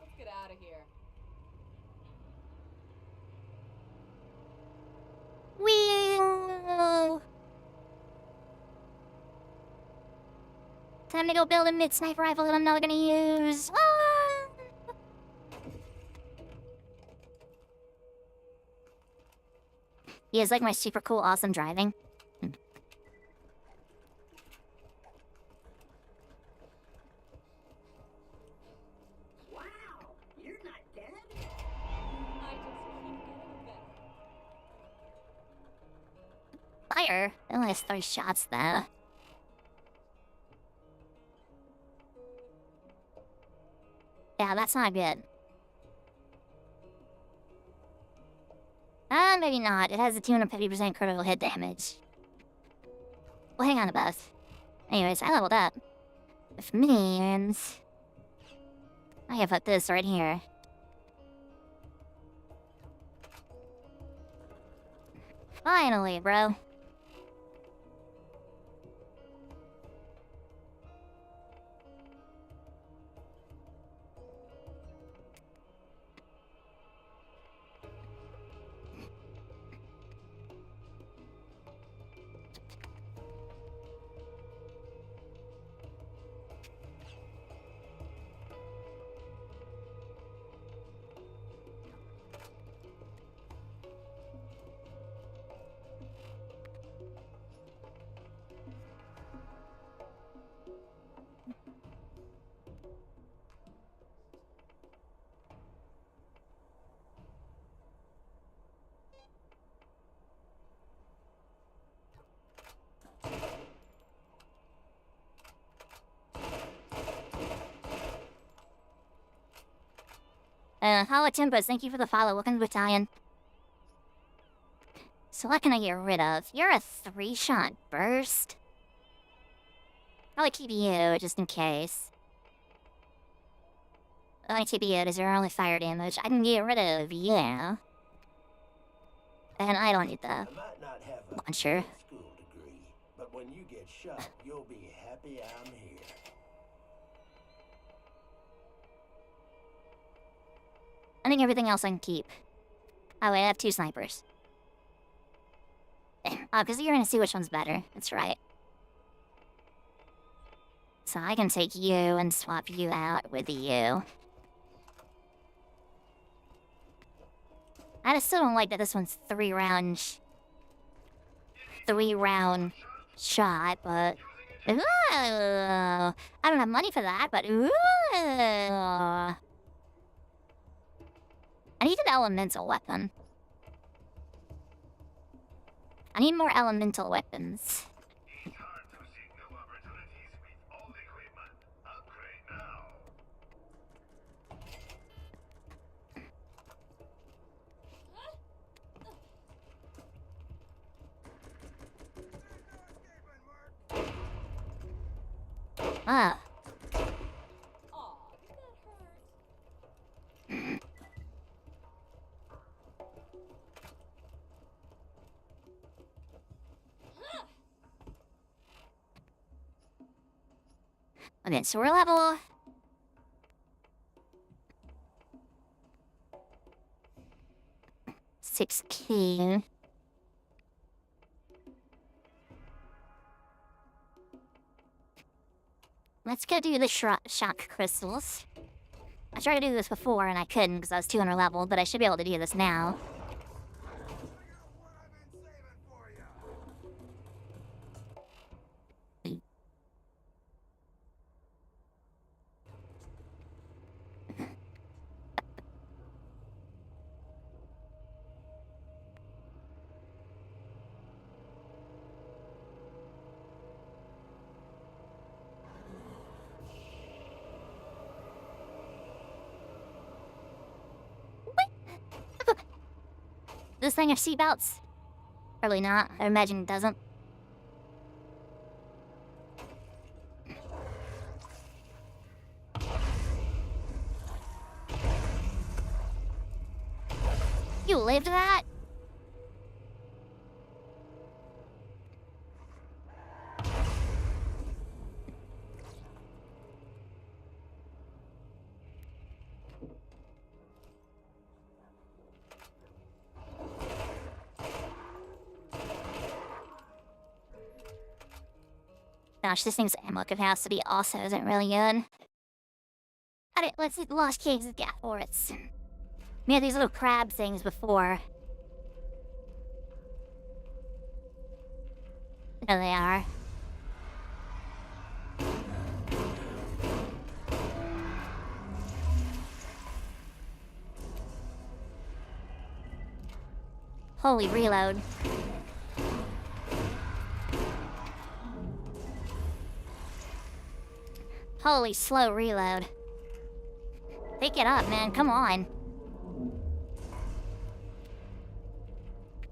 Let's get out of here. Whee! Time to go build a mid-sniper rifle that I'm not gonna use. Ah! He has like my super cool, awesome driving. Wow, you're not dead? I just keep getting better. Fire! It only has 3 shots though. Yeah, that's not good. Maybe not. It has a 250% critical hit damage. Well, hang on to both. Anyways, I leveled up. Which means I can put this right here. Finally, bro. Hello Timbers, thank you for the follow. Welcome to Battalion. So what can I get rid of? You're a 3-shot burst. Probably keep you, just in case. Only keep you, is your only fire damage. I can get rid of you. And I don't need the I might not have a launcher. school degree, but when you get shot, you'll be happy I'm here. I think everything else I can keep. Oh wait, I have 2 snipers. Oh, because you're gonna see which one's better. That's right. So I can take you and swap you out with you. I just still don't like that this one's 3-round shot, but I don't have money for that, but I need an elemental weapon. I need more elemental weapons. Ah. Okay, so we're level 16. Let's go do the shock crystals. I tried to do this before and I couldn't because I was 200 level, but I should be able to do this now. This thing have seatbelts? Probably not. I imagine it doesn't. You lived that? Gosh, this thing's ammo capacity also isn't really good. Alright, let's see the Lost Caves of Gathorits. We had these little crab things before. There they are. Holy reload. Holy slow reload. Pick it up, man. Come on.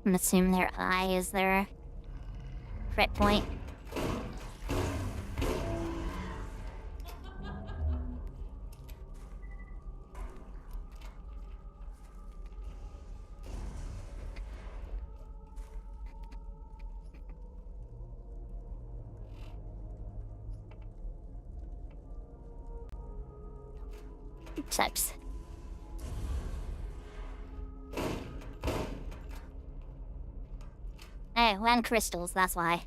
I'm assuming their eye is their crit point. Sucks. Hey, land crystals, that's why.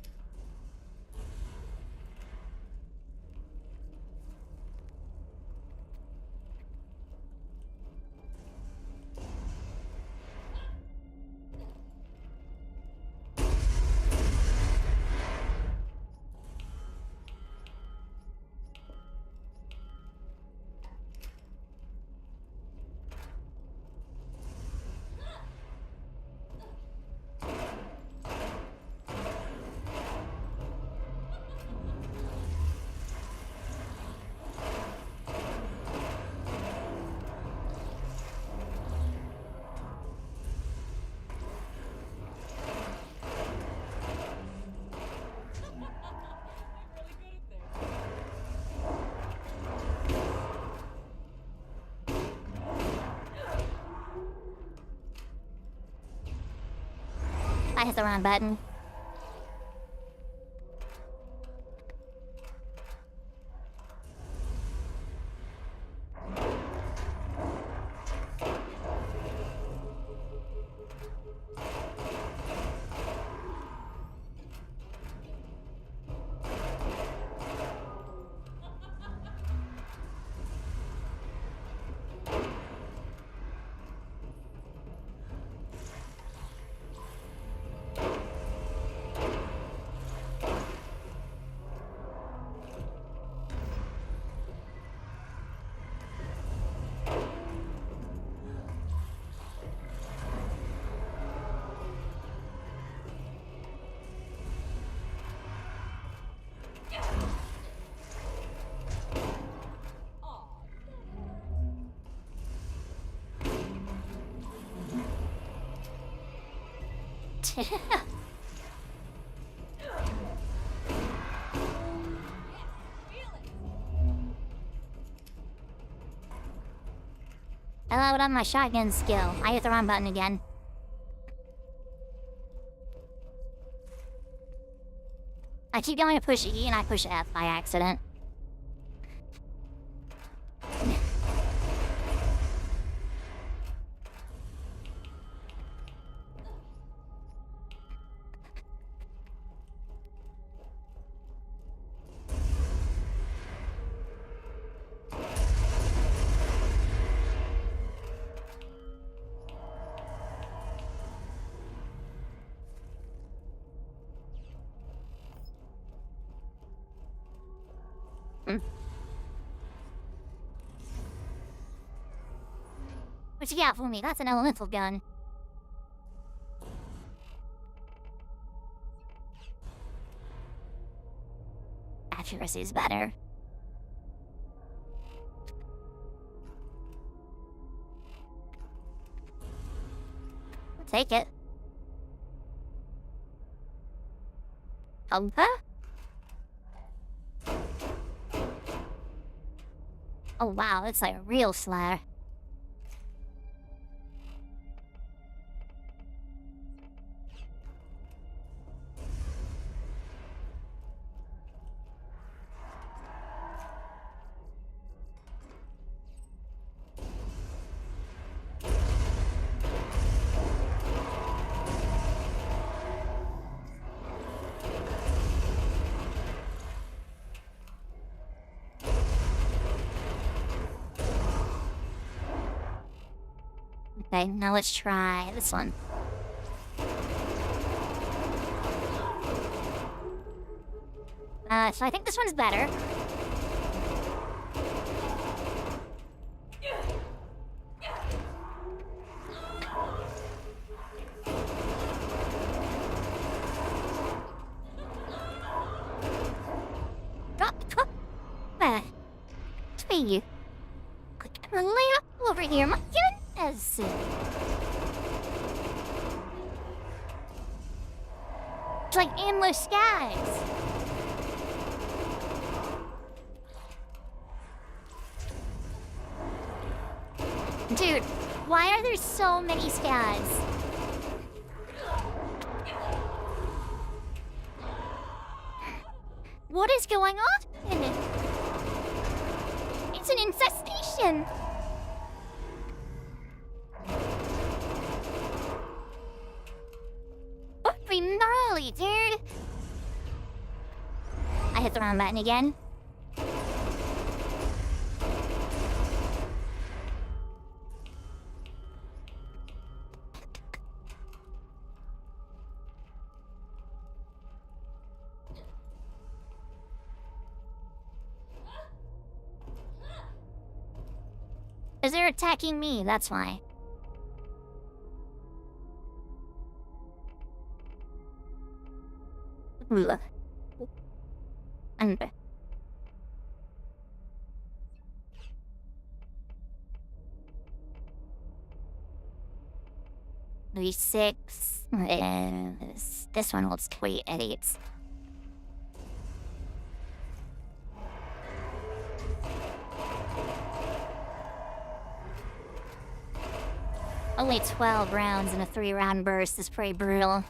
I hit the wrong button. I leveled up my shotgun skill. I hit the wrong button again. I keep going to push E and I push F by accident. What you got for me? That's an elemental gun. Accuracy's better. I'll take it. Huh? Oh wow, it's like a real Slayer. Okay, now let's try this one. So I think this one's better. Tweet. I'm gonna lay it all over here, my goodness. It's like endless skies. Dude, why are there so many skies? What is going on? It's an infestation. Pretty gnarly, dude. I hit the wrong button again. Because they're attacking me, that's why. Ugh. Under. Louis 6. This one holds 3 edits. Only 12 rounds in a 3-round burst is pretty brutal.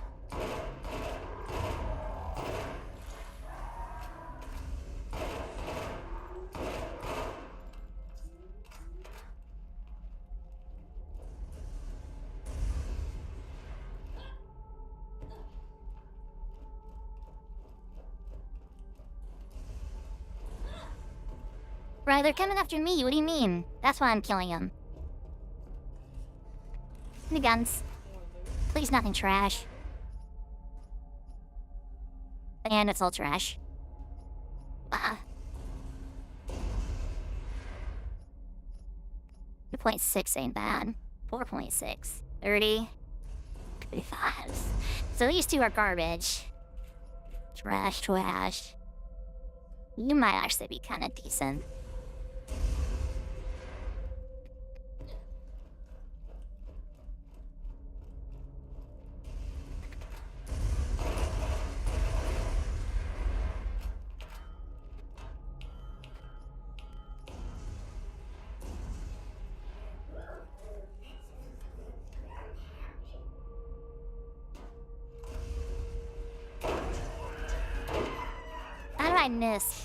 Right, they're coming after me. What do you mean? That's why I'm killing them. The guns. Please, nothing trash. And it's all trash. 2.6 ain't bad. 4.6. 30. 35. So these two are garbage. Trash, trash. You might actually be kind of decent. How did I miss?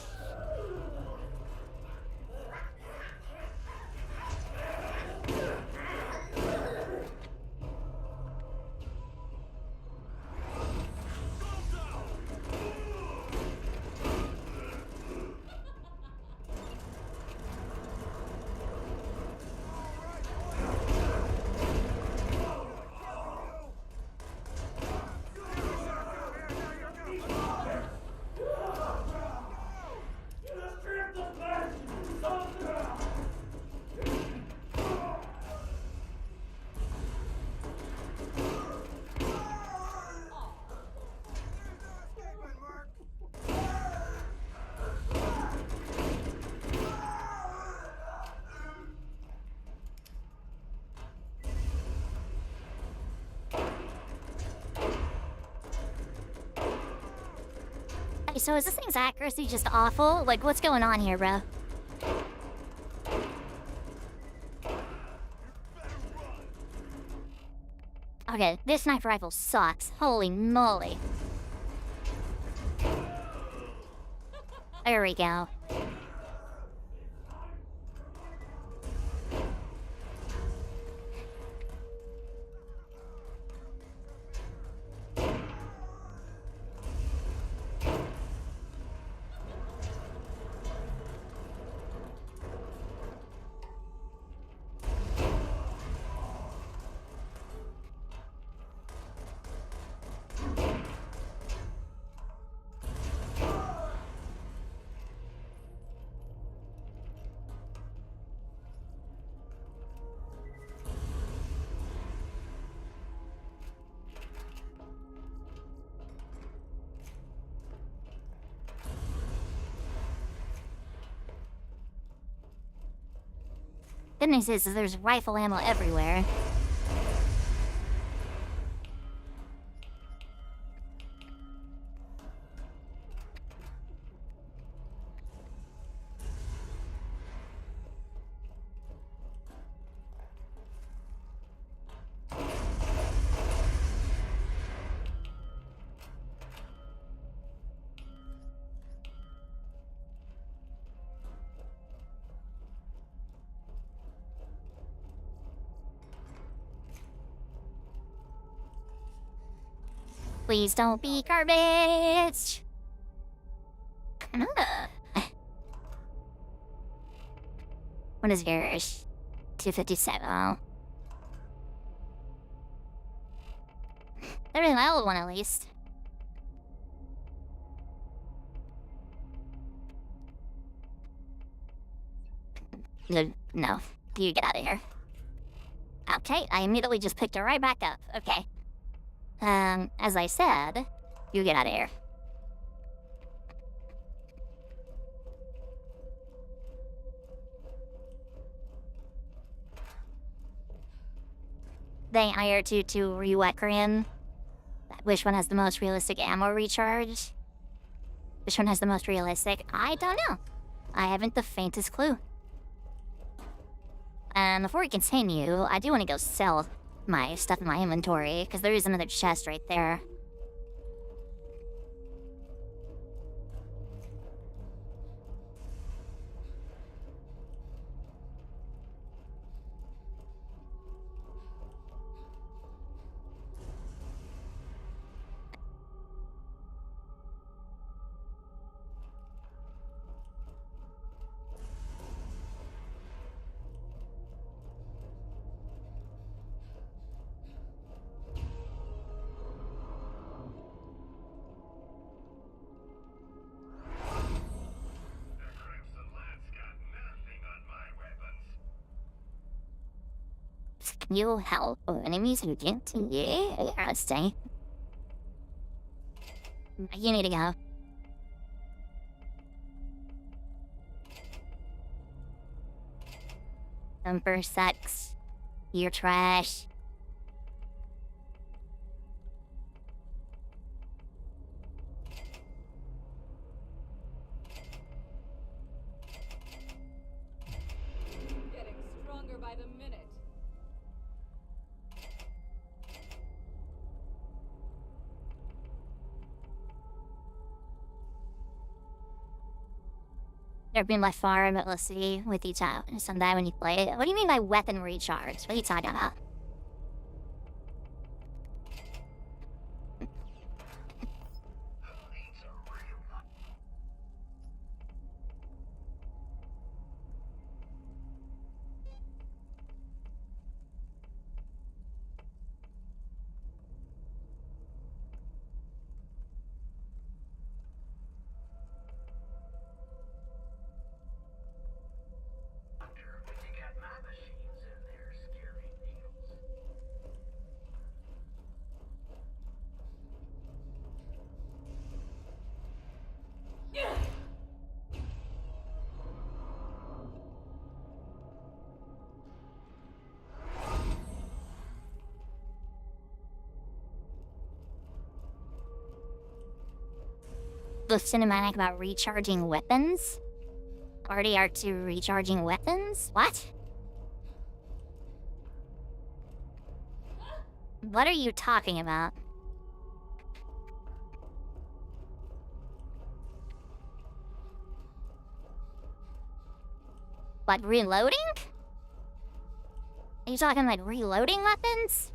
Hey, so is this thing's accuracy just awful? Like, what's going on here, bro? Okay, this sniper rifle sucks. Holy moly. There we go. Good news is there's rifle ammo everywhere. Please don't be garbage. What is yours? 257. Oh. There's my old one at least. No, you get out of here. Okay, I immediately just picked her right back up. Okay. As I said, you get out of here. They hired you to Rewecrian. Which one has the most realistic ammo recharge? Which one has the most realistic? I don't know. I haven't the faintest clue. Before we continue, I do want to go sell my stuff in my inventory, because there is another chest right there. Can you help enemies who can't see you? Yeah, stay. You need to go. Jumper sucks. You're trash. Getting stronger by the minute. Never been by far, but we'll see with each out sometime when you play it. What do you mean by weapon recharge? What are you talking about? the cinematic about recharging weapons? RDR2 recharging weapons? What? What are you talking about? What, reloading? Are you talking like reloading weapons?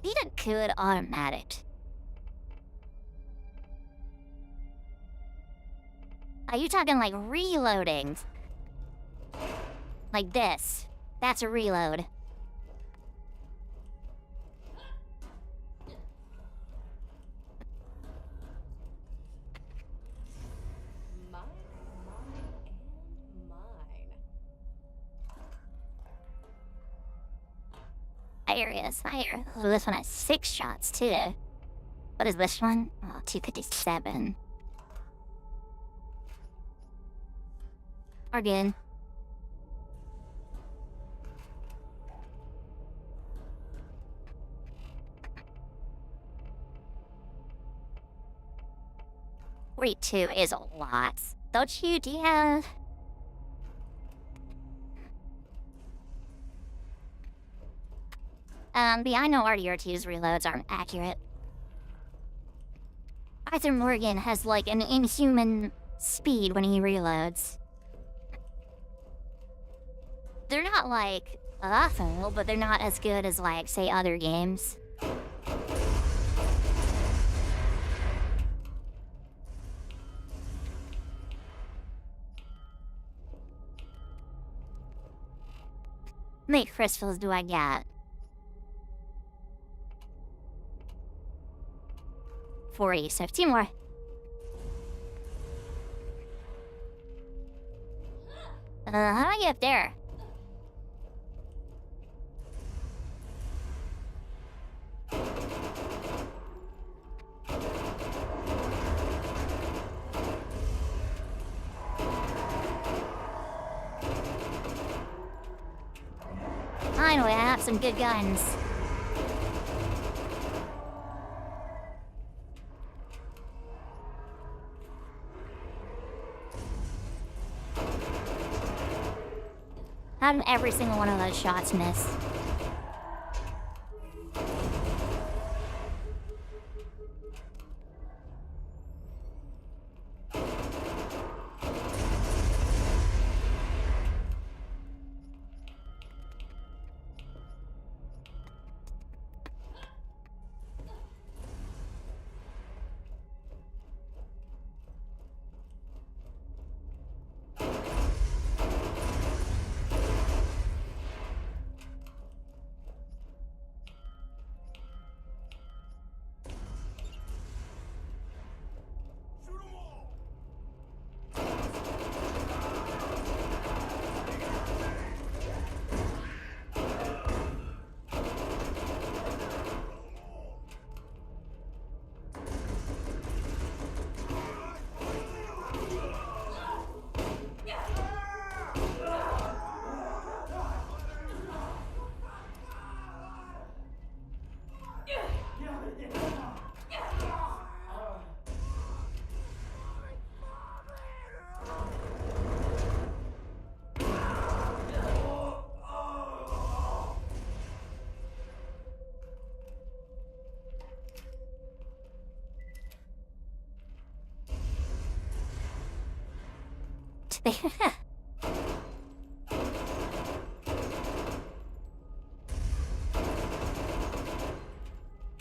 Need a good automatic. Are you talking like reloading? Like this. That's a reload. Fire is fire. Oh, this one has 6 shots too. What is this one? Oh, 257. We're good. Rate 2 is a lot. Don't you? Do you have... but I know RDR2's reloads aren't accurate. Arthur Morgan has like an inhuman speed when he reloads. They're not like awful, but they're not as good as like, say, other games. How many crystals do I get? 40, so 2 more. How do I get up there? Finally, I have some good guns. How did every single one of those shots miss?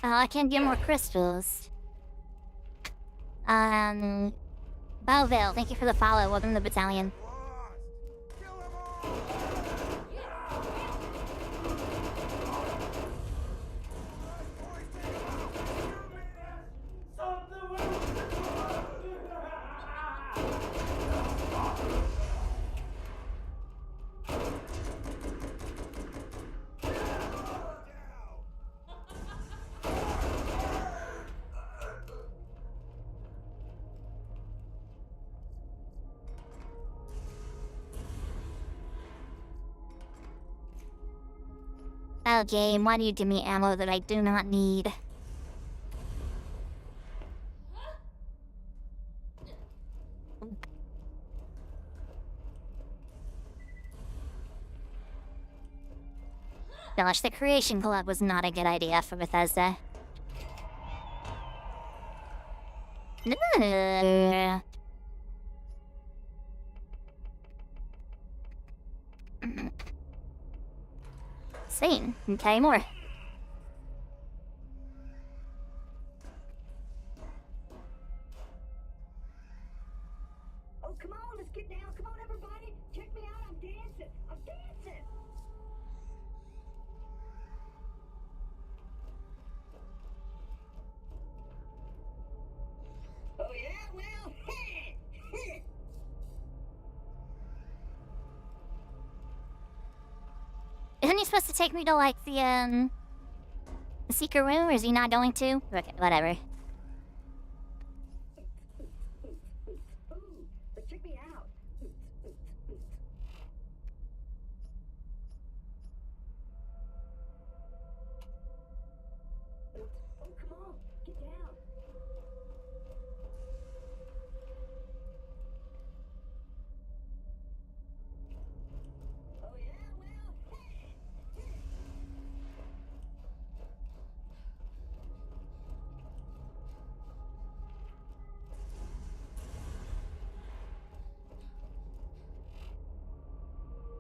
I can't get more crystals. Bowville, thank you for the follow. Welcome to the battalion. Oh, game, why do you give me ammo that I do not need? Gosh, the Creation Club was not a good idea for Bethesda. Same. Okay, more. Oh, come on, let's get down. Come on, everybody. Check me out. I'm dancing. I'm dancing. Oh, yeah? Well, Isn't he supposed to take me to, like, the secret room, or is he not going to? Okay, whatever. but check me out. Oh, come on. Get down. Oh, yeah? Well,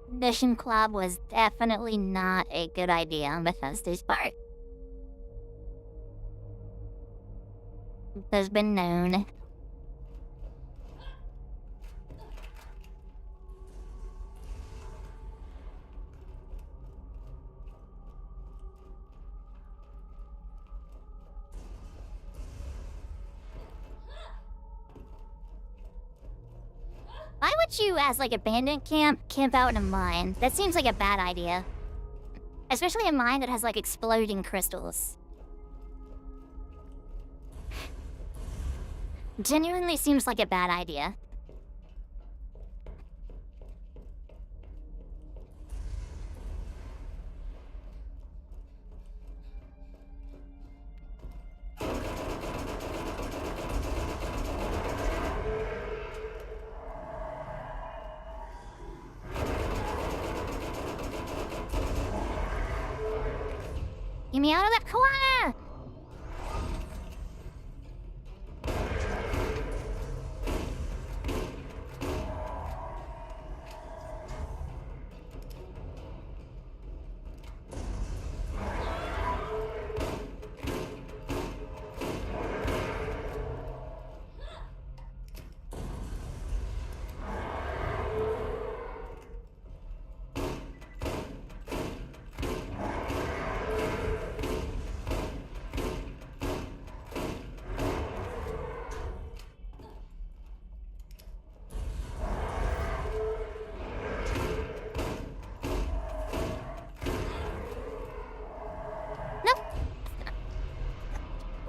Mission Club was definitely not a good idea on Bethesda's part. Has been known. Why would you, as like a bandit camp out in a mine? That seems like a bad idea. Especially a mine that has like exploding crystals. Genuinely seems like a bad idea. Get me out of that corner!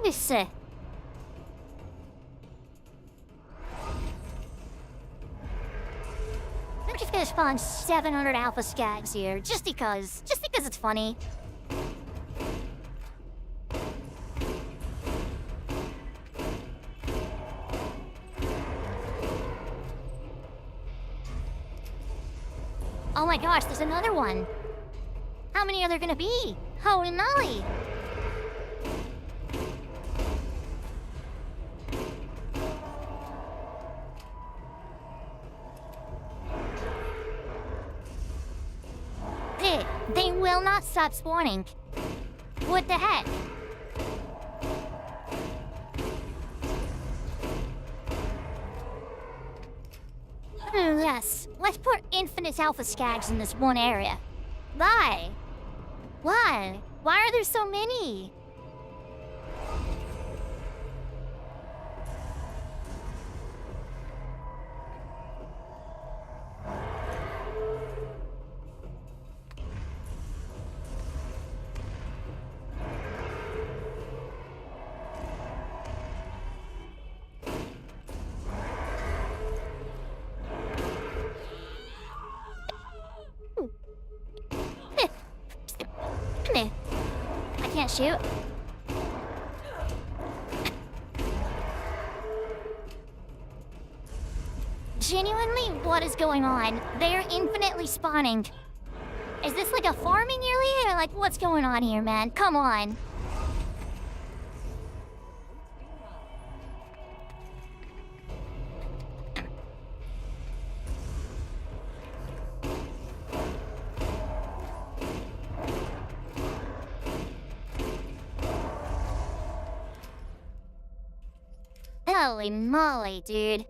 This, I'm just gonna spawn 700 alpha skags here, just because it's funny. Oh my gosh, there's another one. How many are there gonna be? Holy moly! They will not stop spawning. What the heck? Yes, let's put infinite alpha skags in this one area. Why? Why? Why are there so many? Come here. I can't shoot. Genuinely, what is going on? They're infinitely spawning. Is this like a farming area or like what's going on here, man? Come on. Holy moly, dude.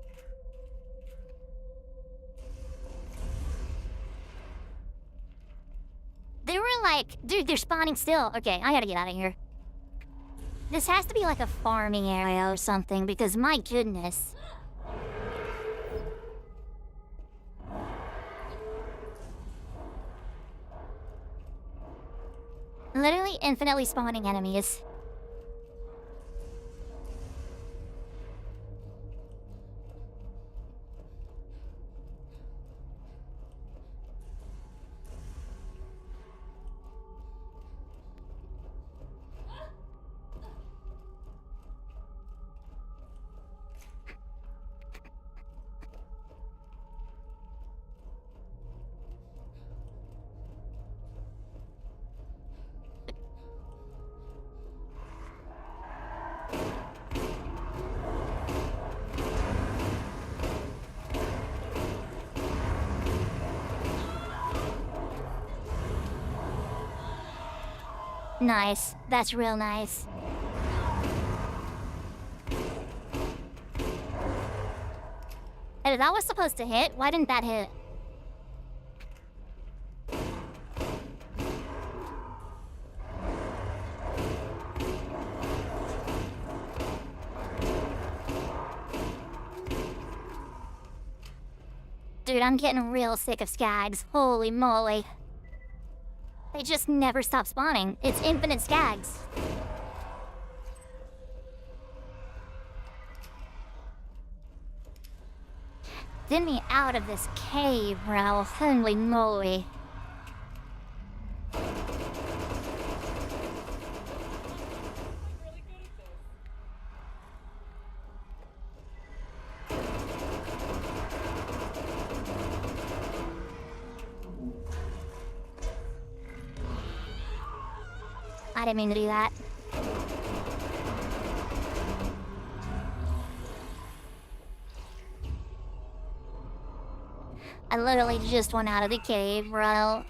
They were like, dude, they're spawning still. Okay, I gotta get out of here. This has to be like a farming area or something because my goodness. Literally infinitely spawning enemies. Nice. That's real nice. Hey, that was supposed to hit. Why didn't that hit? Dude, I'm getting real sick of skags. Holy moly. They just never stop spawning. It's infinite skags. Get me out of this cave, bro. Holy moly. I didn't mean to do that. I literally just went out of the cave, bro.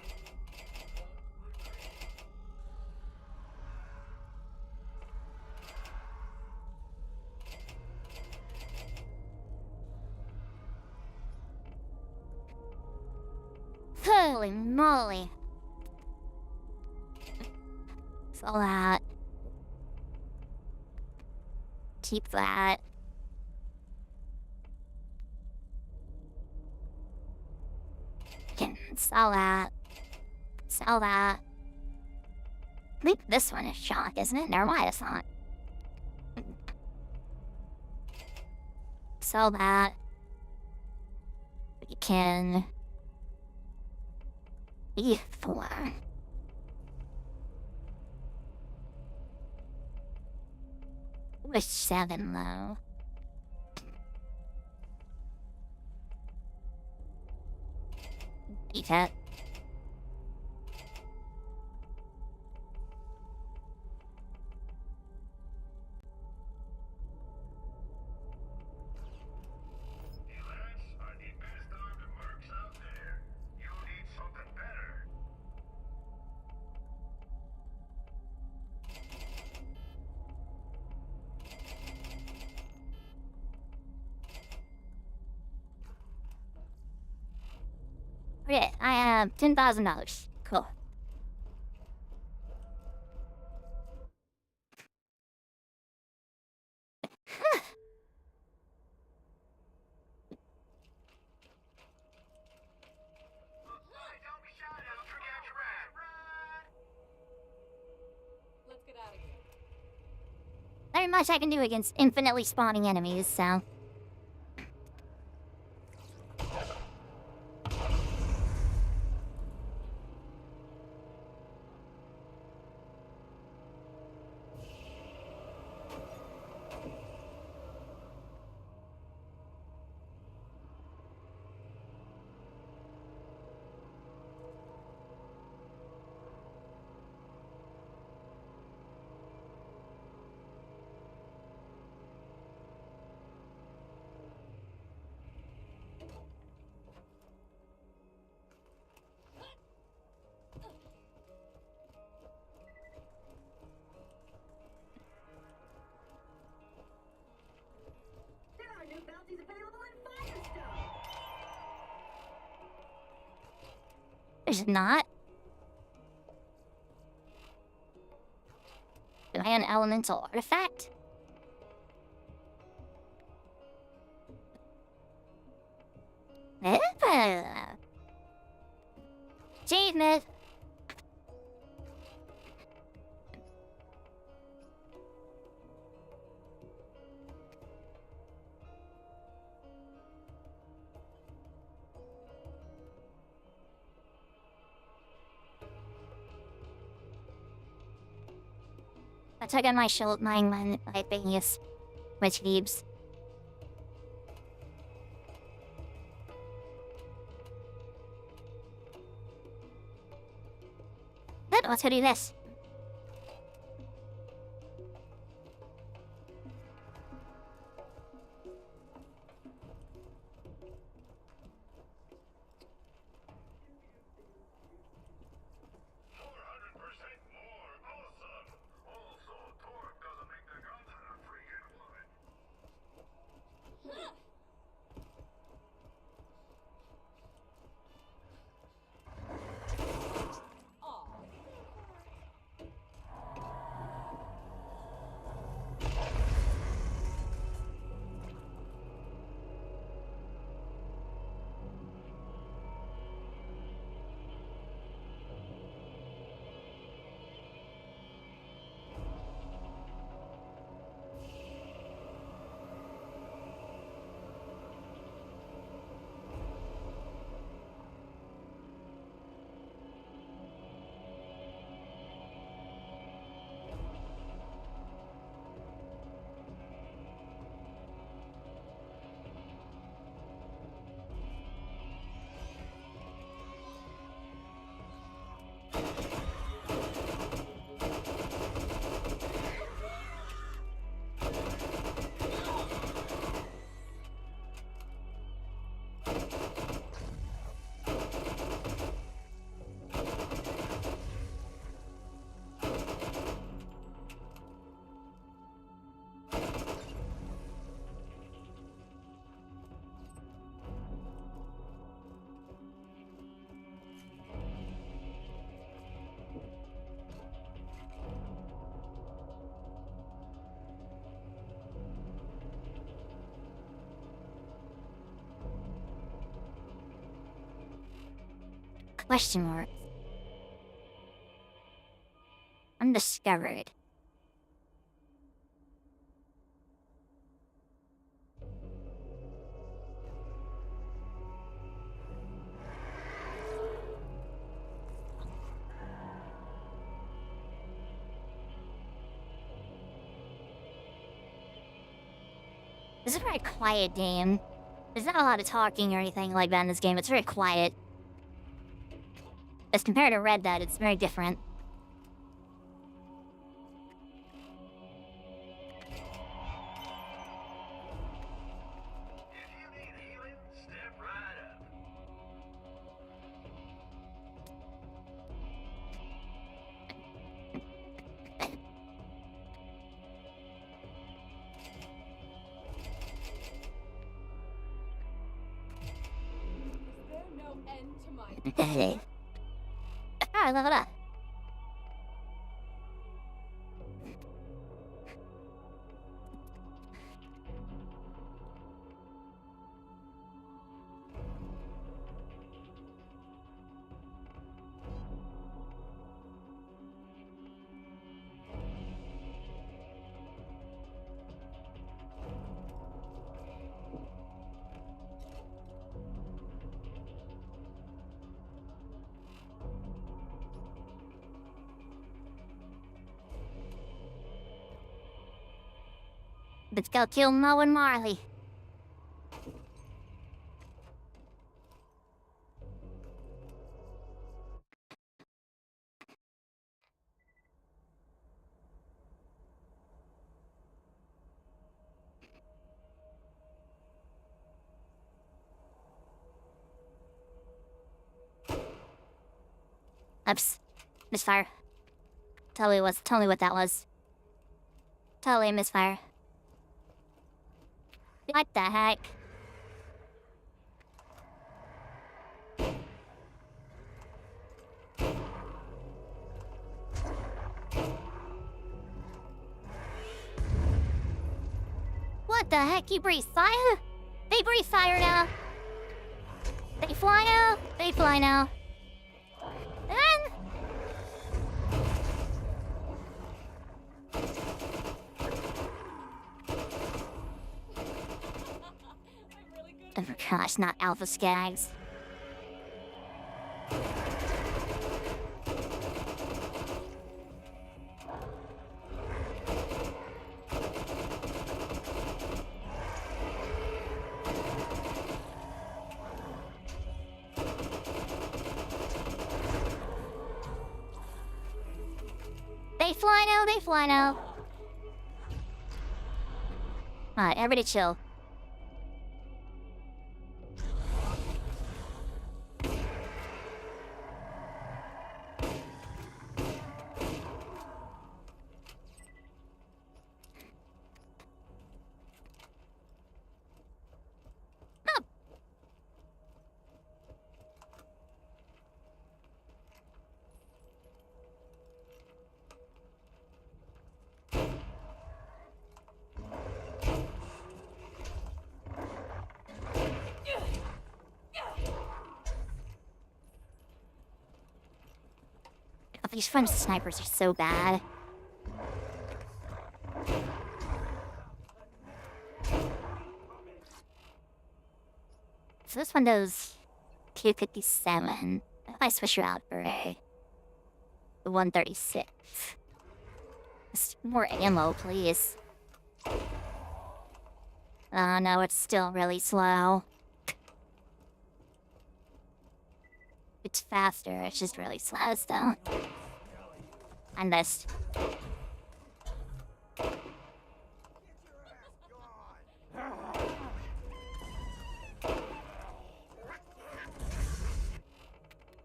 Holy moly. Sell that. Keep that. Can sell that. Sell that. I think this one is shock, isn't it? Never mind, it's not. Sell that. We can... E4. Wish 7 though. Eat it. Okay, I have $10,000. Cool. Let's get out of here. Very much I can do against infinitely spawning enemies, so... There's not. Am I an elemental artifact? Achievement! I took on my shield, my thingies, my sleeves. Good, let's go do this. Question mark. Undiscovered. This is a very quiet game. There's not a lot of talking or anything like that in this game. It's very quiet. As compared to Red Dead, it's very different. I leveled up. Let's go kill Mo and Marley. Oops. Misfire. Tell me what that was. Totally misfire. What the heck? What the heck? You breathe fire? They breathe fire now. They fly now. They fly now. And oh gosh, not alpha skags. They fly now, they fly now. Alright, everybody chill. Oh, these French snipers are so bad. So this one does 257. If I switch her out for a 136. Just more ammo, please. Oh no, it's still really slow. It's faster, it's just really slow still. And this.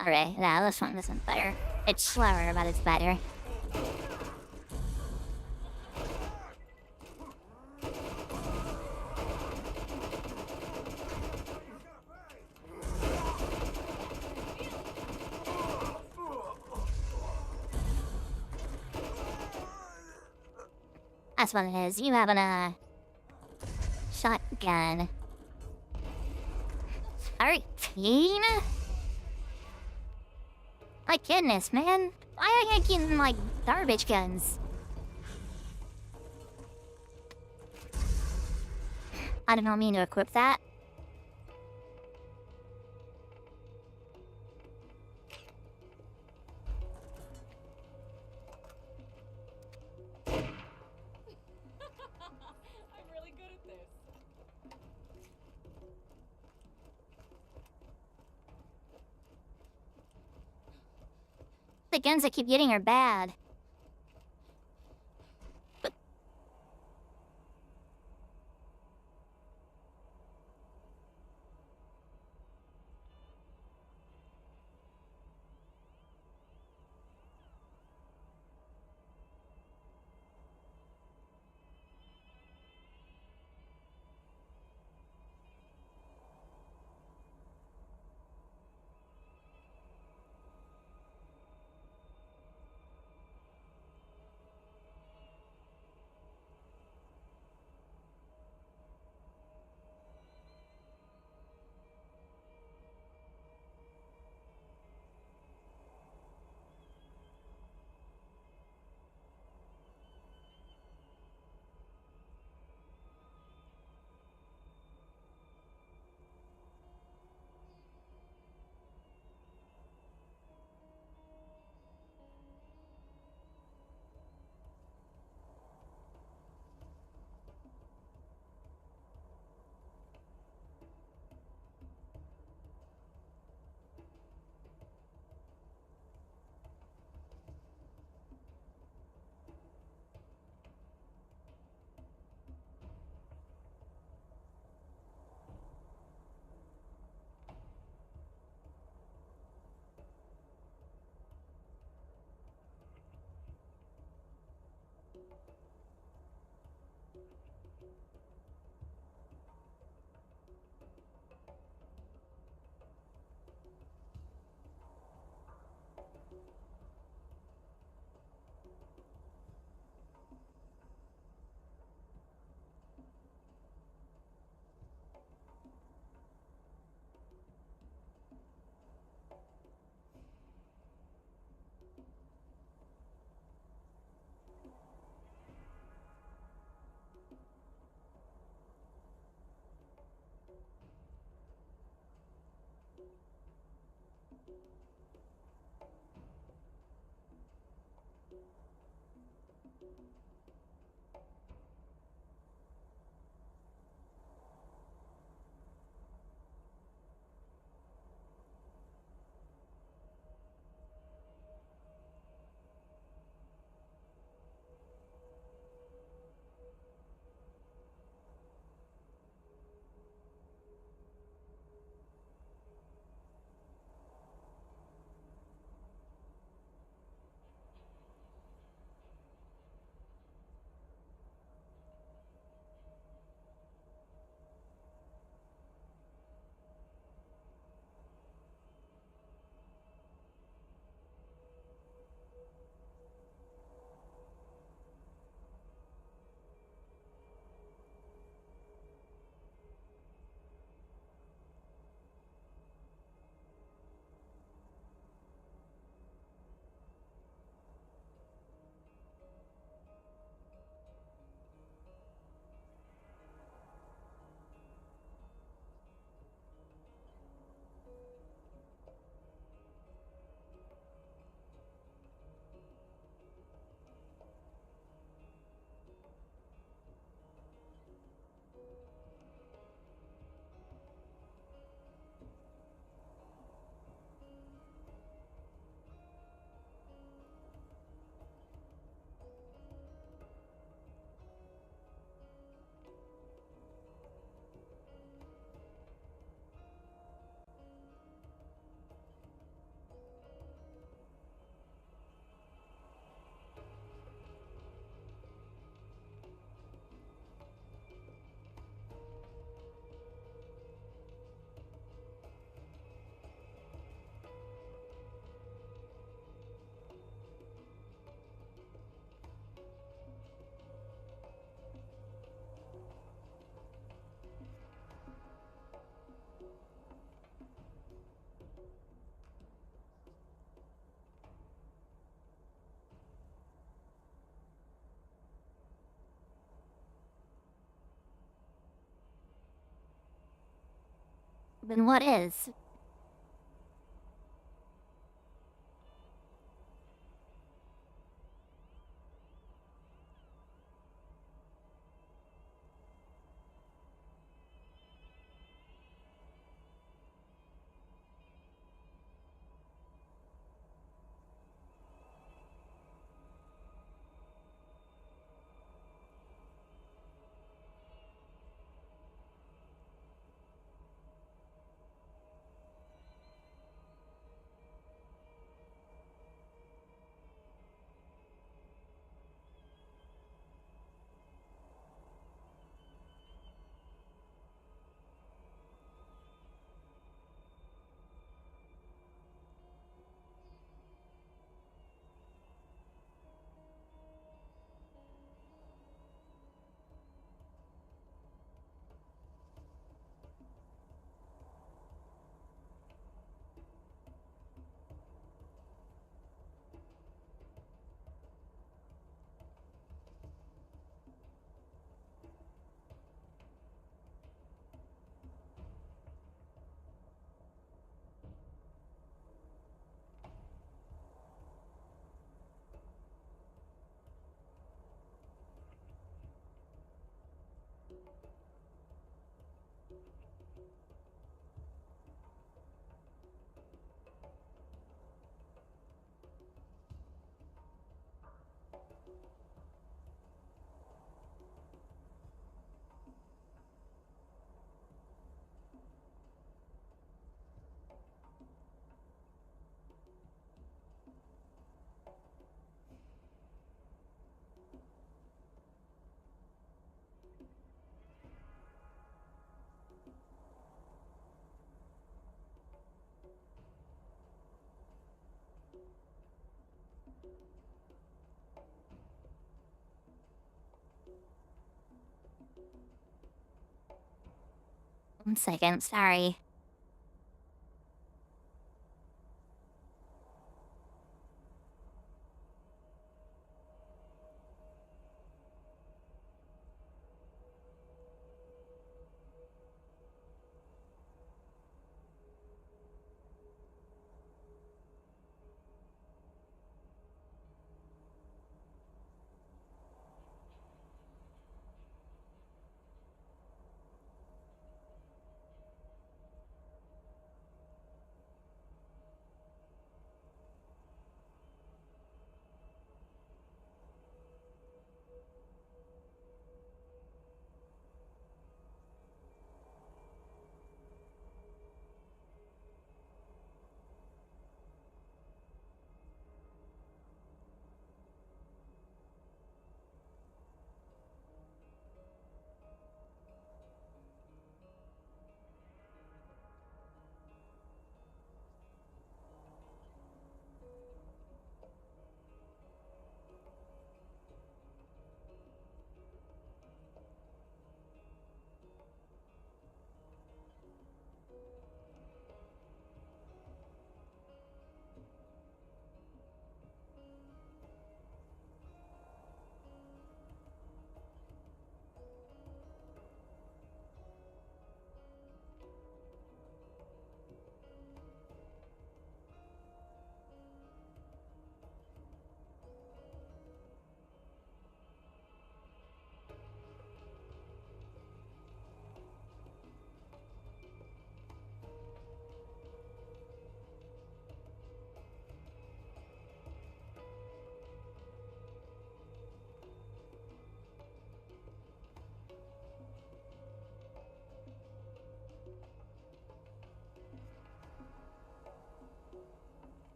Alright, yeah, this one's better. It's slower, but it's better. That's what it is. You have a shotgun. 13? My goodness, man. Why are you getting, like, garbage guns? I did not mean to equip that. I'm really good at this. The guns I keep getting are bad. Then what is? One second, sorry.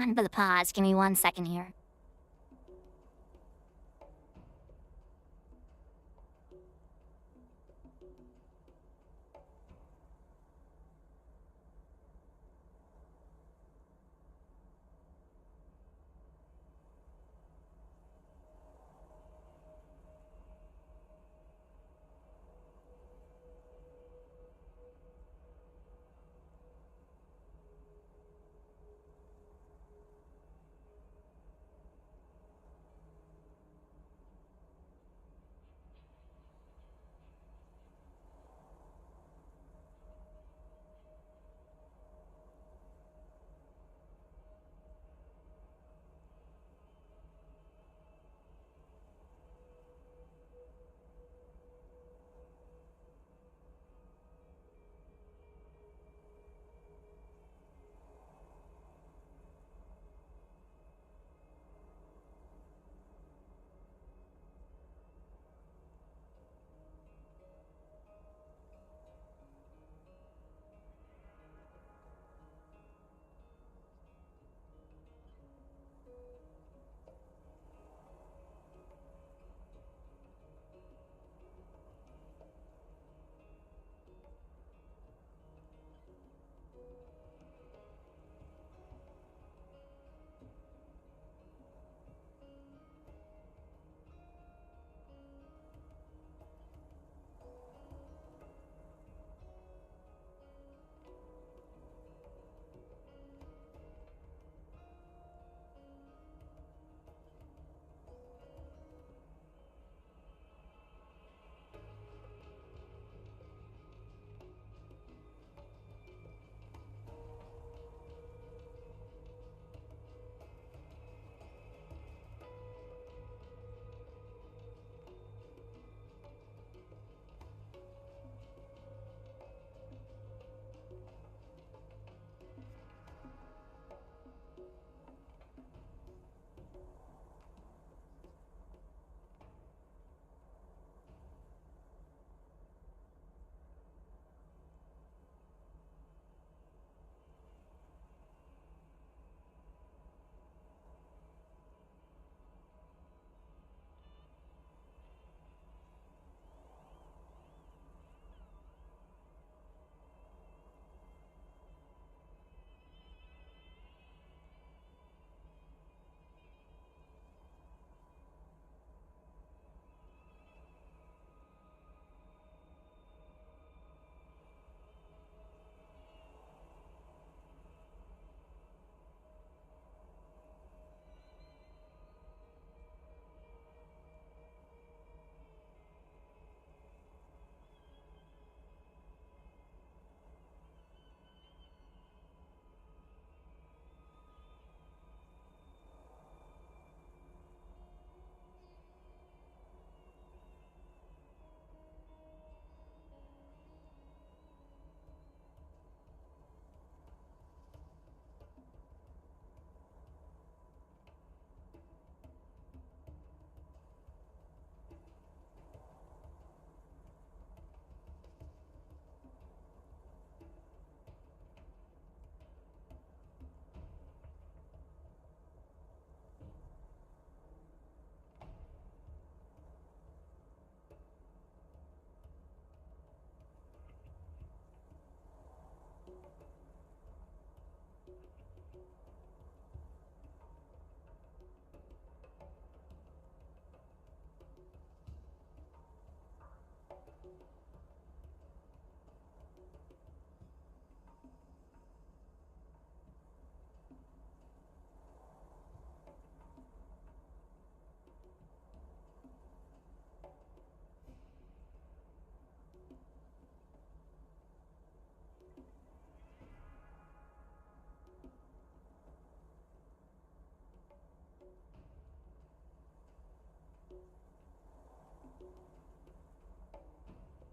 For the pause, give me 1 second here.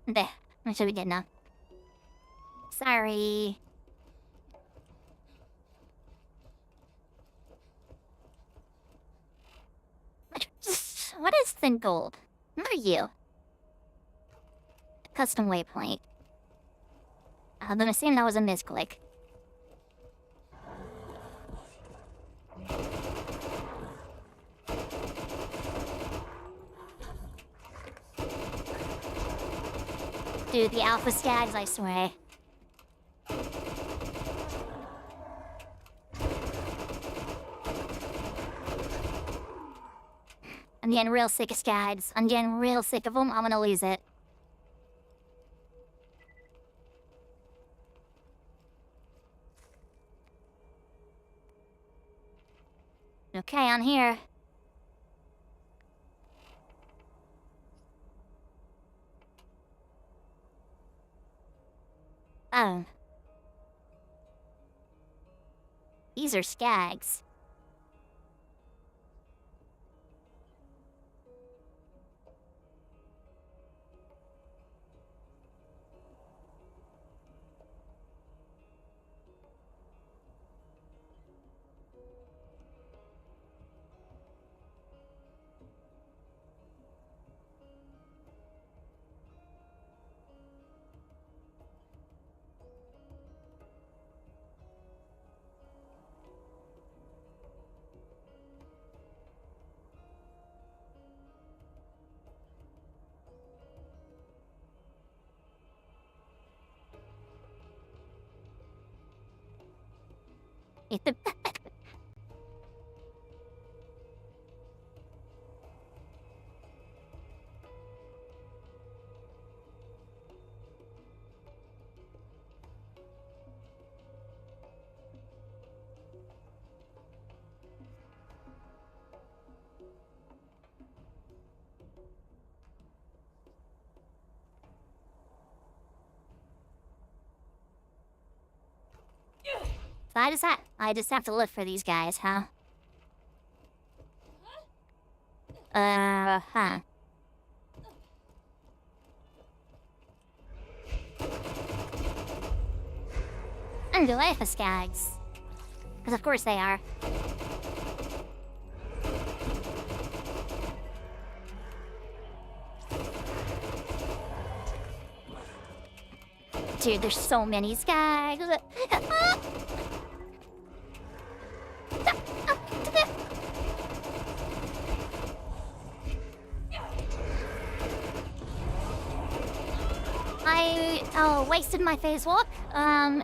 There, I should be good now. Sorry. What is thin gold? What are you? Custom waypoint. I'm gonna assume that was a misclick. Dude, the alpha skags, I swear. I'm getting real sick of skags. I'm getting real sick of them. I'm gonna lose it. Okay, on here. Oh. These are skags. So I just have to look for these guys, huh? Huh. And the life of skags. Because of course they are. Dude, there's so many skags. I wasted my phase walk.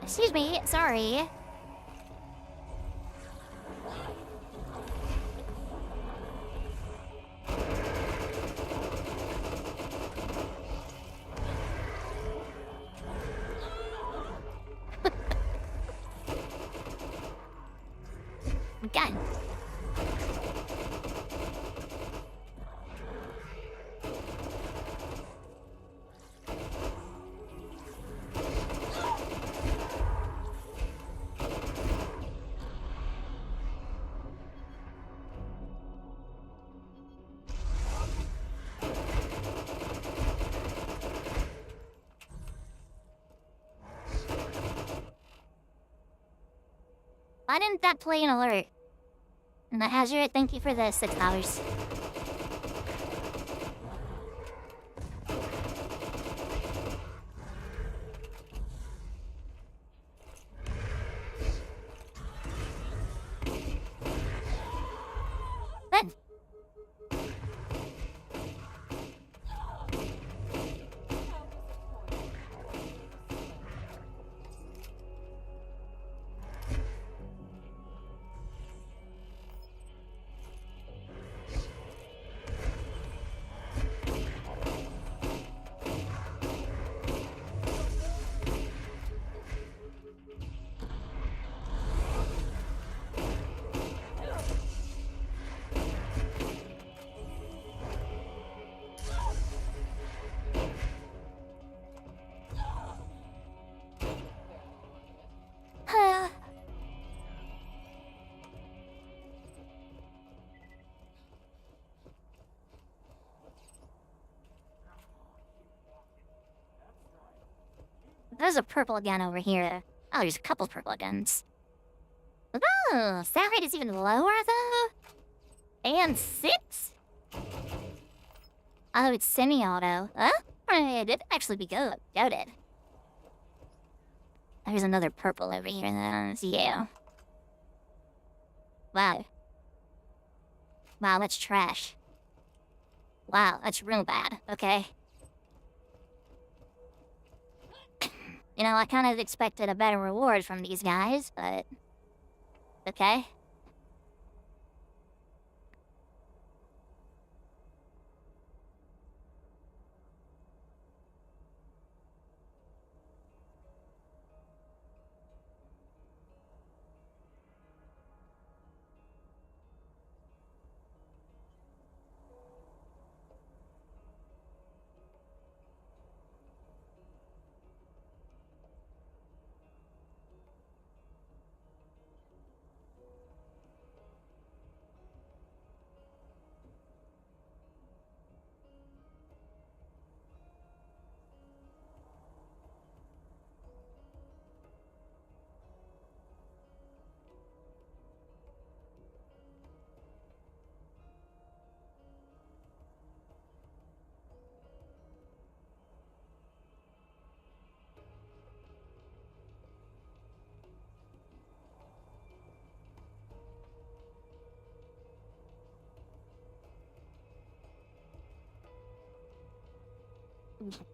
Excuse me, sorry. Gun. Why didn't that play an alert? And the hazard, thank you for the $6. Then. There's a purple gun over here. Oh, there's a couple purple guns. Oh, stat rate is even lower though? And 6? Oh, it's semi-auto. Huh? It'd actually be good. Goated. There's another purple over here though. Yeah. Wow. Wow, that's trash. Wow, that's real bad. Okay. You know, I kind of expected a better reward from these guys, but... Okay.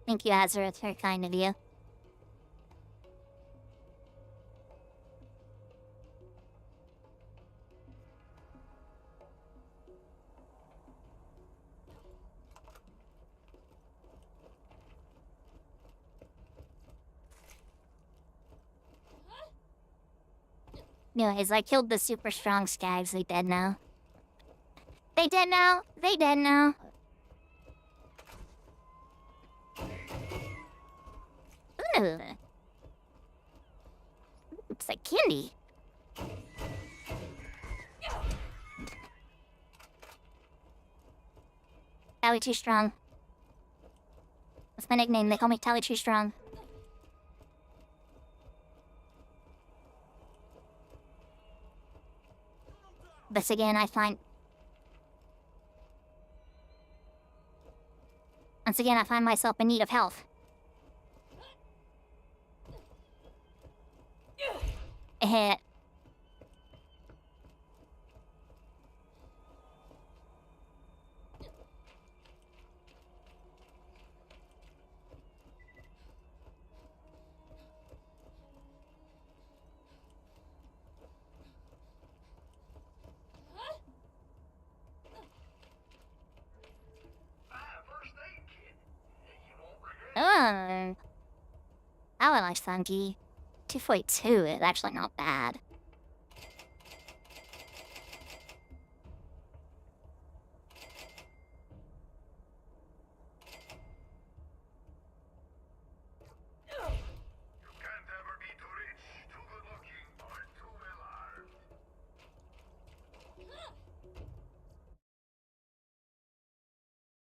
Thank you, Azra. It's very kind of you. Anyways, I killed the super strong skags. They dead now. They dead now. They dead now. Ugh. It's like candy. Tali too strong. That's my nickname. They call me Tali too strong. This again, I find... Once again, I find myself in need of health. Eh. How will I Sanji? 242 is actually not bad.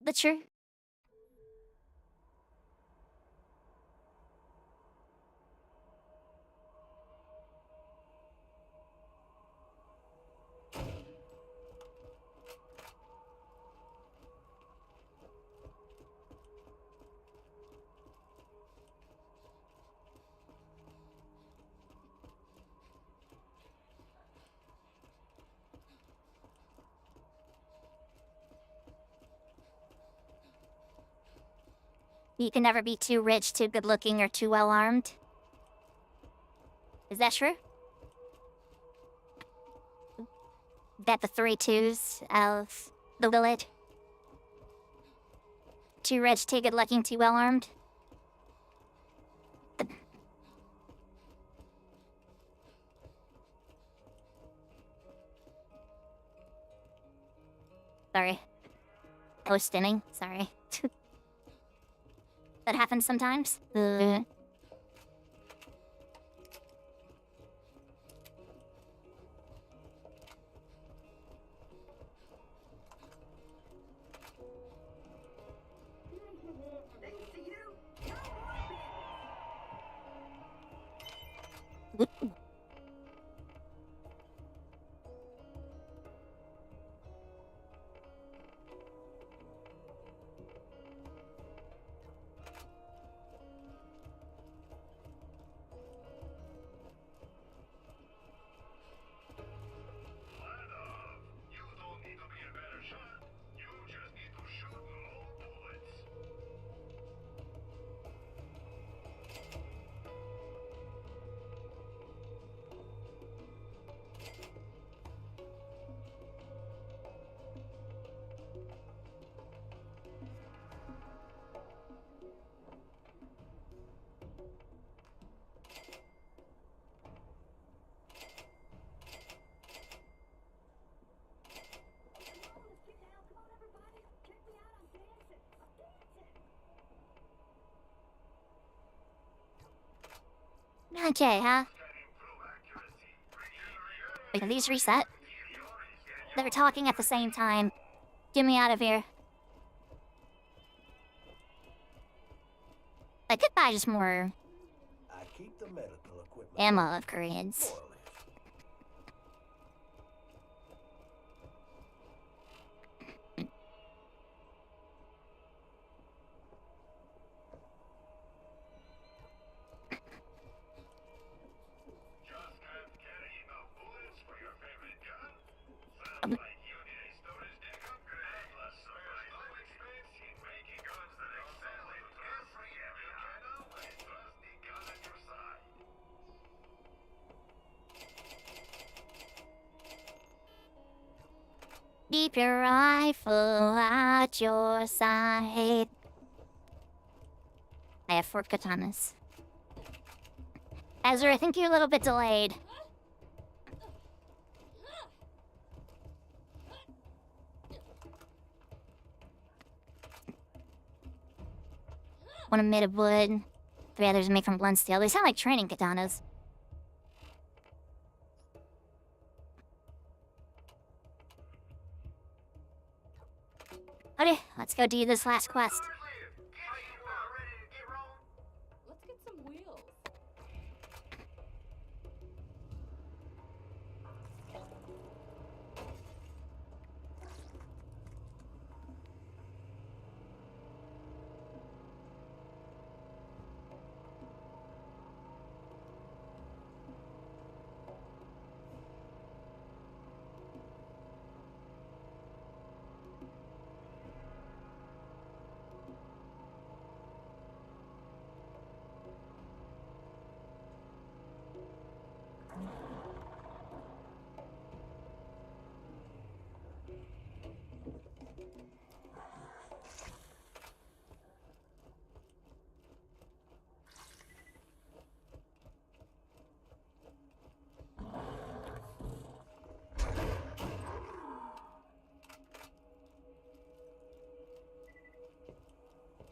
That's true. You can never be too rich, too good looking, or too well armed. Is that true? That the 3 twos of the village? Too rich, too good looking, too well armed? Sorry. I was stinning. Sorry. That happens sometimes. Okay, huh? Wait, can these reset? They're talking at the same time. Get me out of here. I could buy just more I keep the medical equipment. ammo upgrades. Keep your rifle at your side. I have 4 katanas. Ezra, I think you're a little bit delayed. One made of wood. 3 others made from blunt steel. They sound like training katanas. Okay, let's go do this last quest. Let's get some wheels.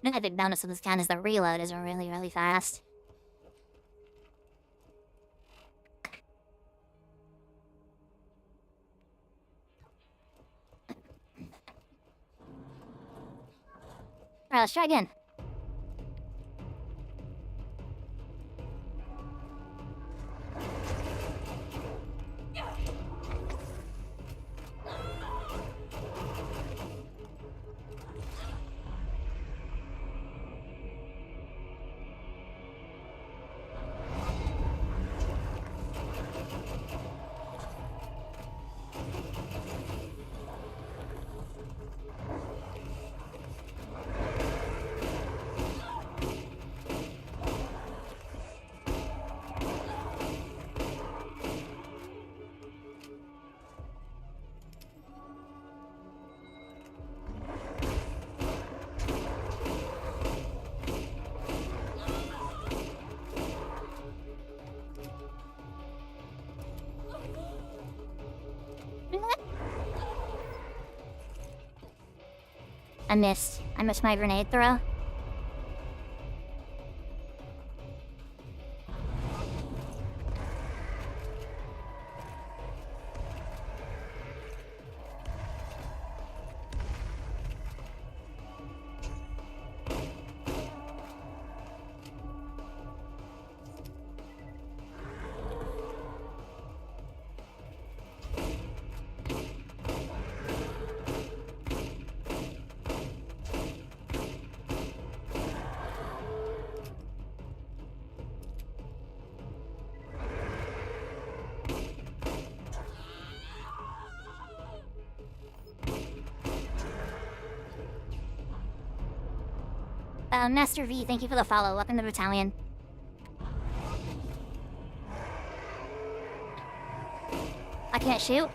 Another big bonus of this gun is the reload is really, really fast. Alright, let's try again. I missed. I missed my grenade throw. Master V, thank you for the follow. Welcome to the battalion. I can't shoot.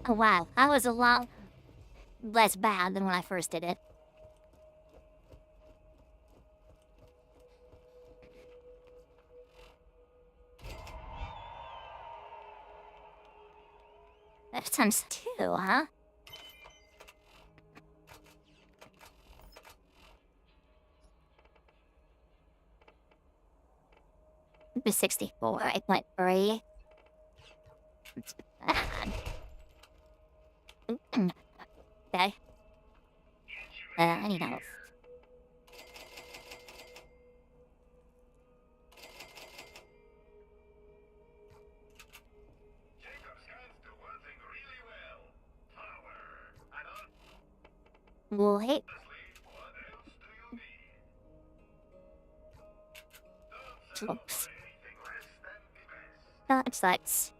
Oh wow, that was a lot less bad than when I first did it. times 2, huh? The 64, 8.3. It's bad. Okay. I need health. Well, hey. Oops. That sucks.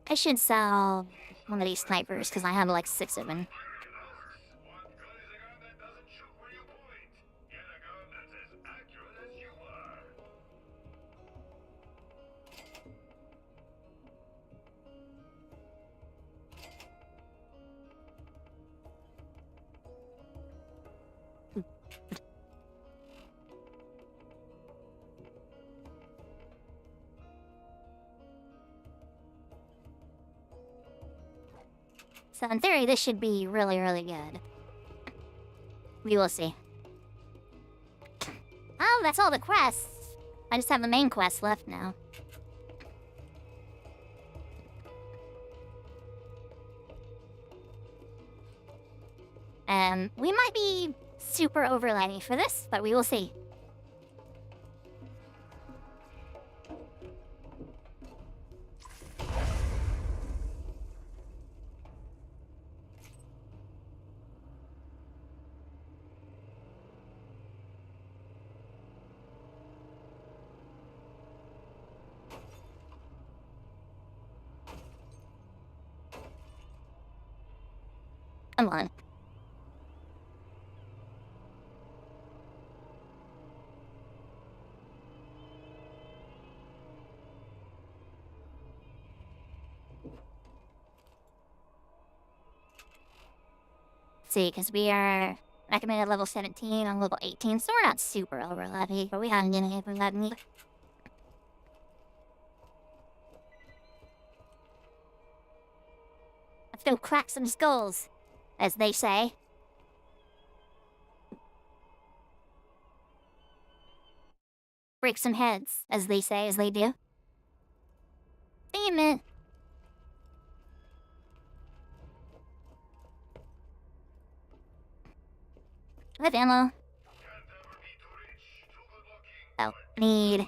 I should sell one of these snipers because I have like 6 of them. So in theory, this should be really, really good. We will see. Oh, that's all the quests. I just have the main quest left now. We might be super overlapping for this, but we will see. Come on. See, because we are recommended level 17 on level 18, so we're not super overlappy, but we haven't been overlapping. Let's go crack some skulls, as they say. Break some heads, as they say, as they do. Damn it. I have ammo. Oh, need...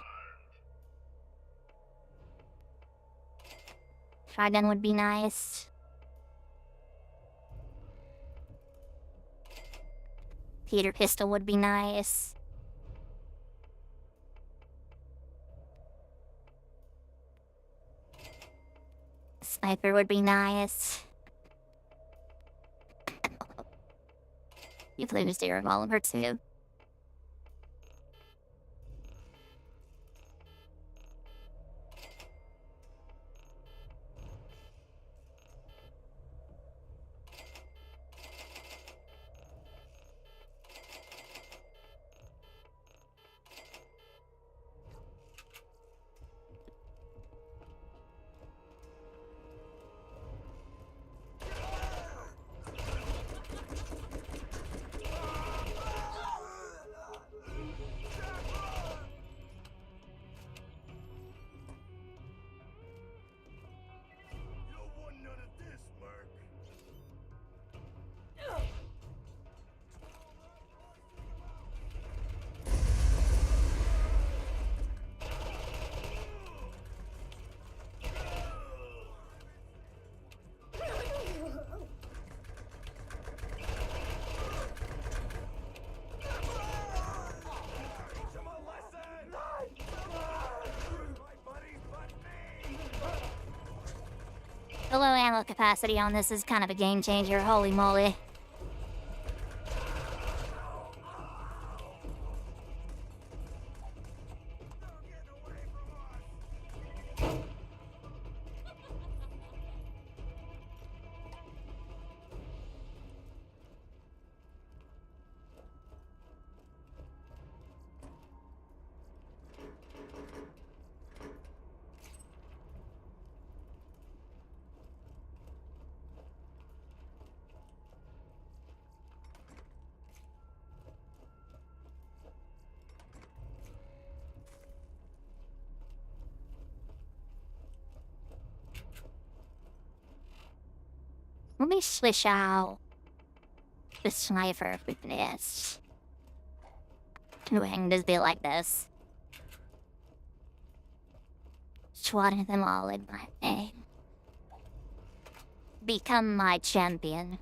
Shotgun would be nice. Peter pistol would be nice. Sniper would be nice. You lose your revolver too. The low ammo capacity on this is kind of a game changer, holy moly. Let me switch out the sniper with this. Go ahead and just be like this. Swatting them all in my name. Become my champion.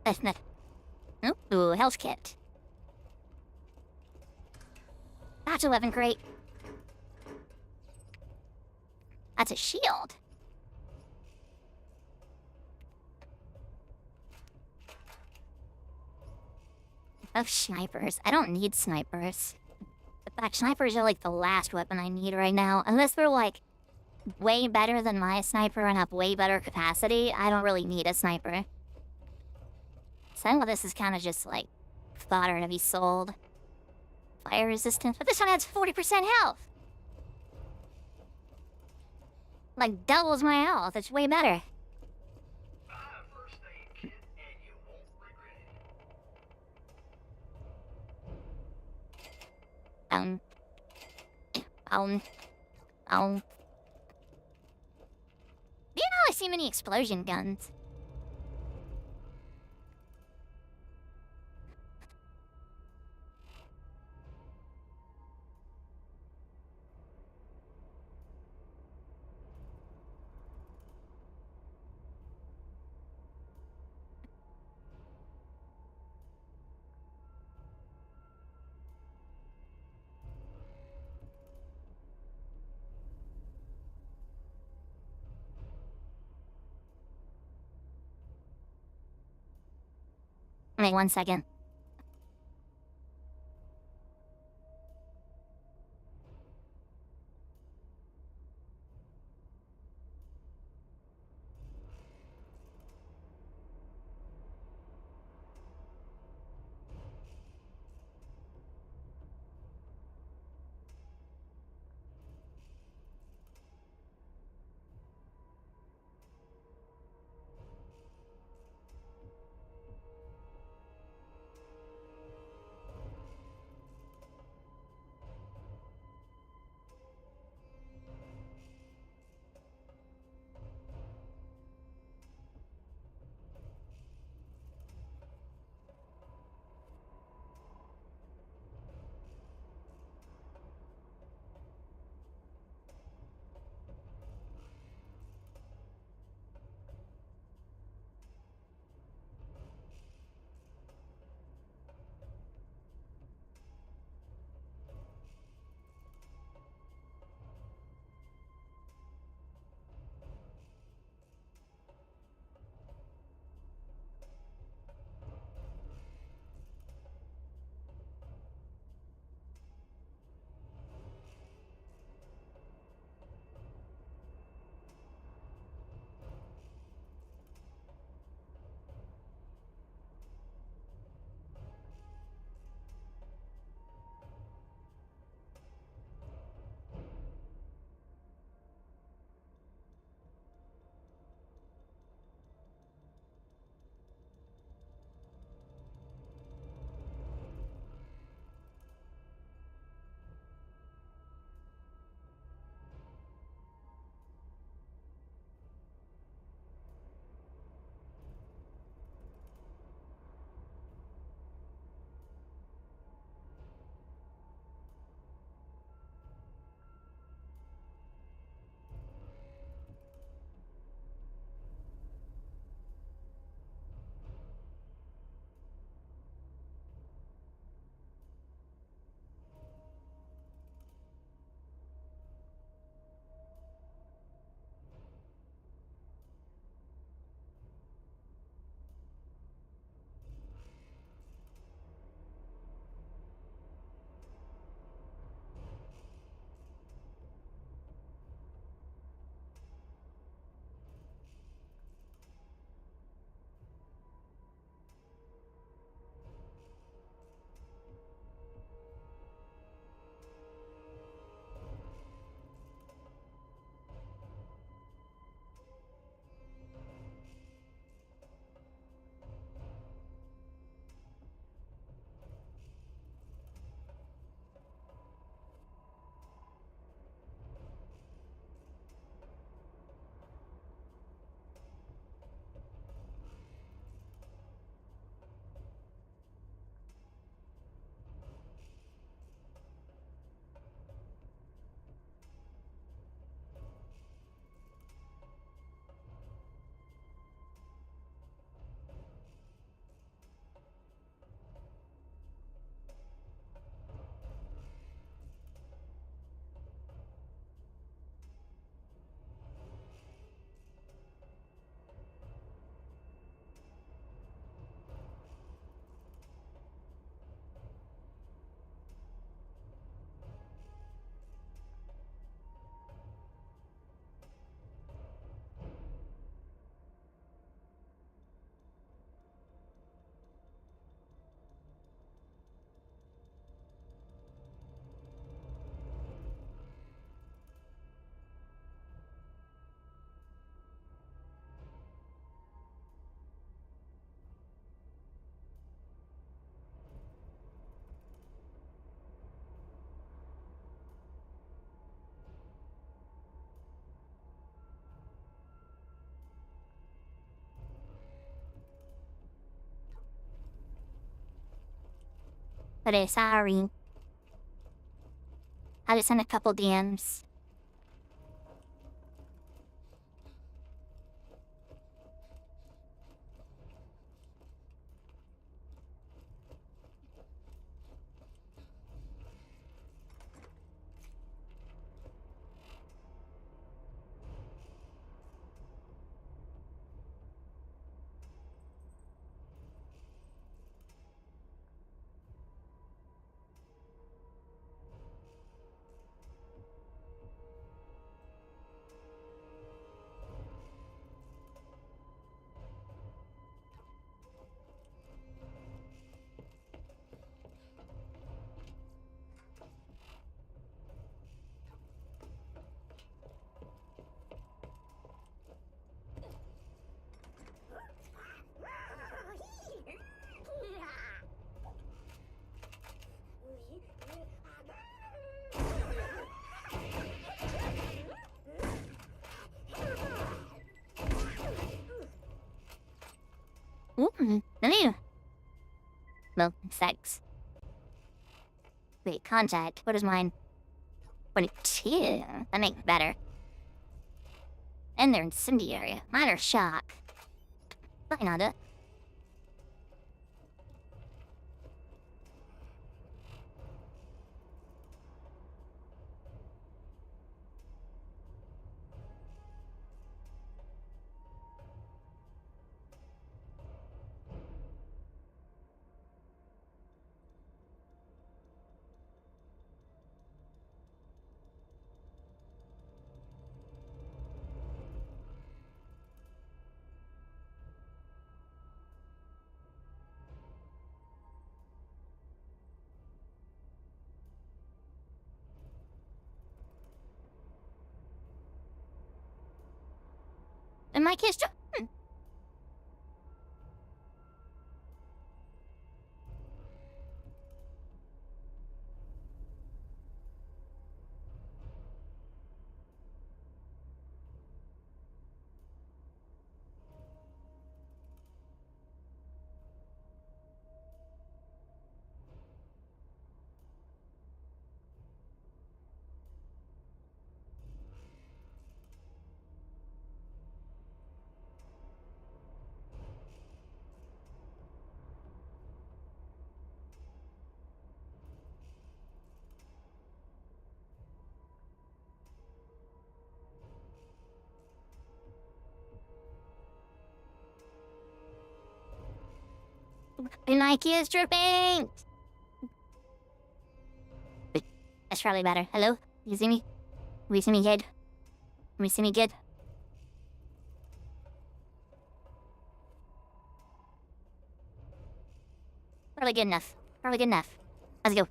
That's not. Ooh, health kit. That's a weapon crate. That's a shield. Oh, snipers. I don't need snipers. In fact, snipers are like the last weapon I need right now. Unless they're like way better than my sniper and have way better capacity, I don't really need a sniper. Some of this is kind of just like fodder to be sold. Fire resistance, but this one adds 40% health. Like doubles my health. It's way better. Do you know I see many explosion guns? Wait 1 second. But sorry. I just sent a couple DMs. Ooh, milk and sex. Wait, contact. What is mine? 22. That ain't better. And they're incendiary. Mine are shock. Fine, I'll do it. And my kids too. And Nike is dripping! Wait, that's probably better. Hello? You see me? Can you see me good? Can you see me good? Probably good enough. Probably good enough. Let's go.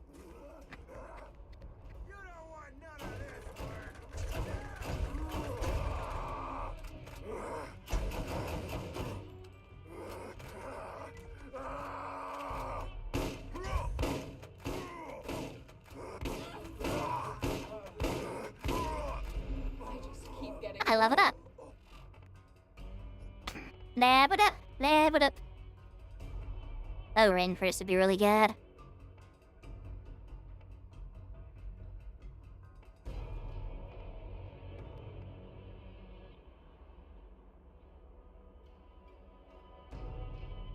I love it up. Level it up. Level it up. Oh, rain for this would be really good.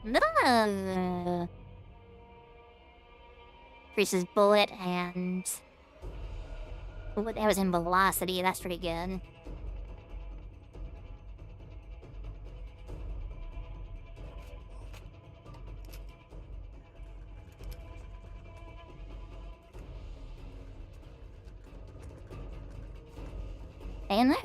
No. Increases bullet and... Ooh, that was in velocity. That's pretty good. And there.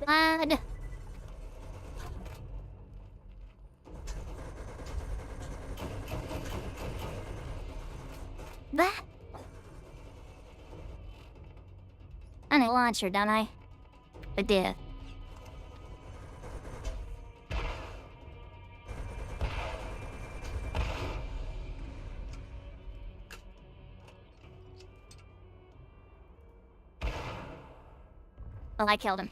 Blood. That. I need a launcher, don't I? I did. Well, I killed him.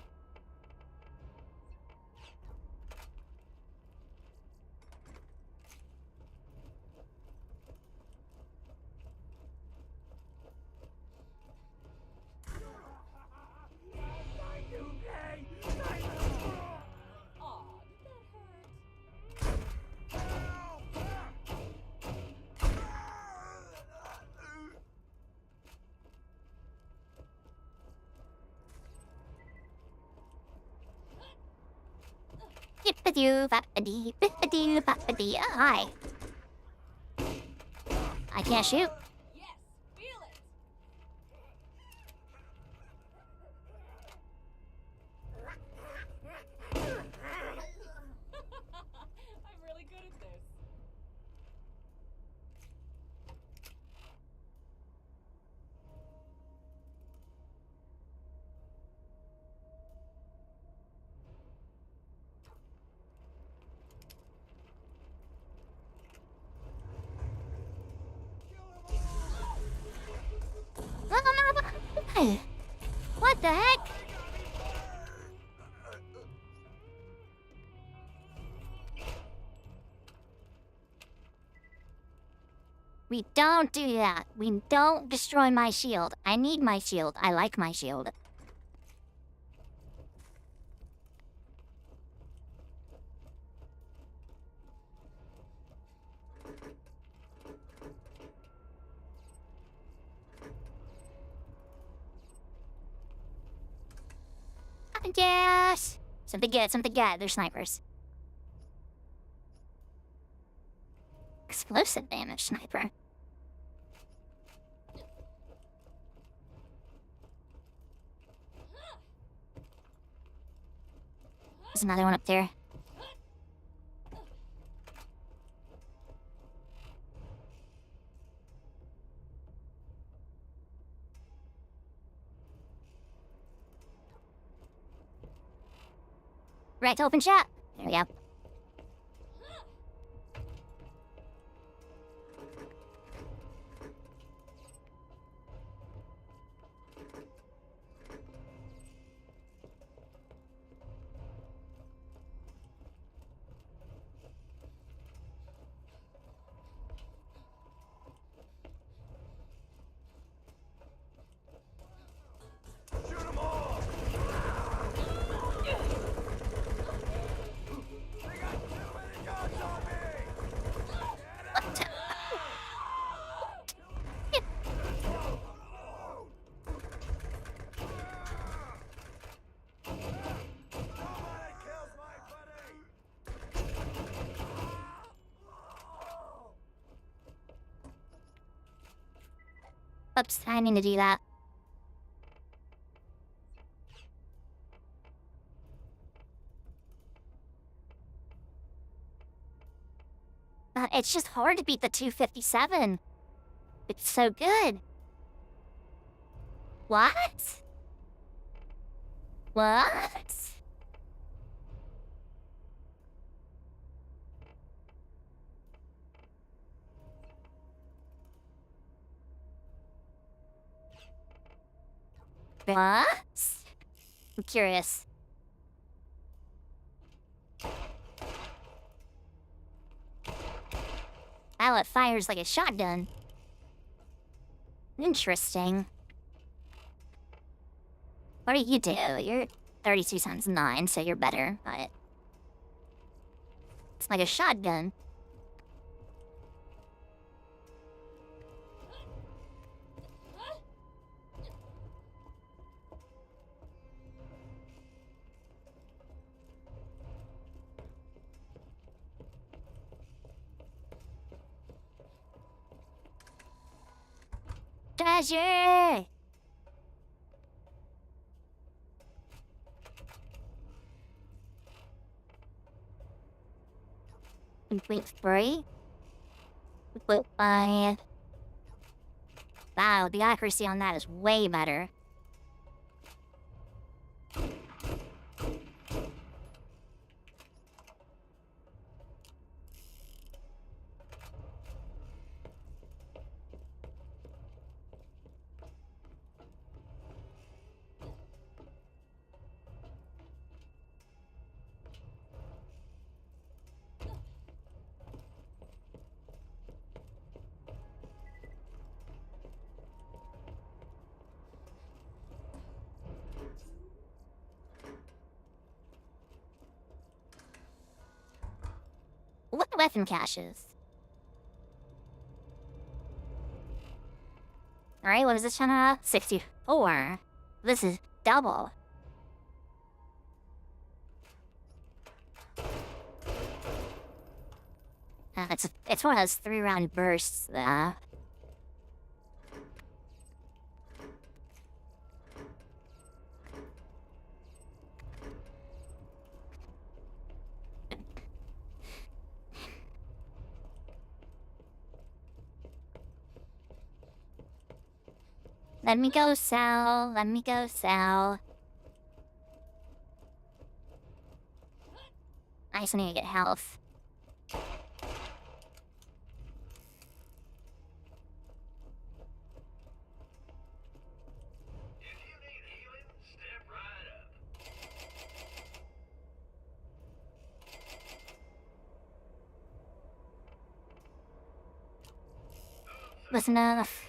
Bippity bappity, bippity bappity. Oh, hi. I can't shoot. I'm really good at this. No. What the heck? We don't do that. We don't destroy my shield. I need my shield. I like my shield. Yes! Something good, something good. They're snipers. Explosive damage sniper. There's another one up there. Right, open shot. There we go. Oops, I need to do that. But it's just hard to beat the 257. It's so good. What? What? What? I'm curious. Wow, it fires like a shotgun. Interesting. What do you do? You're 32 times 9, so you're better, but... It's like a shotgun. Treasure! Complete 3. Complete 5. Wow, the accuracy on that is way better. weapon caches. Alright, what is this channel? 64. This is double. It's one of those 3-round bursts, though. Let me go, Sal. Let me go, Sal. I just need to get health. Was enough.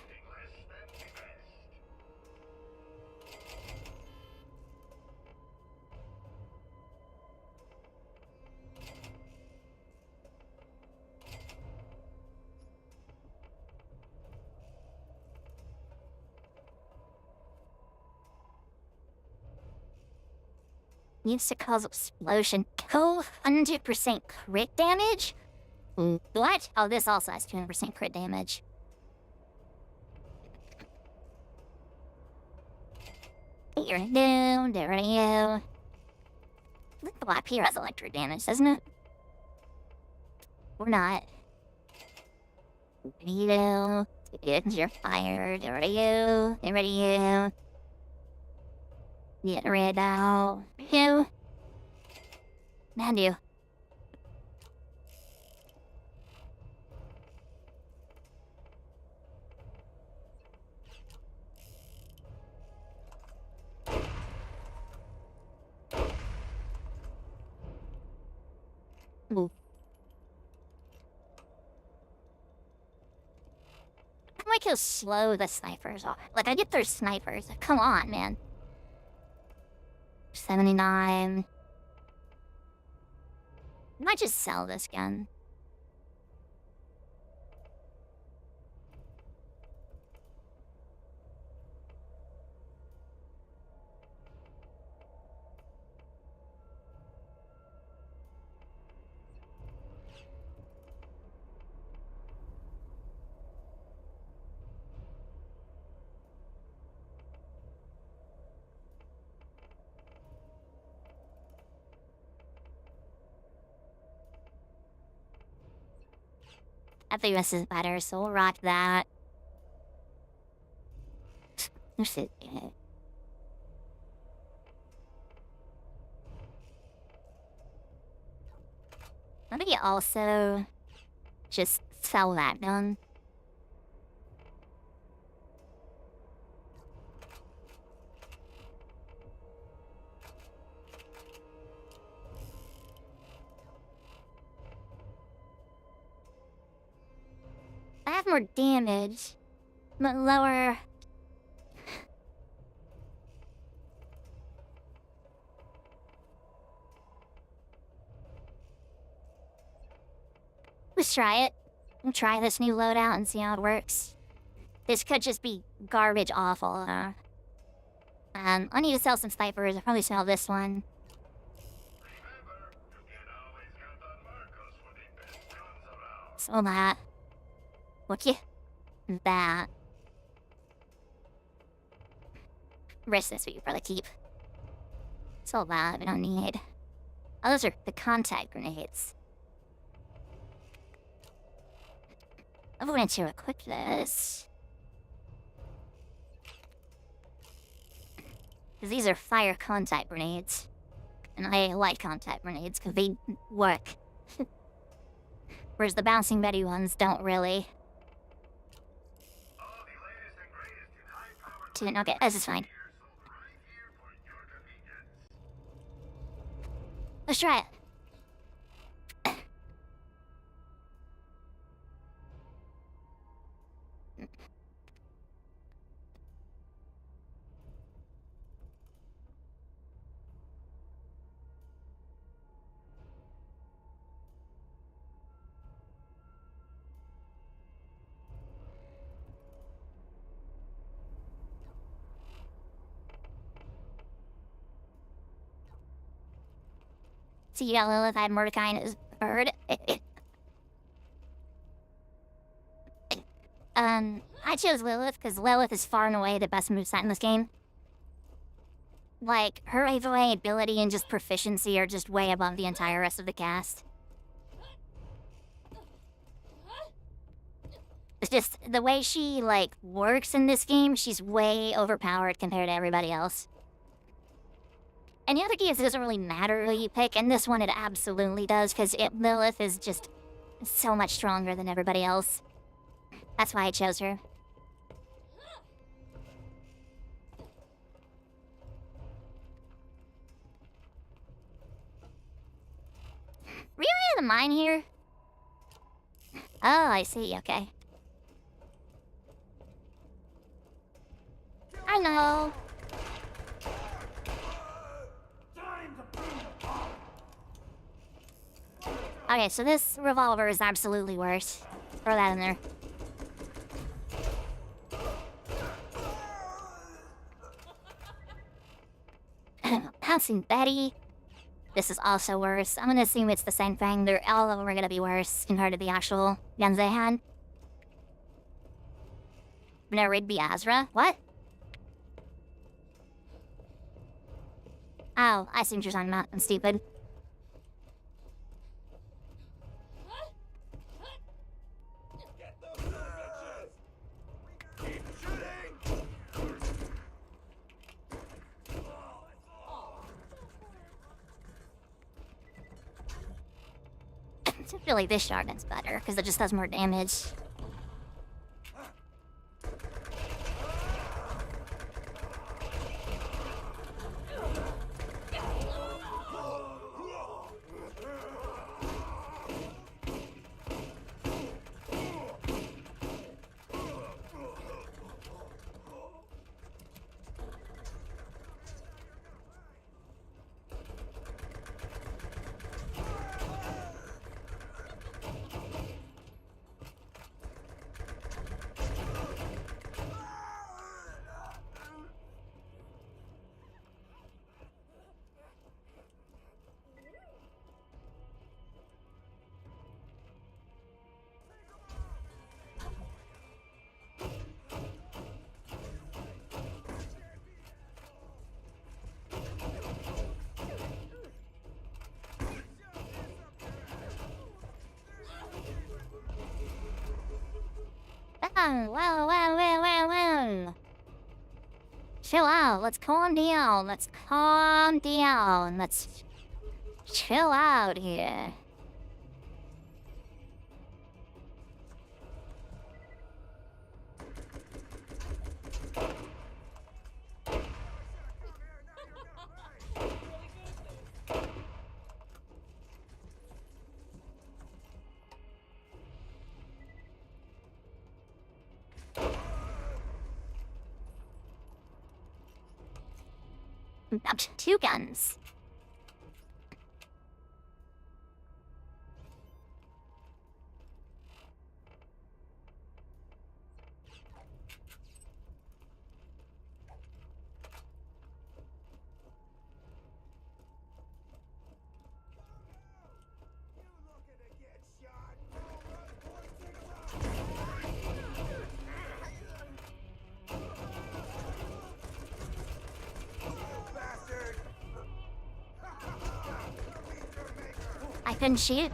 Needs to cause explosion. 200% crit damage? What? Oh, this also has 200% crit damage. There you. There you. I think the black here has electric damage, doesn't it? Or not. There you go. You're fired. There you. There you. Get rid now. You. And you. Ooh. How I can slow the snipers off? Like, I get their snipers. Come on, man. 79. I might just sell this gun. I think this is better, so we'll rock that. Where's it? Let me also just sell that gun. I have more damage, but lower. Let's try it. We'll try this new loadout and see how it works. This could just be garbage awful. I need to sell some snipers. I'll probably sell this one. So that. Okay. That. Rest this for the keep. So that we don't need. Oh, those are the contact grenades. I'm going to equip this. Because these are fire contact grenades. And I like contact grenades because they work. Whereas the bouncing Betty ones don't really. Okay, this is fine. Let's try it. So you got Lilith, I had Mordecai, and it was Bird. I chose Lilith because Lilith is far and away the best moveset in this game. Like, her AoE ability and just proficiency are just way above the entire rest of the cast. It's just, the way she, like, works in this game, she's way overpowered compared to everybody else. And the other keys, it doesn't really matter who you pick, and this one it absolutely does, because Lilith is just so much stronger than everybody else. That's why I chose her. Were you in the mine here? Oh, I see, okay. I know. Okay, so this revolver is absolutely worse. Throw that in there. Pouncing Betty. This is also worse. I'm gonna assume it's the same thing. All of them are gonna be worse compared to the actual guns they had. No, it'd be Azra. What? Oh, I see what you're talking about. I'm stupid. I feel like this shotgun's better, because it just does more damage. Wow. Chill out. Let's calm down. Let's calm down. Let's chill out here. About 2 guns. I couldn't shoot.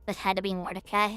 That had to be Mordecai.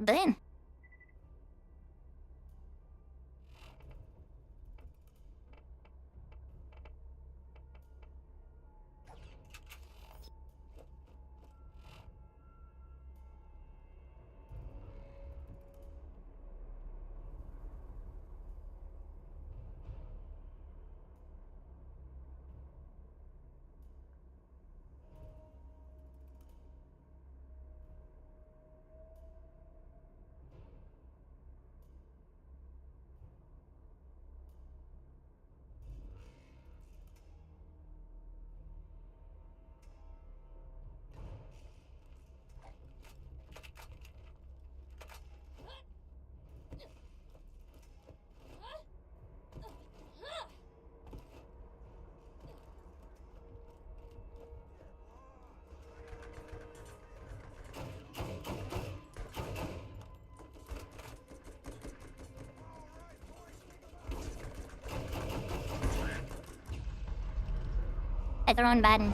Ben. I throw in button.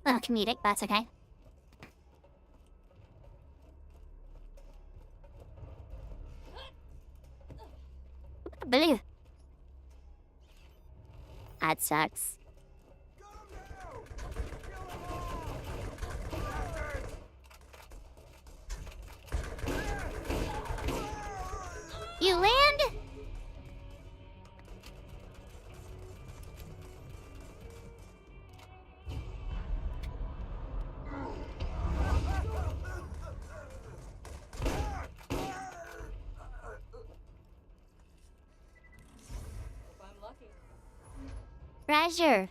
Oh, comedic, that's okay. Blue. That sucks. You land? Treasure.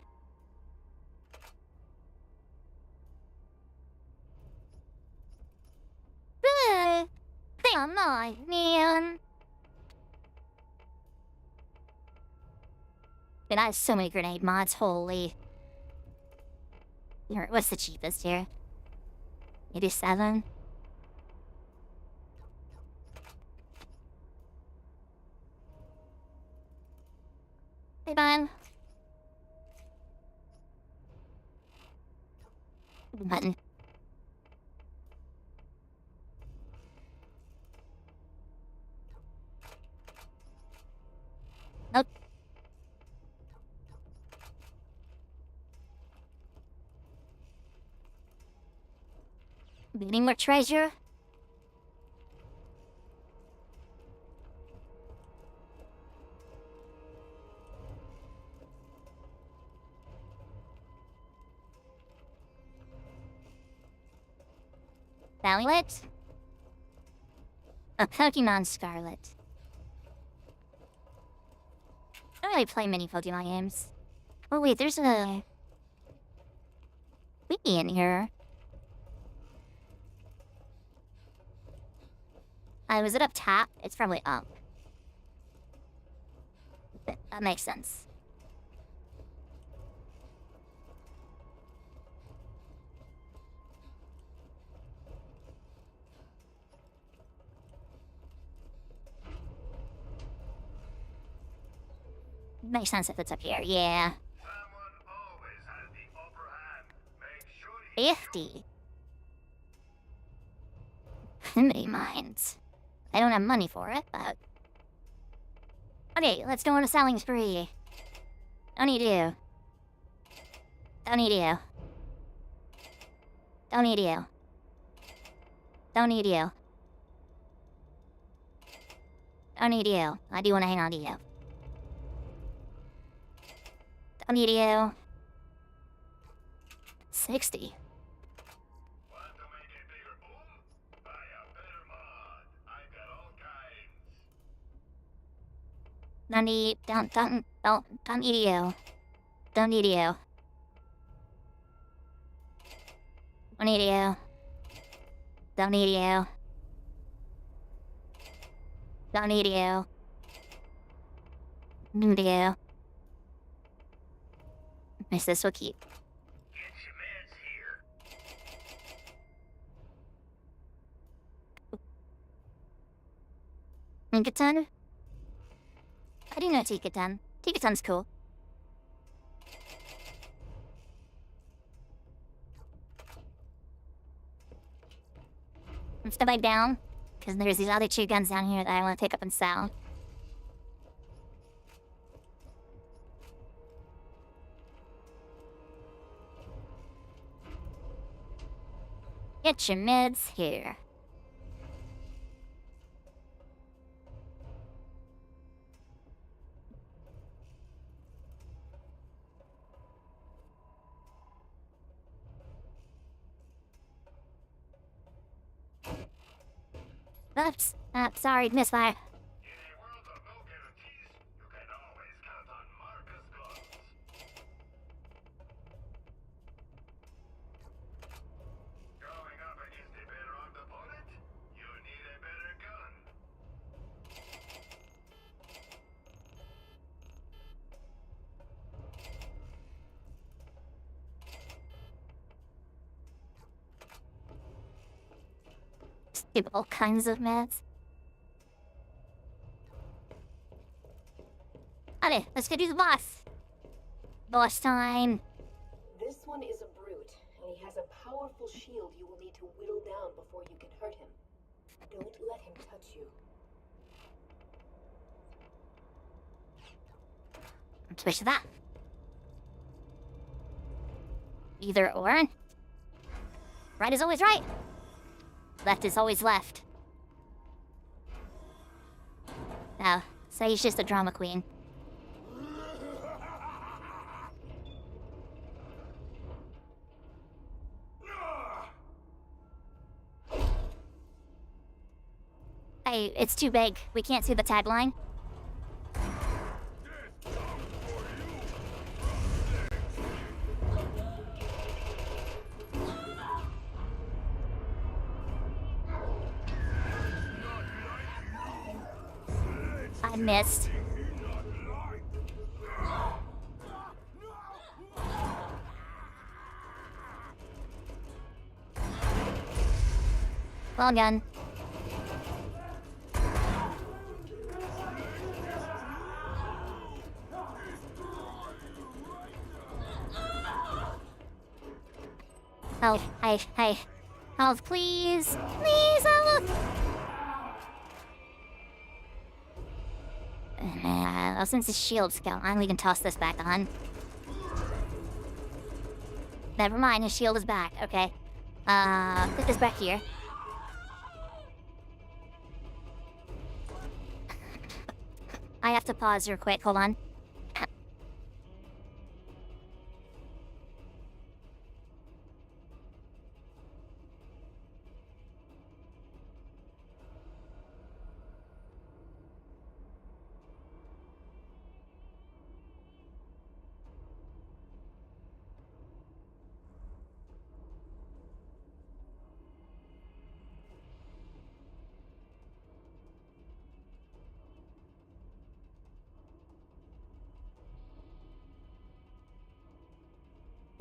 Come on, man. And I have so many grenade mods, holy. Here, what's the cheapest here? 87? Hey, bud. Button. Nope. Any more treasure? Violet? A Pokemon Scarlet. I don't really play many Pokemon games. Oh wait, there's a wiki in here. Was it up top? It's probably up. That makes sense. Makes sense if it's up here, yeah. 50. Many mines. I don't have money for it, but... Okay, let's go on a selling spree. Don't need you. Don't need you. Don't need you. Don't need you. Don't need you. I do want to hang on to you. Don't need you. 60. Don't need you. Don't need you. Don't need you. Don't need you. Don't need you. Don't need you. Need you. This will keep. Tinketon? I do know Tinketon. Tinketon's cool. I'm step back down, because there's these other 2 guns down here that I want to pick up and sell. Get your mids here. Oops. Sorry, misfire. Stupid all kinds of meds. Alright, let's go do the boss. Boss time. This one is a brute, and he has a powerful shield you will need to whittle down before you can hurt him. Don't let him touch you. Switch to that. Either or. Right is always right. Left is always left. Now, say he's just a drama queen. Hey, it's too big. We can't see the tagline. I missed. Well done. Health, hey. Health, please. Please, health. Since his shield's gone, we can toss this back on. Never mind, his shield is back. Okay. Put this back here. I have to pause real quick. Hold on.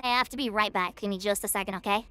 I have to be right back. Give me just a second, okay?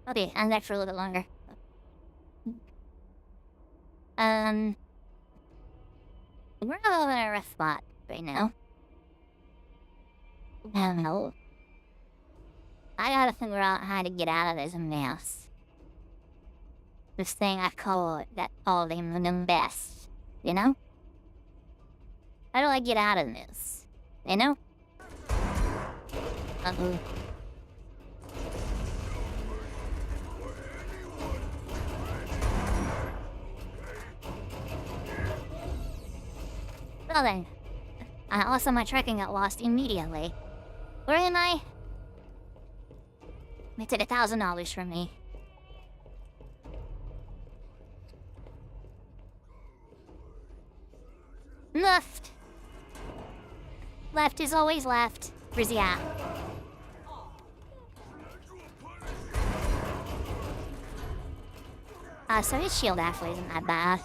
Okay, I'm back for a little bit longer. We're all in a rough spot right now. I don't know. I gotta figure out how to get out of this mess. This thing I call the best, you know? How do I get out of this? You know? Uh-oh. Well then. Also my tracking got lost immediately. Where am I? They took $1,000 from me. Left. Left is always left. Where's he at? So his shield actually isn't that bad.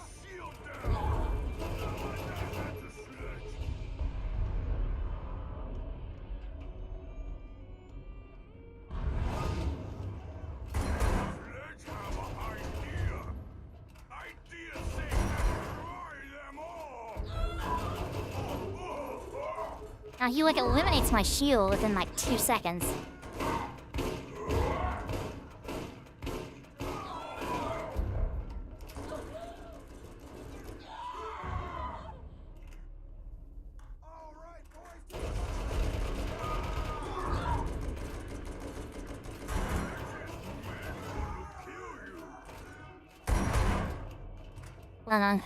Now he like eliminates my shield within like 2 seconds. Hold on.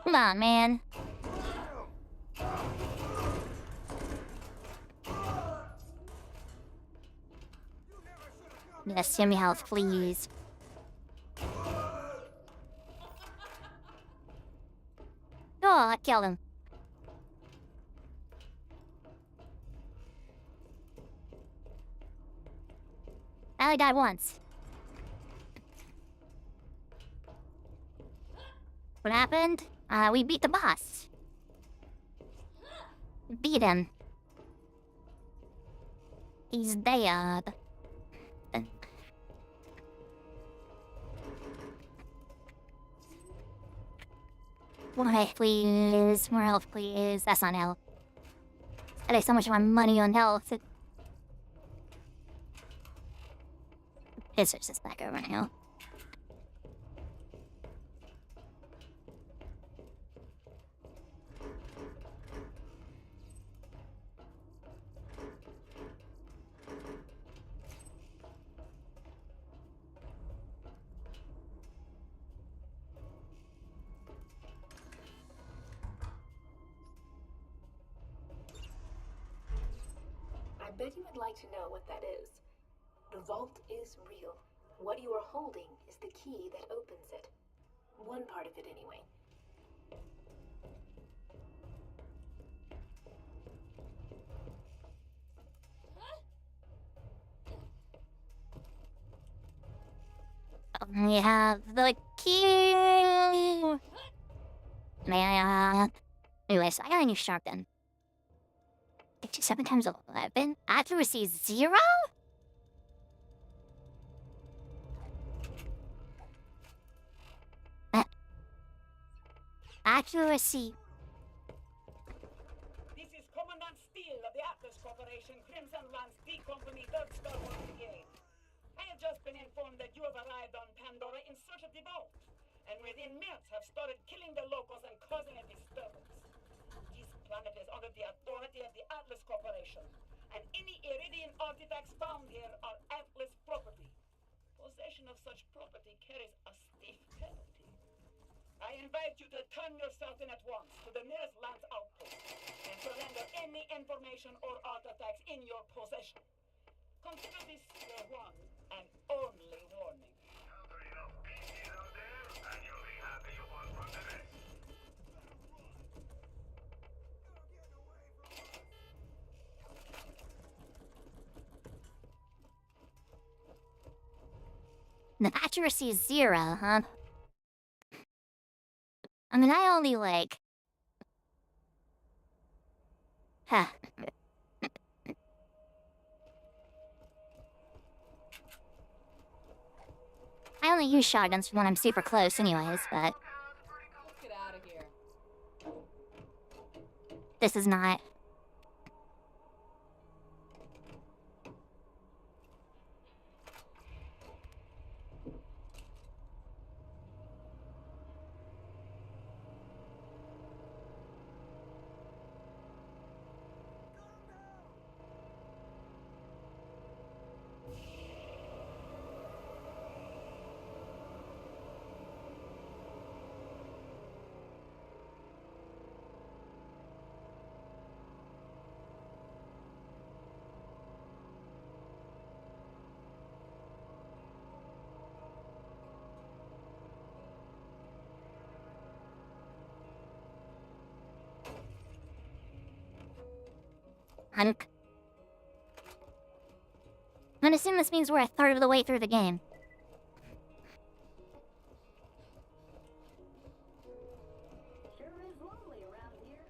Come on, man. Yes, give me health, please. Oh, I killed him. I only died once. What happened? We beat the boss. Beat him. He's dead. More health, please. More health, please. That's not health. I spent so much of my money on health. It's just back over now. I bet you would like to know what that is. The vault is real. What you are holding is the key that opens it. One part of it, anyway. We have the key. Man. Anyways, I got a new shotgun. 57 times 11? Accuracy 0? Accuracy. This is Commandant Steele of the Atlas Corporation, Crimson Lance D Company, 3rd Star Wars Brigade. I have just been informed that you have arrived on Pandora in search of the vault, and within minutes have started killing the locals and causing a disturbance. This planet is under the authority of the Atlas Corporation, and any Iridian artifacts found here are Atlas property. Possession of such property carries a stiff penalty. I invite you to turn yourself in at once to the nearest Lance outpost and surrender any information or artifacts in your possession. Consider this your one and only warning. The accuracy is 0, huh? I mean, I only like... Huh. I only use shotguns when I'm super close anyways, but... Let's get out of here. This is not... Hunk. I'm gonna assume this means we're a third of the way through the game. Sure is lonely around here.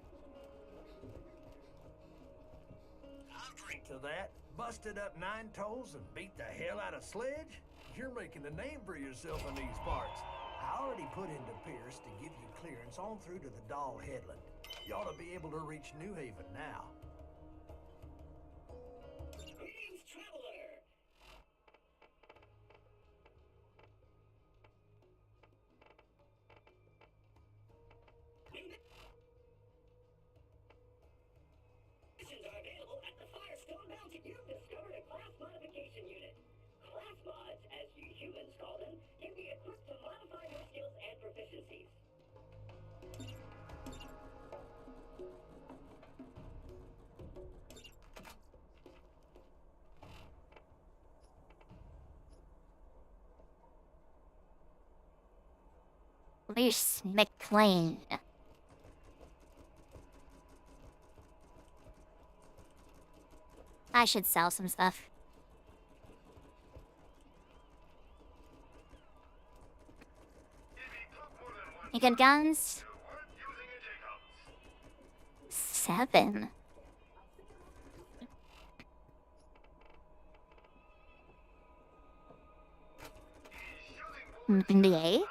I'll drink to that. Busted up 9 toes and beat the hell out of Sledge? You're making a name for yourself in these parts. I already put into Pierce to give you clearance on through to the Doll Headland. You ought to be able to reach New Haven now. Greetings, traveler. Missions are available at the Firestone Mountain. You've discovered a class modification unit. Class mods, as you humans call them, can be equipped to modify your skills and proficiencies. Reese McLean. I should sell some stuff. You got guns? 7. NBA?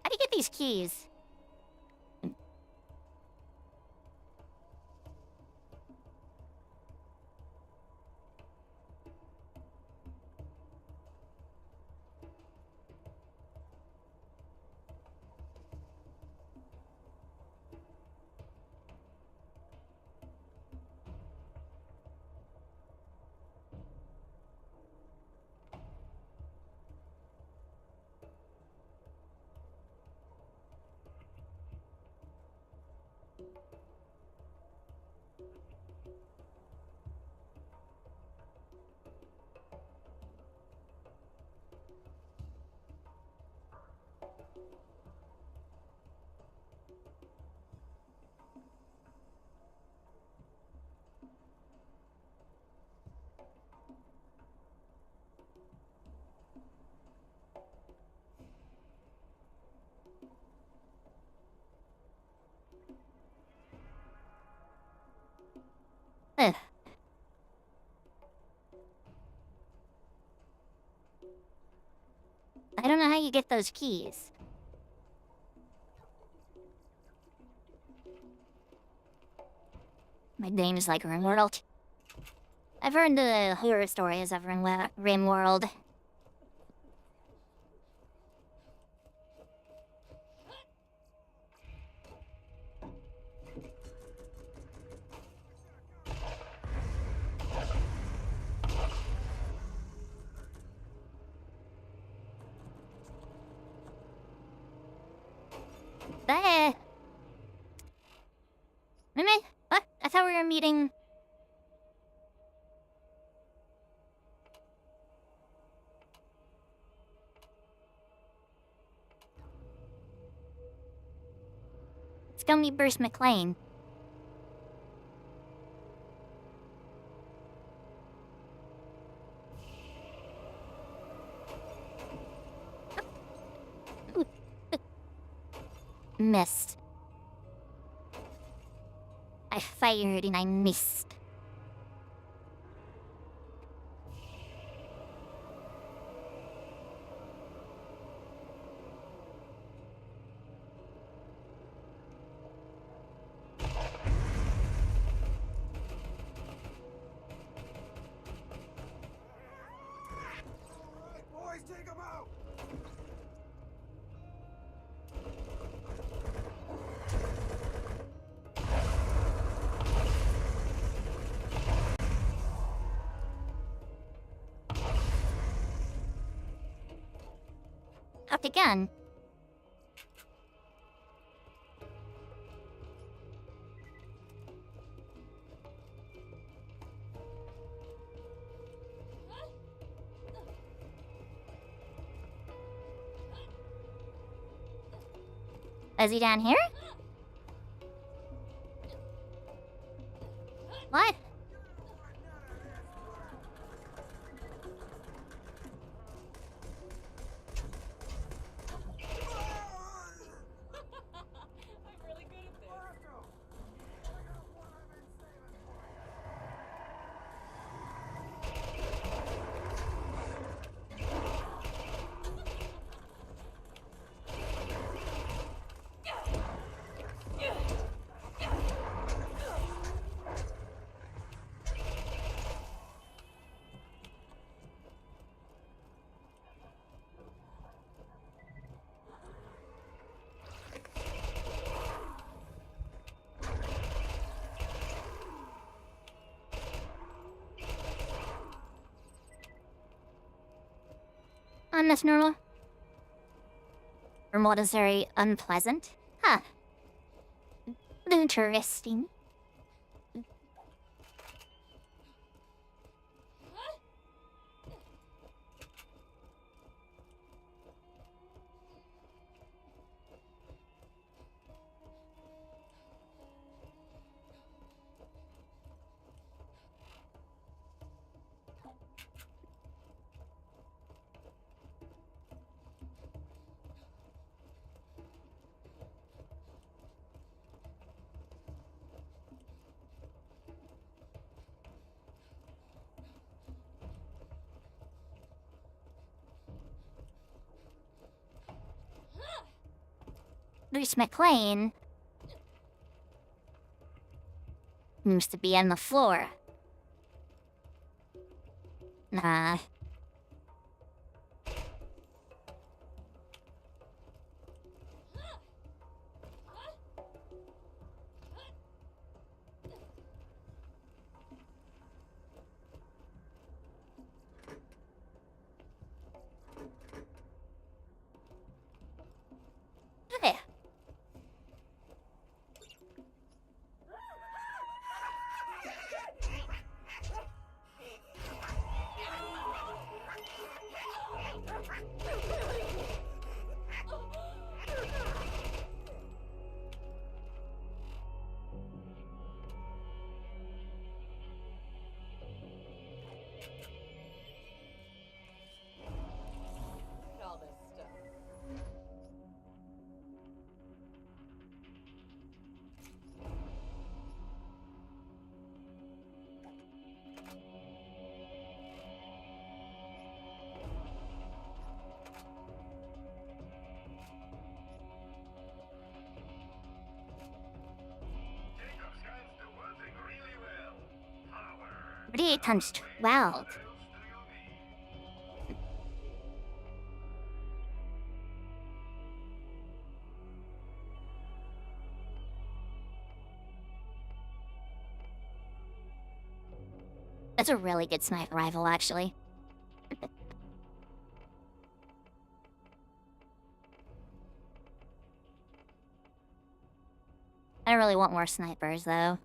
How do you get these keys? Ugh. I don't know how you get those keys. My name is like Rimworld. I've heard the horror stories of Rimworld. That. What? I thought we were meeting. Let's go meet Bruce McLean. Missed. I fired and I missed. Boys, take him out! Out again. Is he down here? What? That's normal. From what is very unpleasant. Huh. Interesting. Bruce McLean seems to be on the floor. Nah. Hey. All this stuff. Jacob's hands do one thing really well. Power. 48 times 12. That's a really good sniper rifle, actually. I don't really want more snipers, though.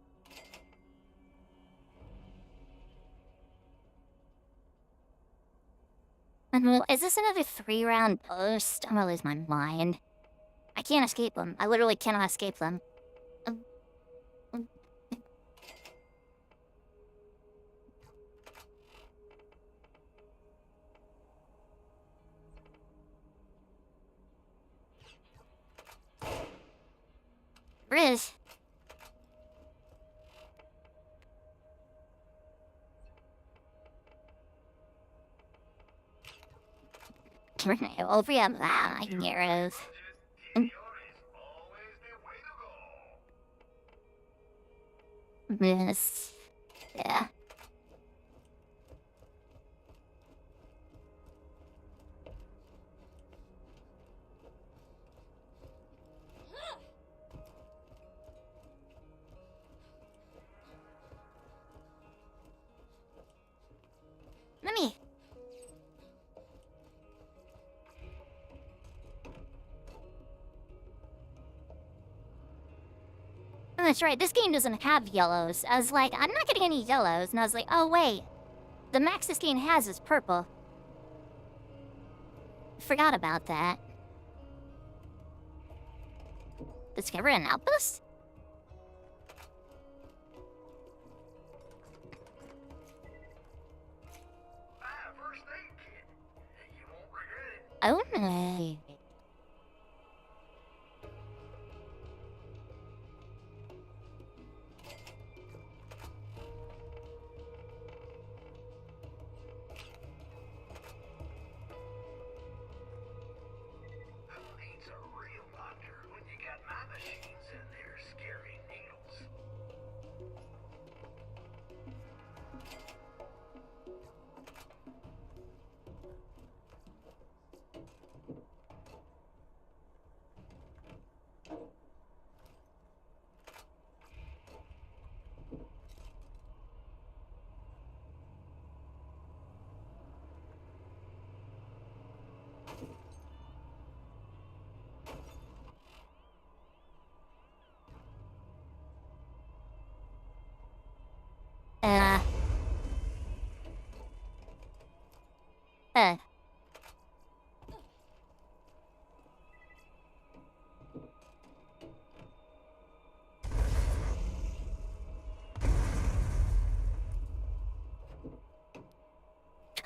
And well, is this another 3-round burst? I'm gonna lose my mind. I can't escape them. I literally cannot escape them. Riz. Oh, free up. I can get rid of. Yes. Yeah. Mummy. Oh, that's right, this game doesn't have yellows. I was like, I'm not getting any yellows. And I was like, oh wait. The max this game has is purple. Forgot about that. Discover an outpost? Oh no.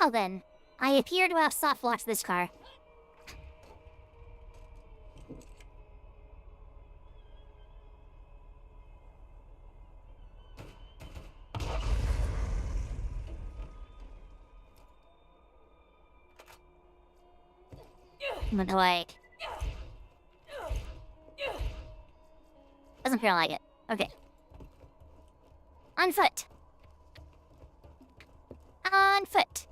Well then, I appear to have soft-locked this car. But like... Doesn't feel like it. Okay. On foot. On foot.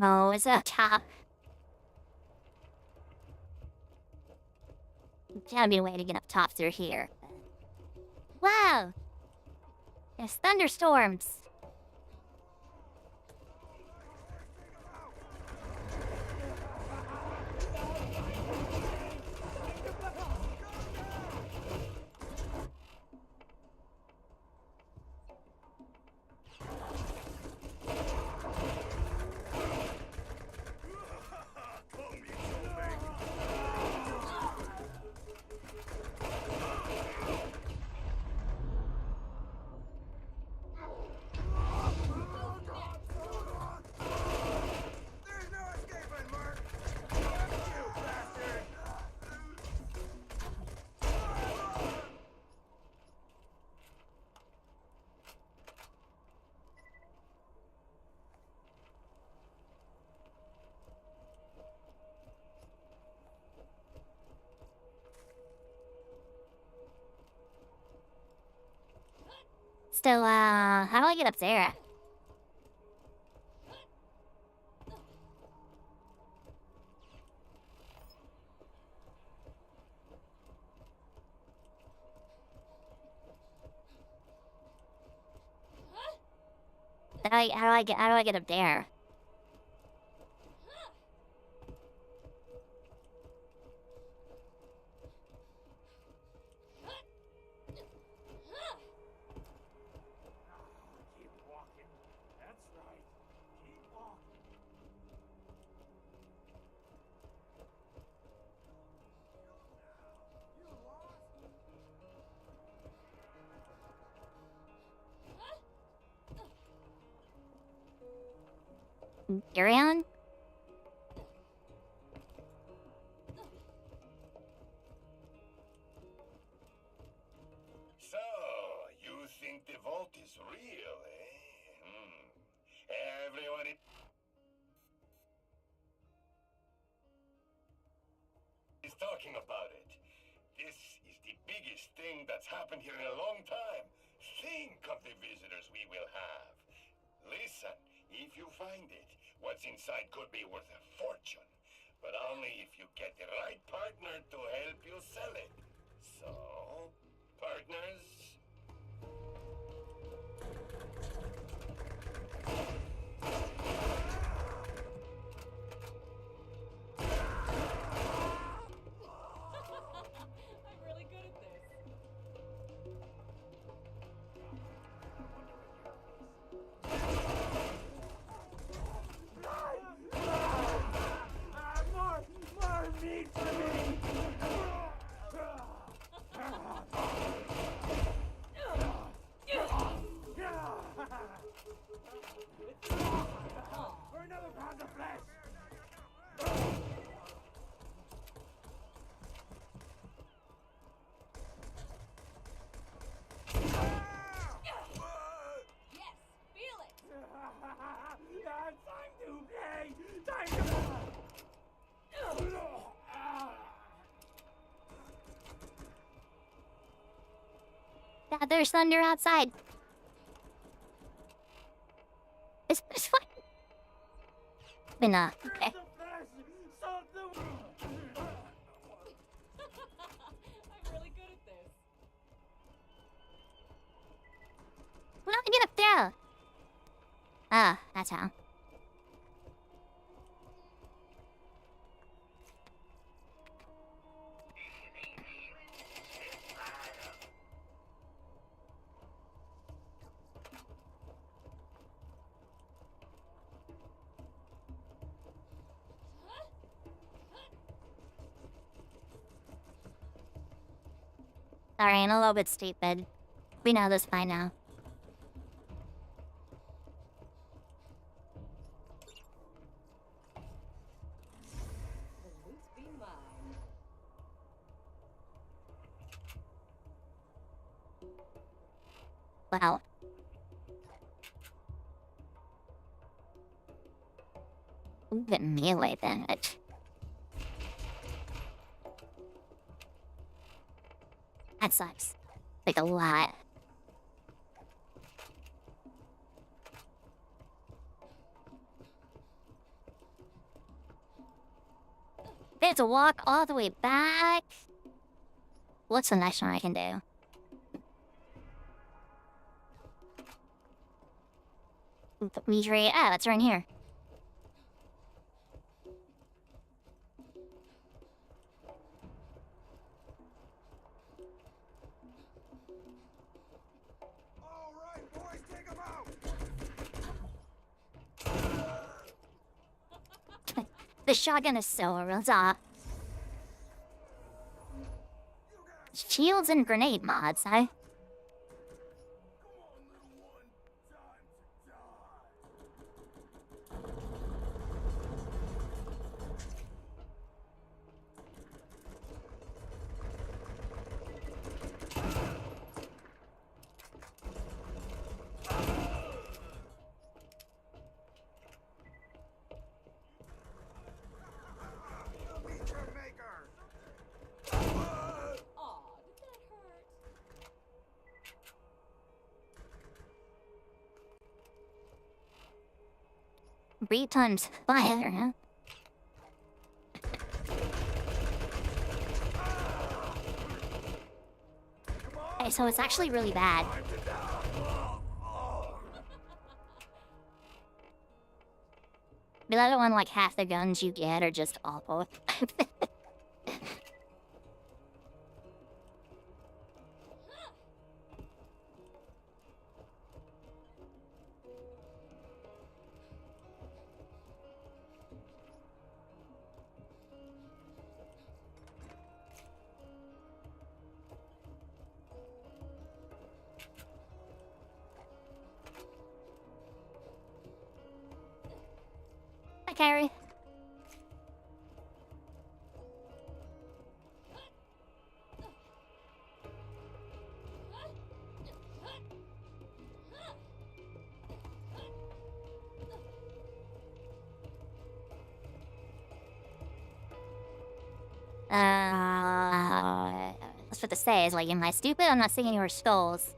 Oh, it's a top. Gotta be a way to get up top through here. Wow! There's thunderstorms. Still, how do I get up there? How do I get up there? Keep walking. That's right. Keep walking. Carry on? So, you think the vault is real, eh? Everyone is talking about it. This is the biggest thing that's happened here in a long time. Think of the visitors we will have. Listen, if you find it, what's inside could be worth a fortune. But only if you get the right partner to help you sell it. So, partners? I'm really good at this. More meat for me! For another pound of flesh! Yes, feel it. Time to play! Time to... Dad, there's thunder outside. It's fine. Okay. I'm really good at this. How do I get up there? Ah, that's how. Sorry, I'm a little bit stupid. We know this by now. The loot be mine. Wow. Ooh, the melee damage. That sucks. Like a lot. They have to walk all the way back. What's the next one I can do? Metri. Ah, that's right in here. The shotgun is so raw. Shields and grenade mods, huh? Breathe times fire, huh? Okay, so it's actually really bad. The other one, like, half the guns you get are just awful. Hi, Carrie. That's what to say is like, am I stupid? I'm not seeing any more skulls.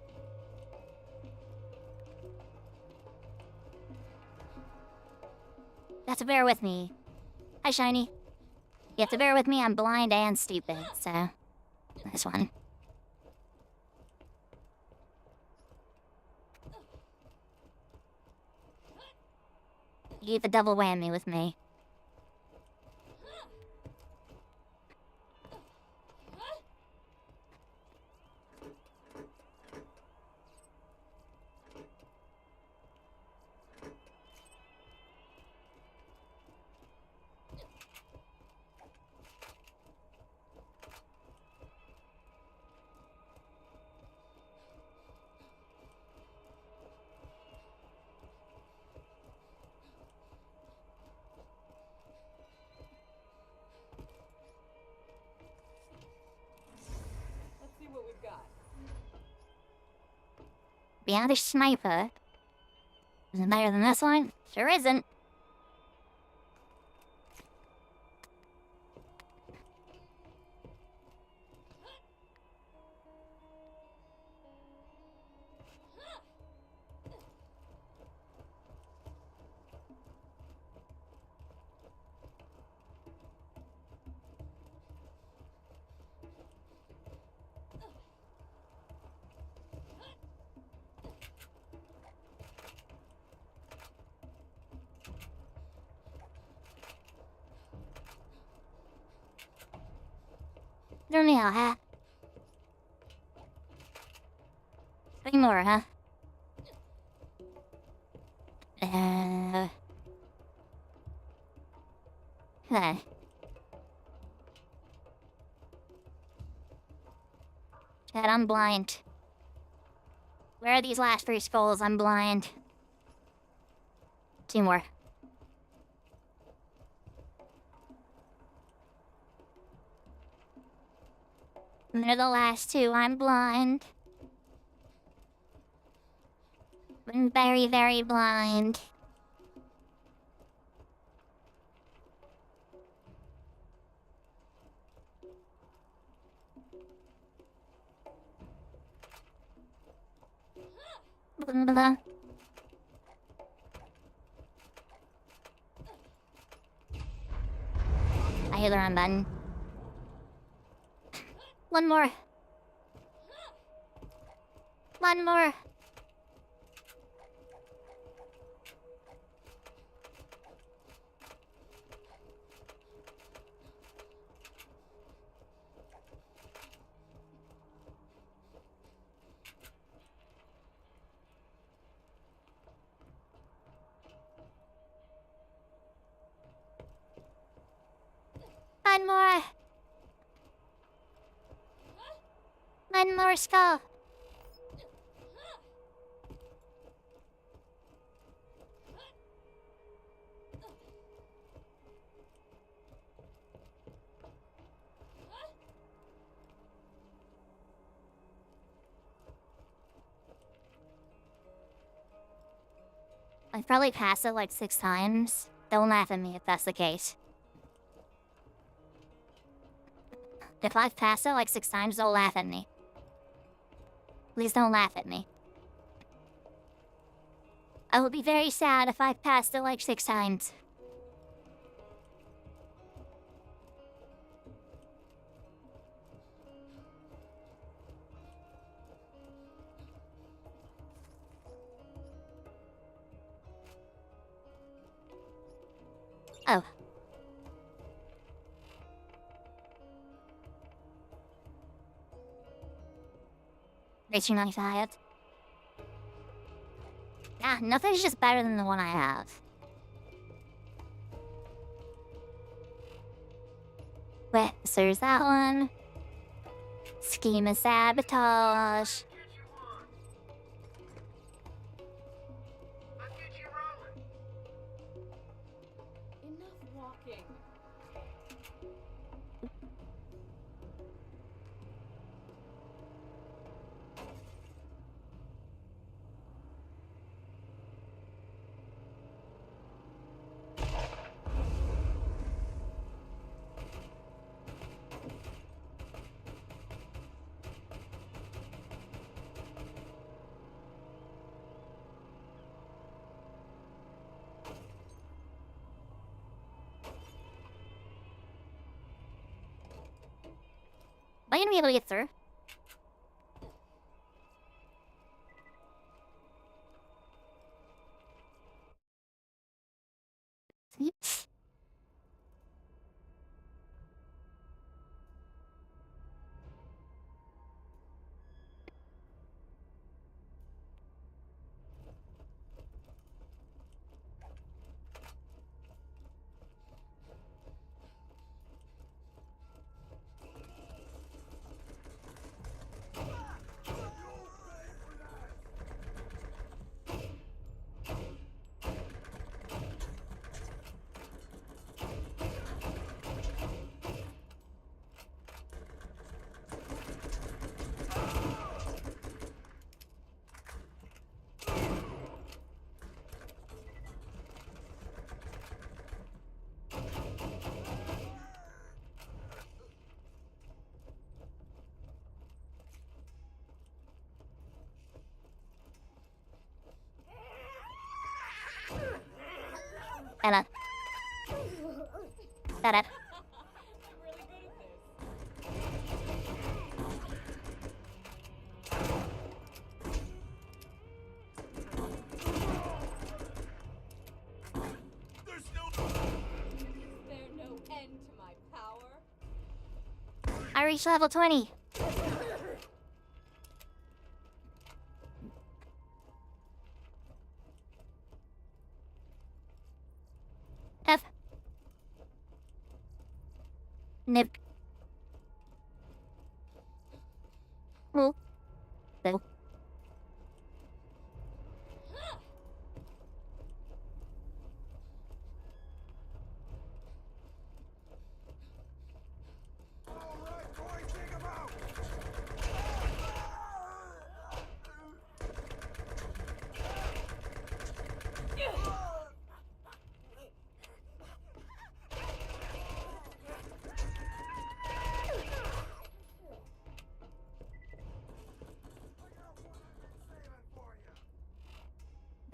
You have to bear with me. Hi, Shiny. You have to bear with me, I'm blind and stupid, so... This one. You get the double whammy with me. Let's see what we've got. Beyond a sniper. Is it better than this one? Sure isn't. Don't know, huh? 3 more, huh? Okay. Chad, I'm blind. Where are these last 3 skulls? I'm blind. 2 more. And they're the last 2. I'm blind. I'm very, very blind. Blah, blah. I hear the wrong button. 1 more. 1 more.1 more. 1 more skull. I've probably passed it like 6 times. Don't laugh at me if that's the case. If I've passed it like 6 times, don't laugh at me. Please don't laugh at me. I will be very sad if I've passed it like 6 times. $18.95. Yeah, nothing's just better than the one I have. Wait, so there's that one. Schema sabotage. Enough walking. Am I gonna be able to get through? Oops. Anna. Shut up. Is there no end to my power? I reached level 20. F. Nip. Oh. So.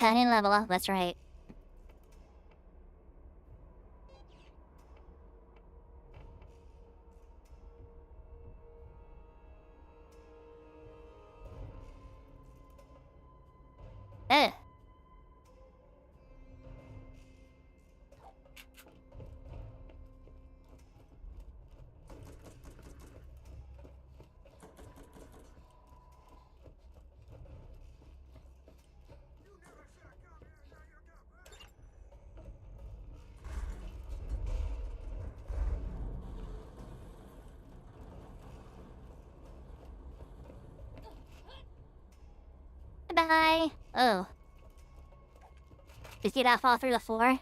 I didn't level up, that's right. Eh. Bye. Oh. Did you see that fall through the floor? Needs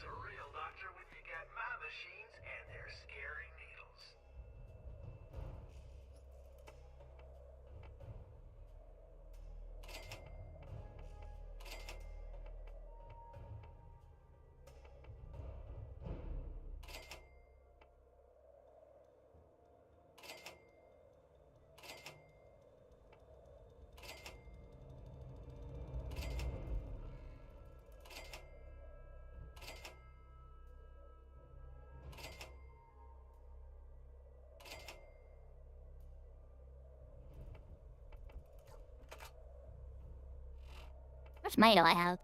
a real doctor when you got my machines and their scary needles. much money do I have?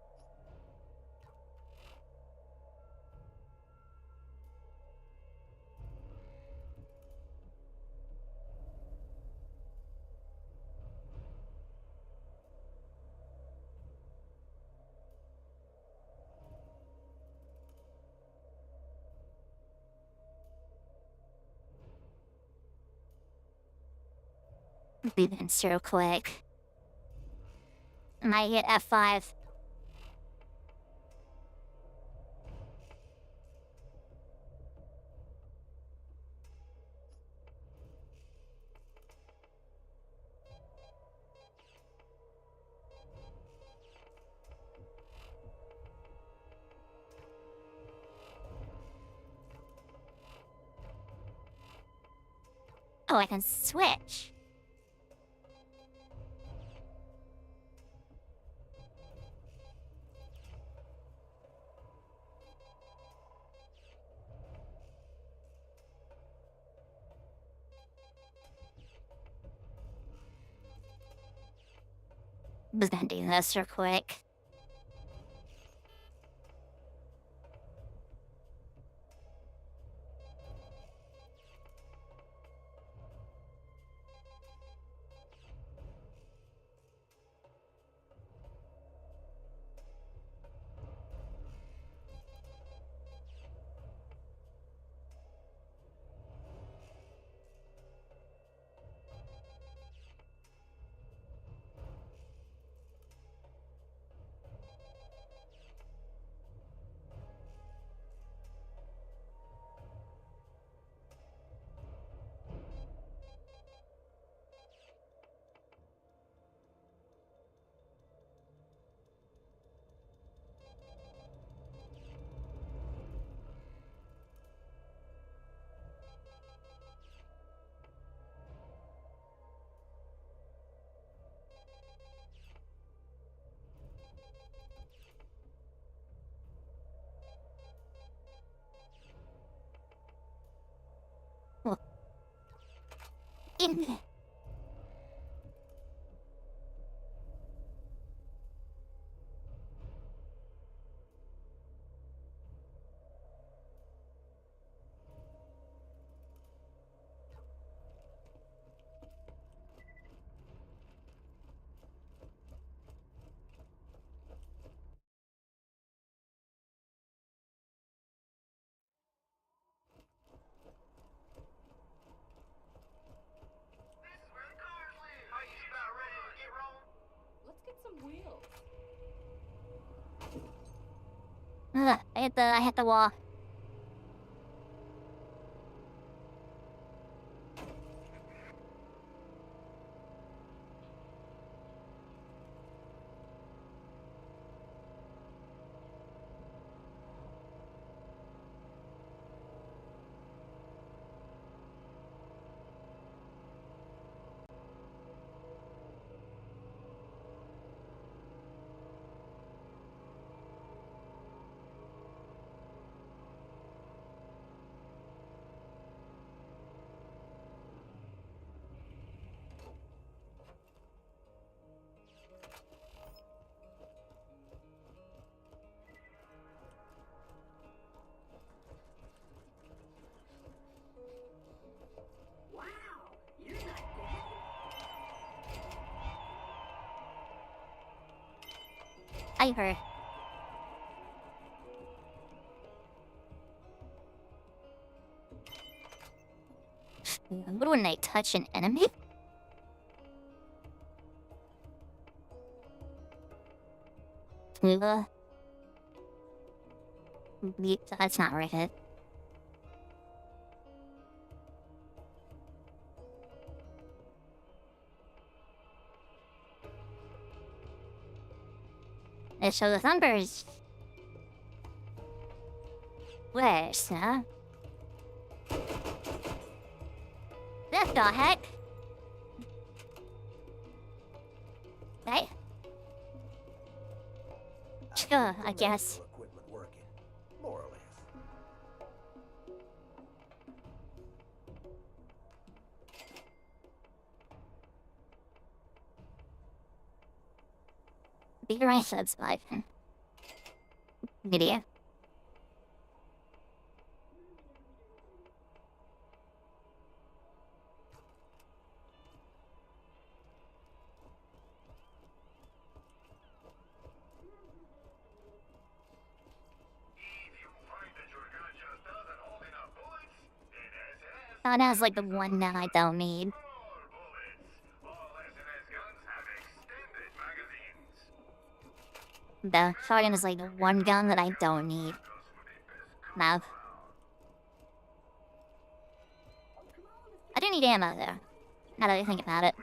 Do this real quick. Might hit F5. Oh, I can switch. Just gonna do this real quick. In. Let's get some wheels. I hit the wall. Wow, you're not dead. I heard. What when I touch an enemy? That's not right. Let's show the numbers. Where's, huh? What the heck? Right? Sure, I guess. Equipment working, more or less. be right, that's fine. Video. That has like the one that I don't need. The shotgun is like the one gun that I don't need. Now. I do need ammo there. Now that I think about it.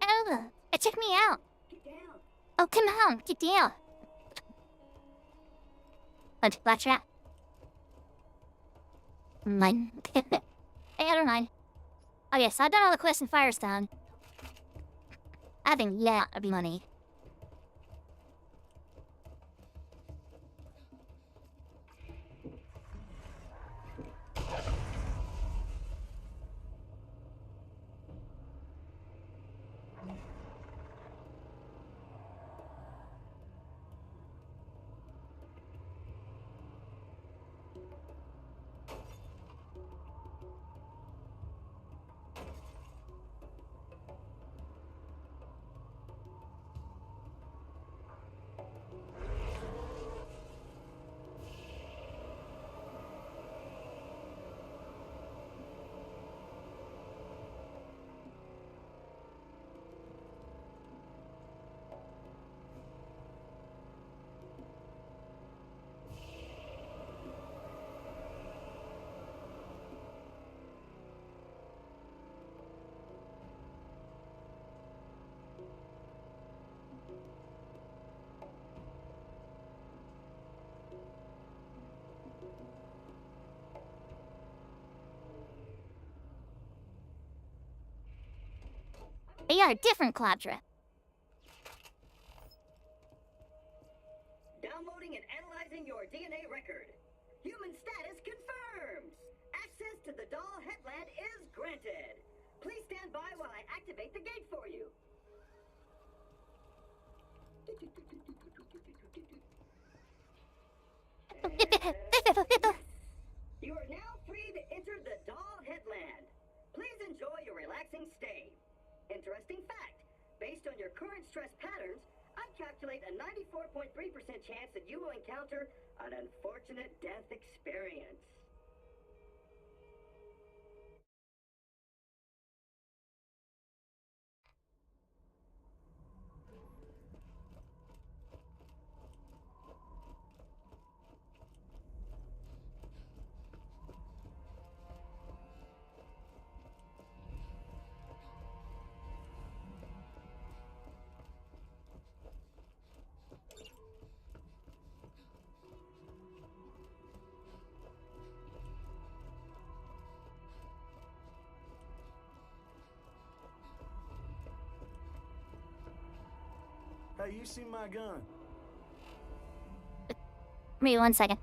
Oh, it took me out. Oh, come on, get down. What, black trap? Mine. Hey, I don't mind. Oh yes, I've done all the quests in Firestone. I think that would be money. They are different, Claptrap. Downloading and analyzing your DNA record. Human status confirmed. Access to the doll headland is granted. Please stand by while I activate the gate for you. You are now free to enter the doll headland. Please enjoy your relaxing stay. Interesting fact, based on your current stress patterns, I calculate a 94.3% chance that you will encounter an unfortunate death experience. Hey, you see my gun? Give me 1 second.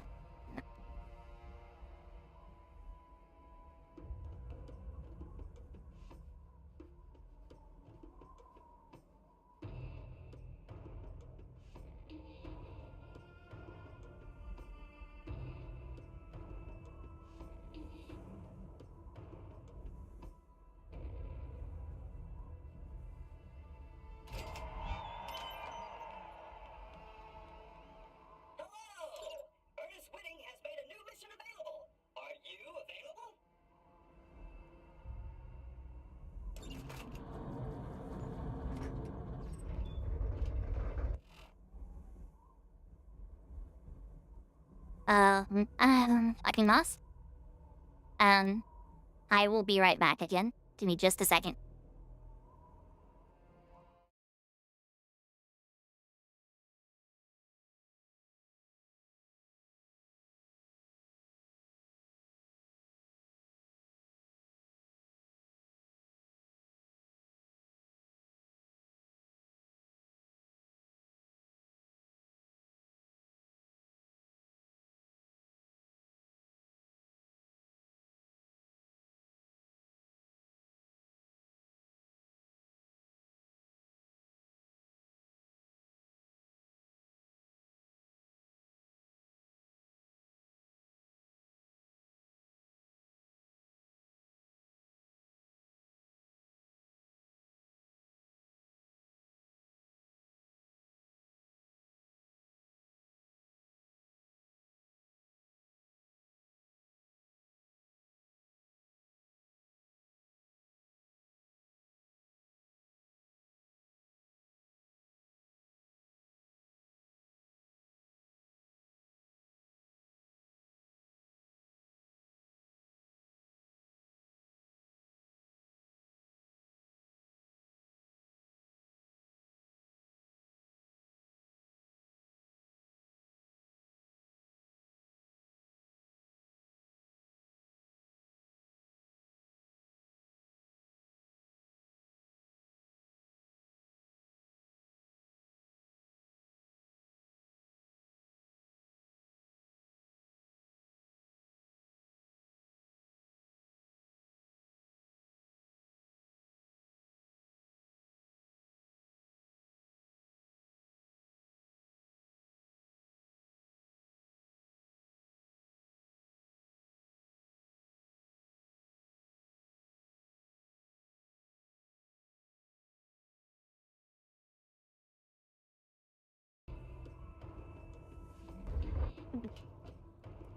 Fucking moss? I will be right back again. Give me just a second.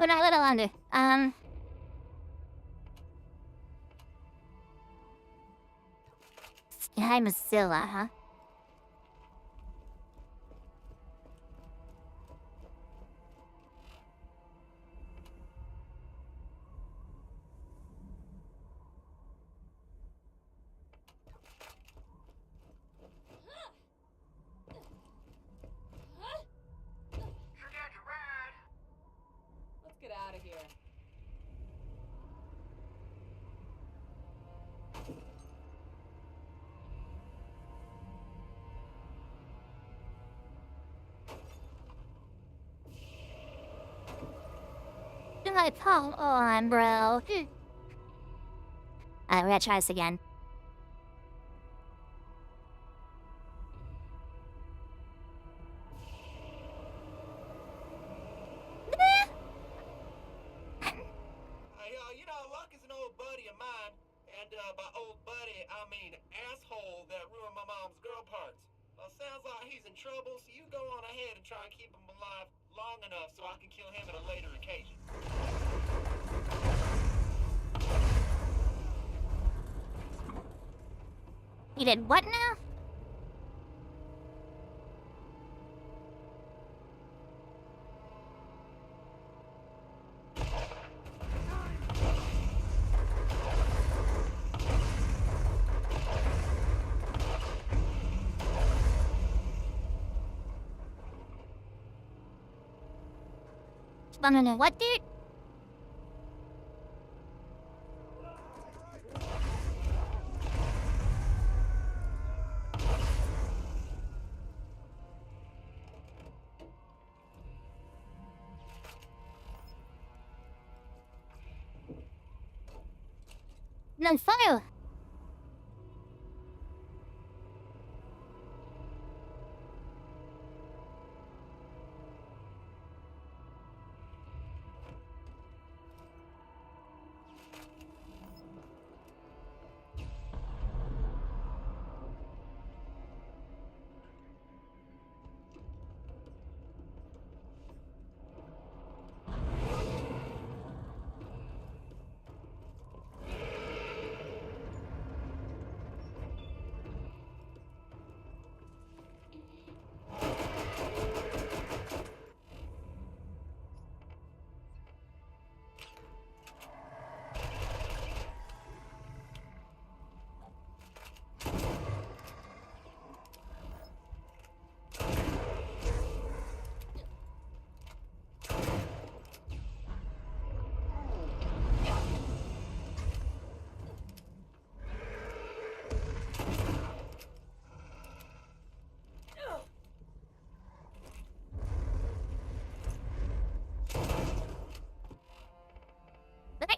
Una little under. Hi, Mozilla, huh? Let's get out of here. Do my palm on, bro. Alright, we're gonna try this again. You know, Luck is an old buddy of mine. And by old buddy, I mean asshole that ruined my mom's girl parts. Sounds like he's in trouble, so you go on ahead and try and keep him alive long enough so I can kill him at a later occasion. You did what now? No, what, dude? No fire.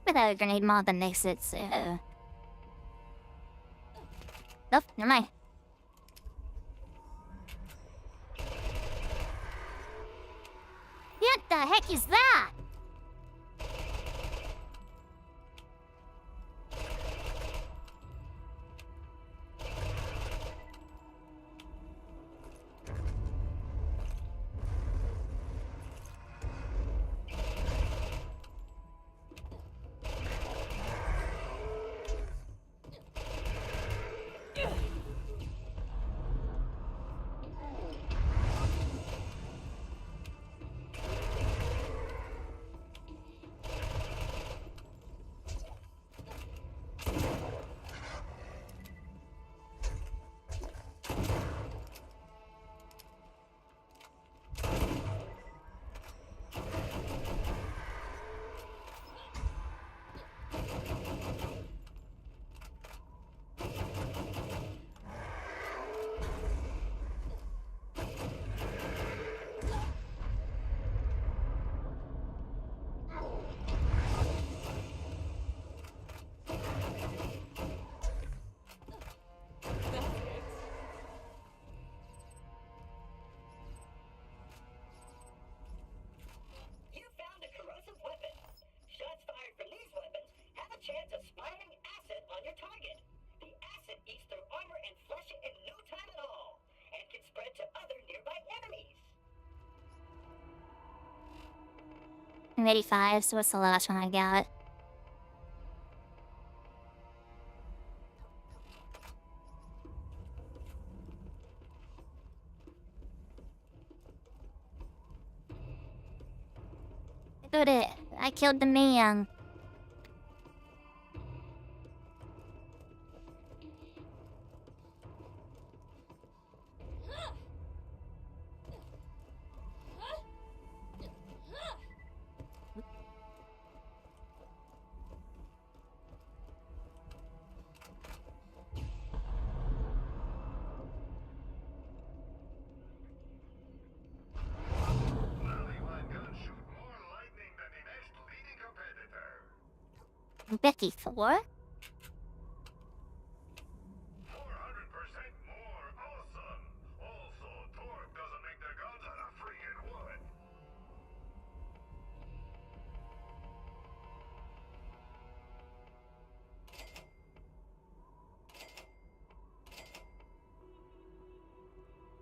With a grenade mod that makes it so... Nope, never mind. What the heck is that? I'm 85, so what's the last one I got? I did it. I killed the man. Becky Thor? 400% more awesome. Also, torque doesn't make their guns out of freaking wood.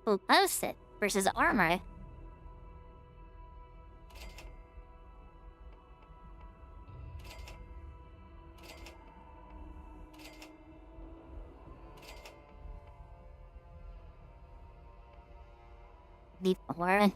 Who posted versus armor? Before.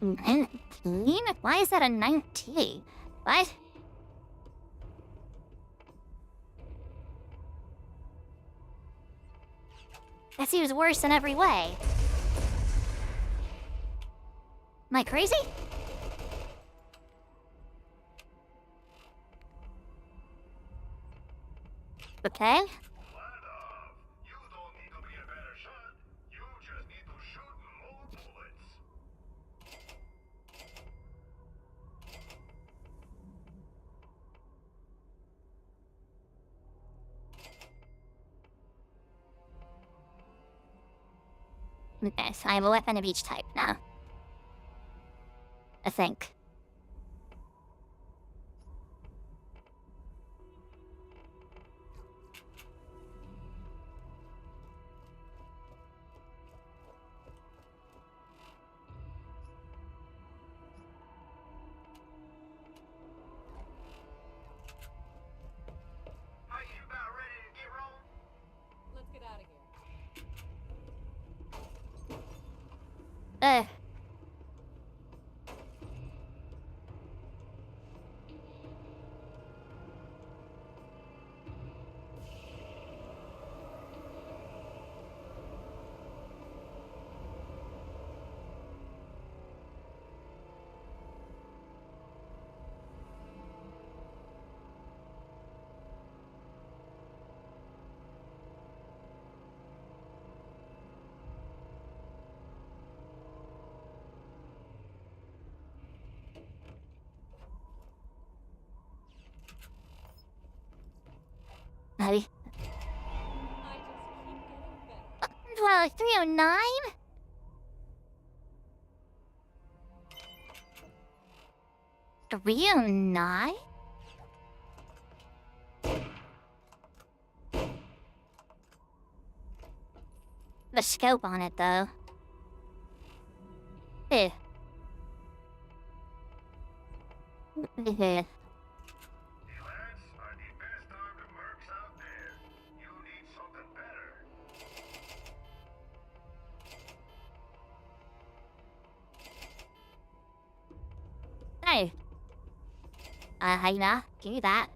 $19? Why is that a 19? What? That seems worse in every way. Am I crazy? Okay. Okay, so I have a weapon of each type now. I think. Let's get out of here. Maybe. Well, 309? $309? The scope on it, though. Ew. Ew. Hey. Hey, nah. Give me that.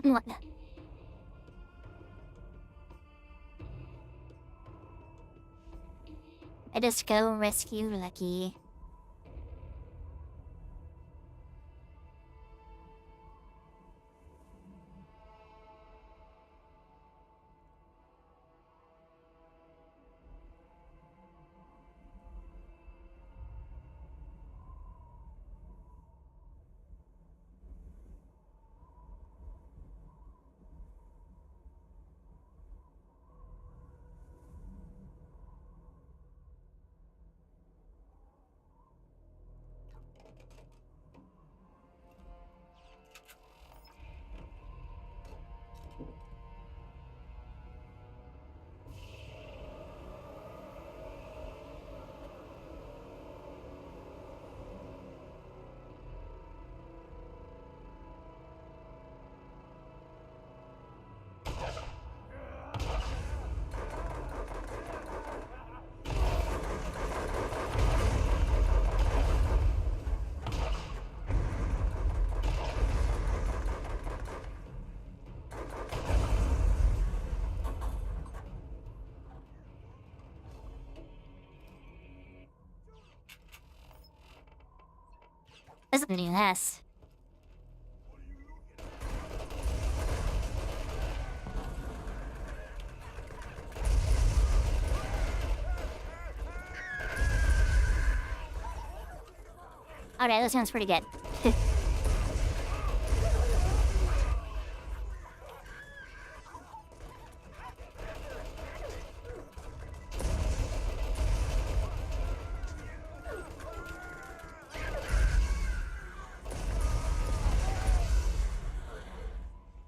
What? I just go rescue Lucky. This is a new mess. Alright, that sounds pretty good.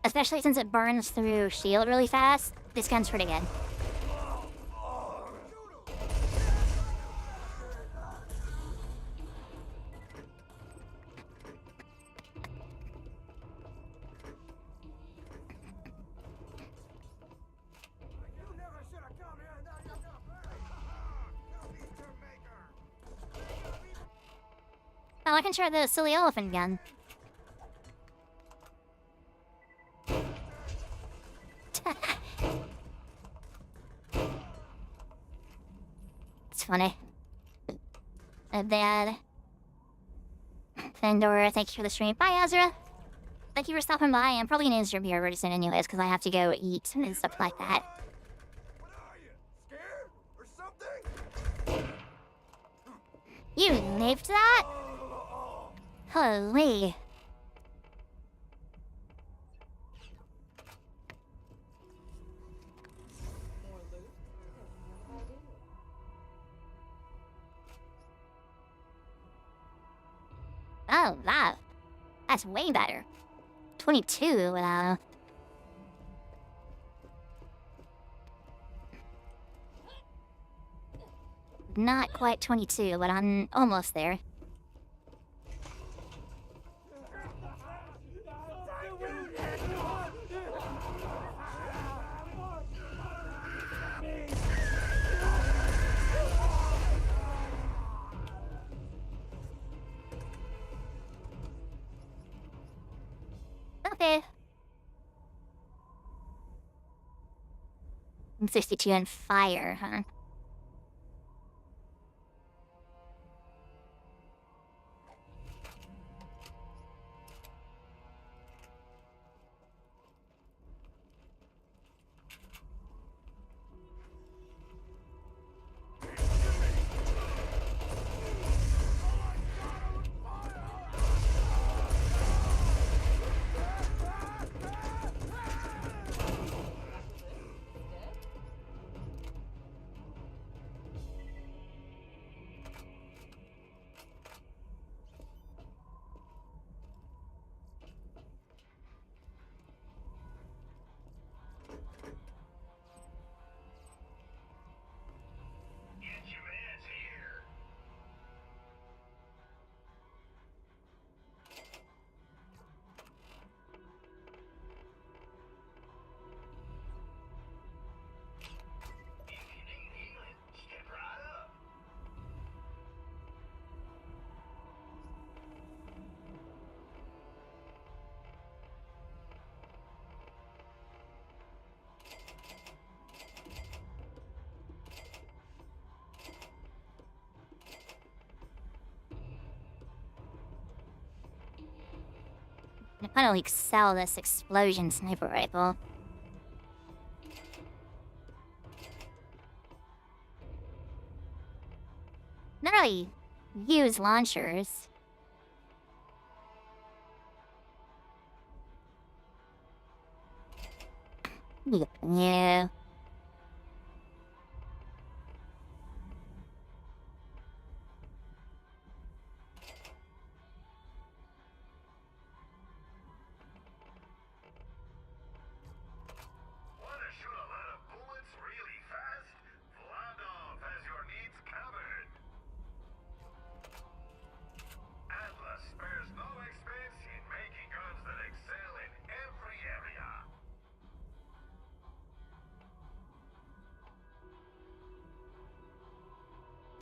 Especially since it burns through shield really fast, this gun's pretty good. Oh, I can try the silly elephant gun. It's funny. Bad. Fendor, thank you for the stream. Bye, Azra. Thank you for stopping by. I'm probably gonna use your beer very soon anyways, because I have to go eat and stuff like that. You lived that? Holy. Oh, that's way better. 22, not quite 22, but I'm almost there. Okay. I'm 62 on fire, huh? finally excel this explosion sniper rifle. Not really use launchers. Yeah. Wanna shoot a lot of bullets really fast? Vladov has your needs covered. Atlas spares no expense in making guns that excel in every area.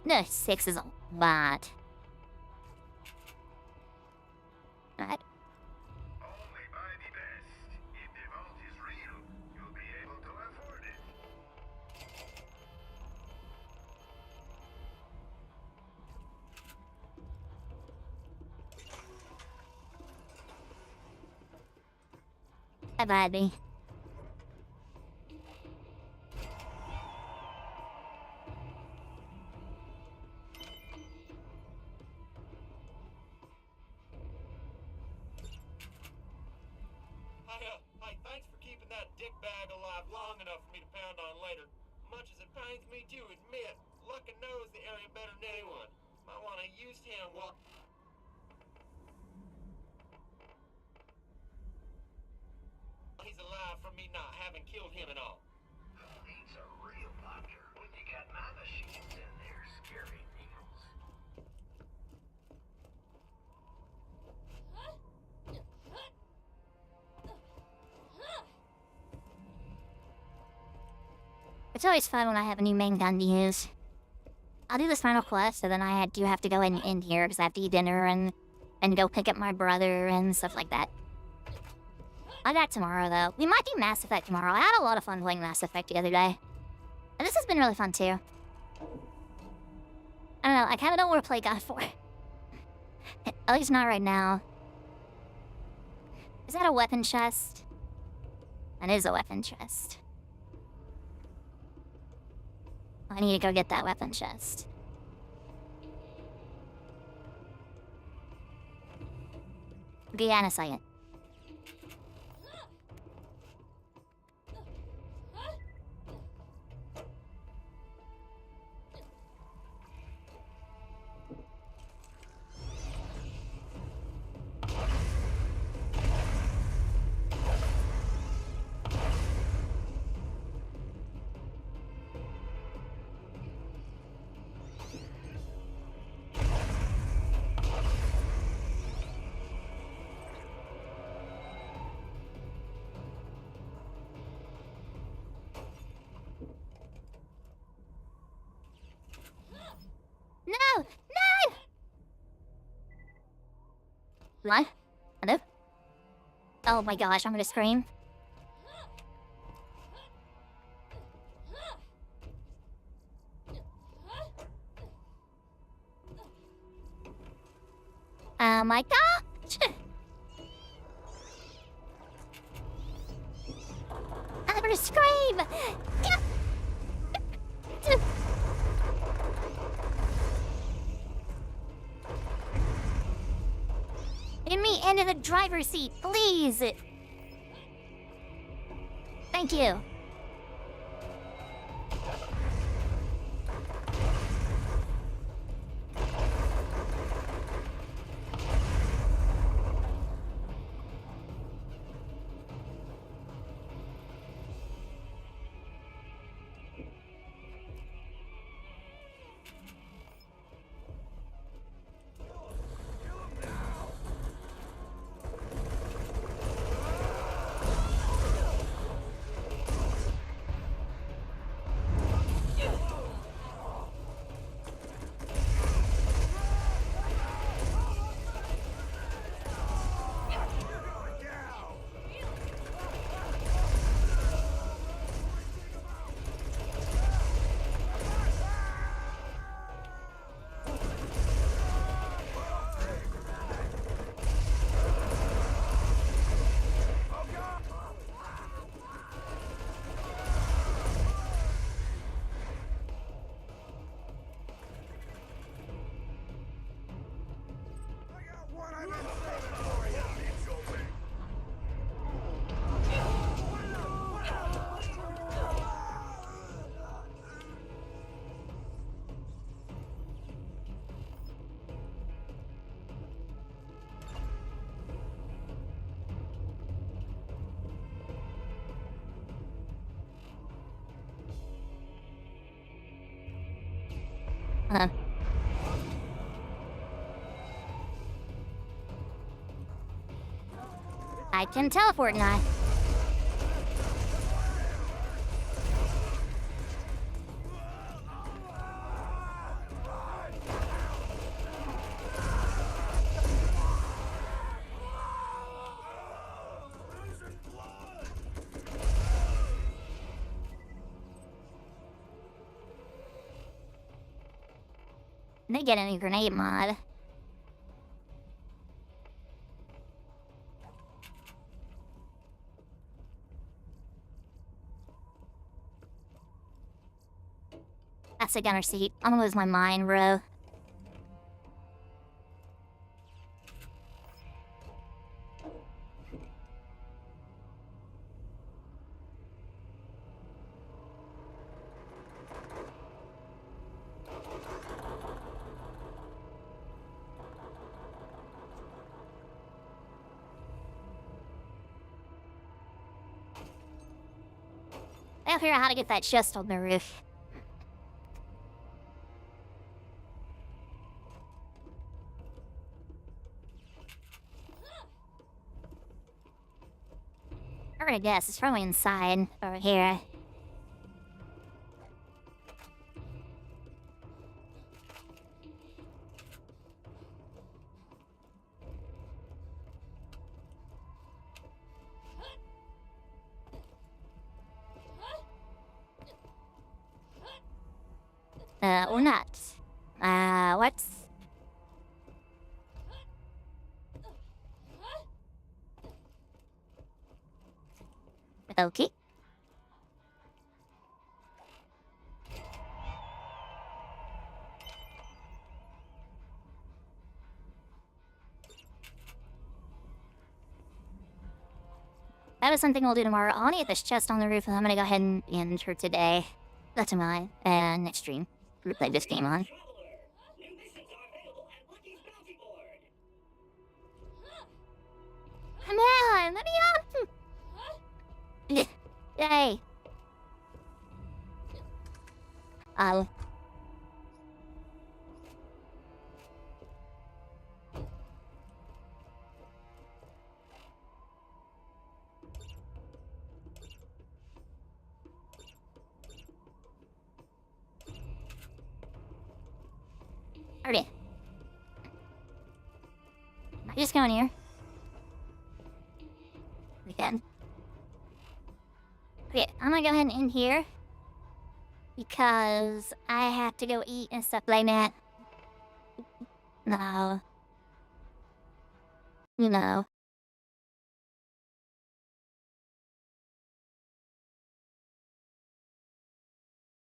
No, 6 is a lot. Alright. Only buy the best. If the vault is real, you'll be able to afford it. Bye, buddy. Hey, thanks for keeping that dick bag alive long enough for me to pound on later. Much as it pains me to admit, Luckin knows the area better than anyone. Might want to use him while... he's alive from me not having killed him at all. Needs a real doctor when you got my machines in there, scary needles. It's always fun when I have a new main gun to use. I'll do this final quest, so then I do have to go in here because I have to eat dinner and go pick up my brother and stuff like that. I'll do that tomorrow, though. We might do Mass Effect tomorrow. I had a lot of fun playing Mass Effect the other day. And this has been really fun, too. I don't know, I kind of don't want to play God 4. At least not right now. Is that a weapon chest? That is a weapon chest. I need to go get that weapon chest. Be in a second. No! No! What? Hello? Oh my gosh, I'm gonna scream. Oh my gosh! I'm gonna scream! Get me into the driver's seat, please! Thank you. I can teleport now. They get any grenade mod. That's a gunner seat. I'm gonna lose my mind, bro. I gotta figure out how to get that chest on the roof. I'm gonna guess it's probably inside over here. Or not. What's... Okay. That is something we'll do tomorrow. I'll need this chest on the roof, and I'm gonna go ahead and end for today. That's mine. And next stream, we'll play this game on. Come on, let me on! Yay! Alright. Am I just going here? We can. Okay, I'm gonna go ahead and end here. Because I have to go eat and stuff like that. No. You know.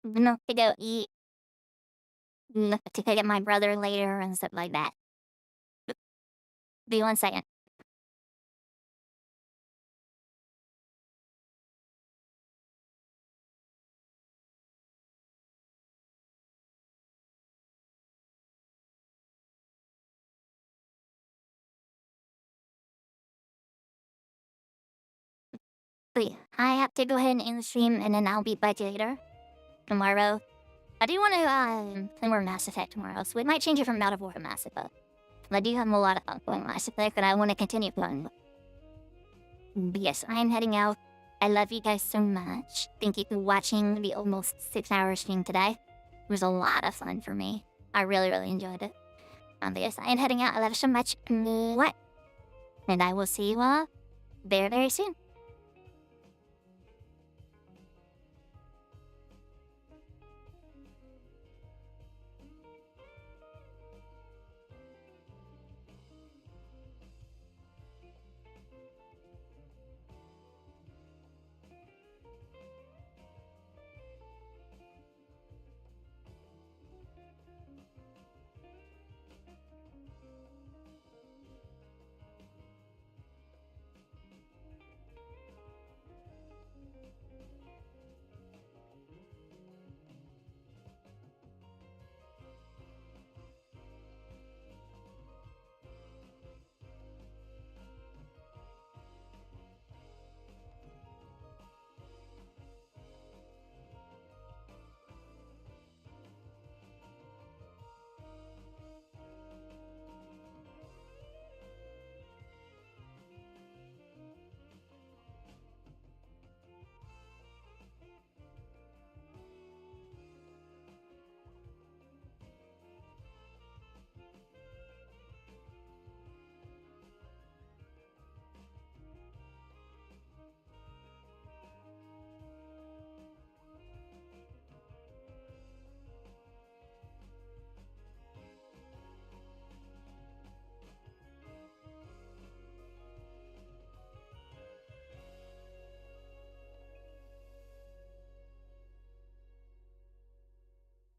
I'm gonna have to go eat. To pick up my brother later and stuff like that. Be 1 second. But yeah, I have to go ahead and end the stream, and then I'll be back later. Tomorrow. I do want to play more Mass Effect tomorrow, so it might change it from Battle War to Mass Effect. But I do have a lot of fun playing Mass Effect, and I want to continue playing. But yes, I am heading out. I love you guys so much. Thank you for watching the almost 6-hour stream today. It was a lot of fun for me. I really, really enjoyed it. But yes, I am heading out. I love you so much. What? And I will see you all very, very soon.